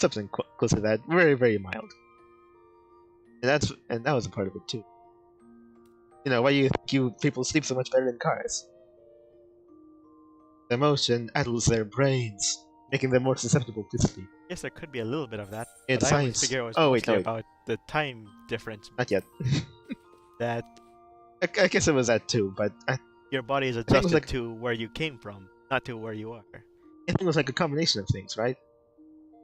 something close to that. Very very mild. And that was a part of it too. You know, why you people sleep so much better in cars? The motion addles their brains, making them more susceptible to sleep. Yes, there could be a little bit of that, It's but I always science. figure it was Oh mostly wait, about the time difference. not yet. That I guess it was that too, but I your body is think it was adjusted like to where you came from, not to where you are. think it was like a combination of things, right?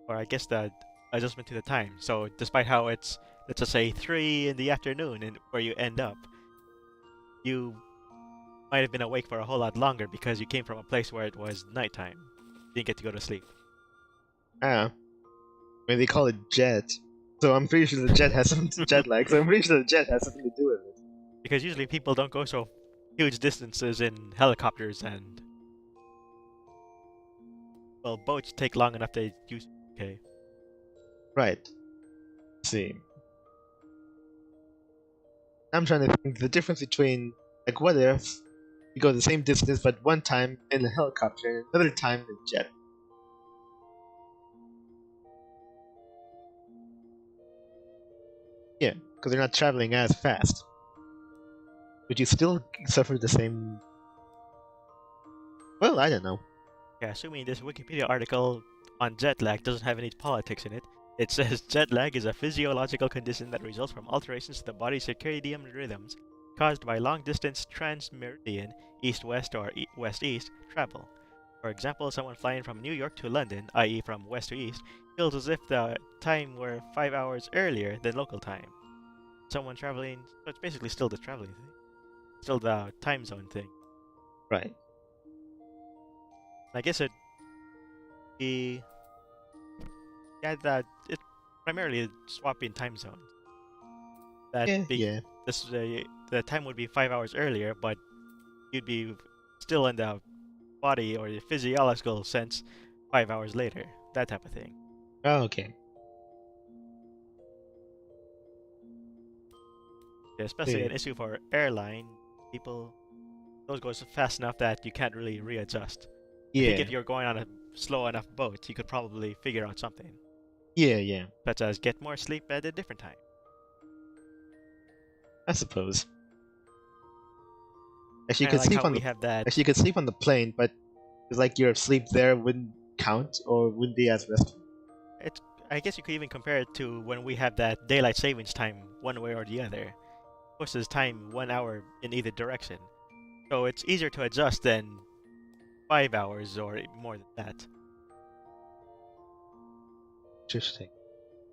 Or I guess the adjustment to the time. So despite how it's, let's just say 3 in the afternoon and where you end up, you might have been awake for a whole lot longer because you came from a place where it was nighttime. You didn't get to go to sleep. Ah, I mean they call it jet, so I'm pretty sure the jet has something to jet lag. So I'm pretty sure the jet has something to do with it. Because usually people don't go so huge distances in helicopters, and well, boats take long enough to use. Okay. Right. Let's see. I'm trying to think the difference between like what if you go the same distance but one time in a helicopter and another time in a jet. Yeah, because they're not traveling as fast. Would you still suffer the same? Well, I don't know. Yeah, assuming this Wikipedia article on jet lag doesn't have any politics in it, it says jet lag is a physiological condition that results from alterations to the body's circadian rhythms caused by long-distance transmeridian east-west or west-east travel. For example, someone flying from New York to London, i.e. from west to east, feels as if the time were 5 hours earlier than local time. Someone traveling, so it's basically still the traveling thing. Still the time zone thing. Right. I guess it be that it's primarily swapping time zones. Yeah. This the time would be 5 hours earlier, but you'd be still in the body or the physiological sense 5 hours later. That type of thing. Oh, okay. Yeah, especially Yeah. an issue for airline people. Those goes fast enough that you can't really readjust. I think Yeah. if you're going on a slow enough boat, you could probably figure out something, Yeah. such as get more sleep at a different time. I suppose. Actually, you Kinda could like sleep how on we the have that. actually you could sleep on the plane, but it's like your sleep there wouldn't count or wouldn't be as restful. It's, I guess you could even compare it to when we have that daylight savings time one way or the other. Pushes time 1 hour in either direction. So it's easier to adjust than 5 hours or more than that. Interesting.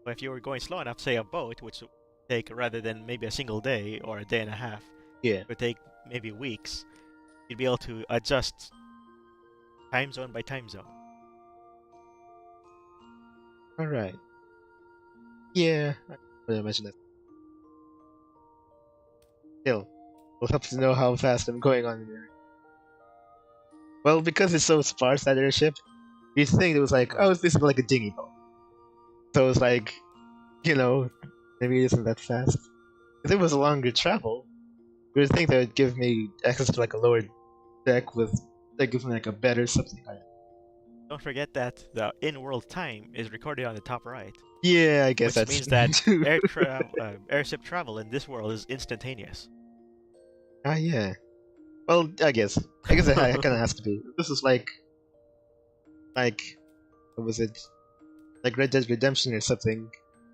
But if you were going slow enough, say a boat, which would take rather than maybe a single day or a day and a half, Yeah. would take maybe weeks, you'd be able to adjust time zone by time zone. All right. Yeah. I would imagine that. Still, will help to know how fast I'm going on there. Well, because it's so sparse that airship, you think it was like, oh, this is like a dinghy boat. So it's like, maybe it isn't that fast. If it was a longer travel, you would think that would give me access to like a lower deck that gives me like a better something. Don't forget that the in-world time is recorded on the top right, Yeah, I guess which that's means that true. airship travel in this world is instantaneous. Ah, yeah. Well, I guess it kind of has to be. This is like, what was it? Like Red Dead Redemption or something.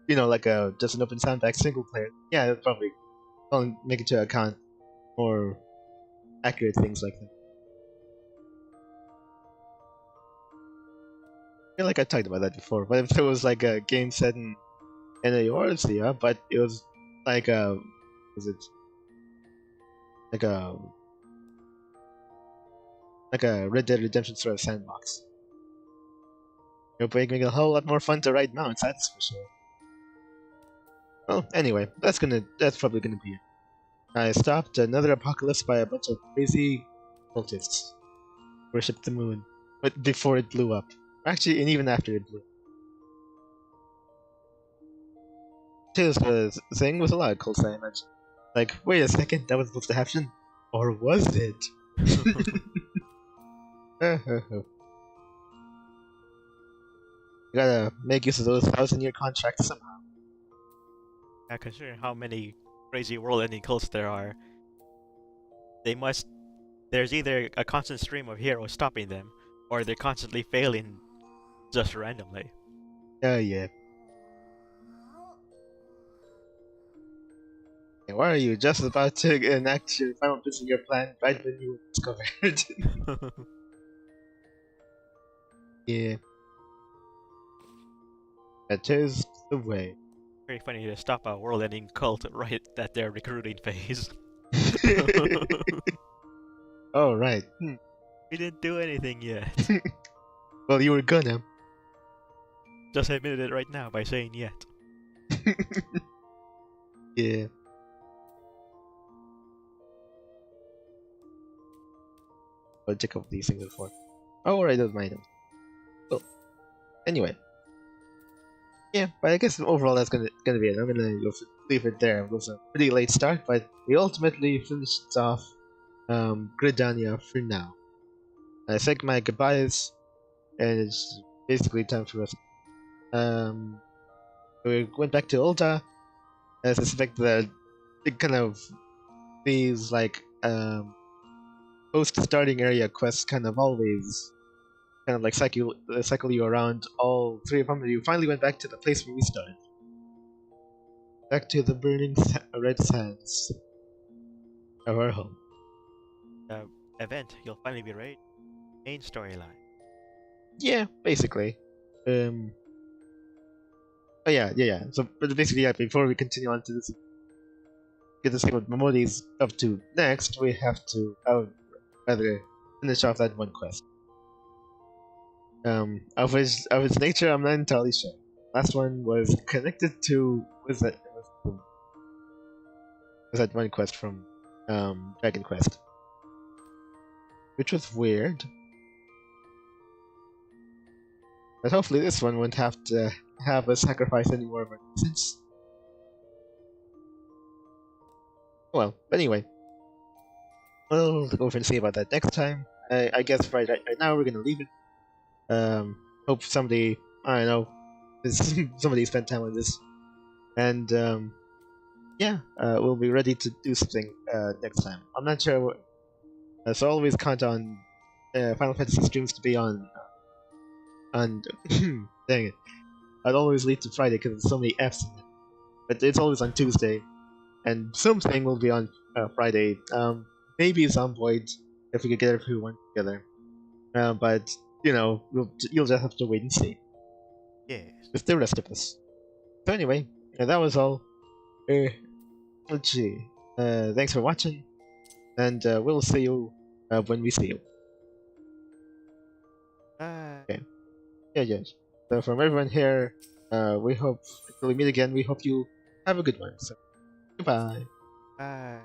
Like just an open soundtrack single player. Yeah, that's probably. I'll make into account more accurate things like that. I feel like I talked about that before. What if there was like a game set in in Eorzea, but it was like a, was it like a Red Dead Redemption sort of sandbox. You're making it a whole lot more fun to ride mounts, that's for sure. Well, anyway, that's probably gonna be it. I stopped another apocalypse by a bunch of crazy cultists. Worshipped the moon, but before it blew up. Actually, and even after it blew up. Here's the thing with a lot of cults, I imagine. Like, wait a second, that was supposed to happen? Or was it? You gotta make use of those 1,000-year contracts somehow. Yeah, considering how many crazy world-ending cults there are, there's either a constant stream of heroes stopping them, or they're constantly failing just randomly. Oh yeah. And why are you just about to enact your final bits of your plan right when you were discovered? Yeah. That is the way. Very funny to stop a world-ending cult right at their recruiting phase. Oh, right. We didn't do anything yet. Well, you were gonna. Just admitted it right now by saying yet. Yeah. I'll check out these things before. Oh, alright, those my items. Cool. Anyway. Yeah, but I guess overall that's gonna be it. I'm gonna leave it there. It was a pretty late start, but we ultimately finished off Gridania for now. I said my goodbyes, and it's basically time for us. We went back to Ulta. I suspect that it kind of these like post-starting area quests kind of always kind of like cycle you around all three of them, and you finally went back to the place where we started. Back to the burning red sands of our home. The event, you'll finally be ready. Main storyline. Yeah, basically. Oh yeah. So, but basically, yeah. Before we continue on to this, get to see what Momodi's up to next, we have to rather finish off that one quest. Of its nature, I'm not entirely sure. Last one was connected to was that one quest from Dragon Quest, which was weird. But hopefully this one won't have to have a sacrifice any more of our sense. Well, but anyway, we'll go over and see about that next time. I guess right now we're gonna leave it. Hope somebody, I don't know, somebody spent time on this, and yeah, we'll be ready to do something next time. I'm not sure what, so always count on Final Fantasy streams to be on dang it, I'd always leave to Friday because there's so many F's in it, but it's always on Tuesday, and something will be on Friday. Maybe Zomboid if we could get everyone together, but you know, you'll just have to wait and see. Yes. With the rest of us. So anyway, that was all. Let's see. Thanks for watching, and we'll see you when we see you. Bye. Okay. Yeah. So from everyone here, we hope until we meet again. We hope you have a good one. So goodbye. Bye.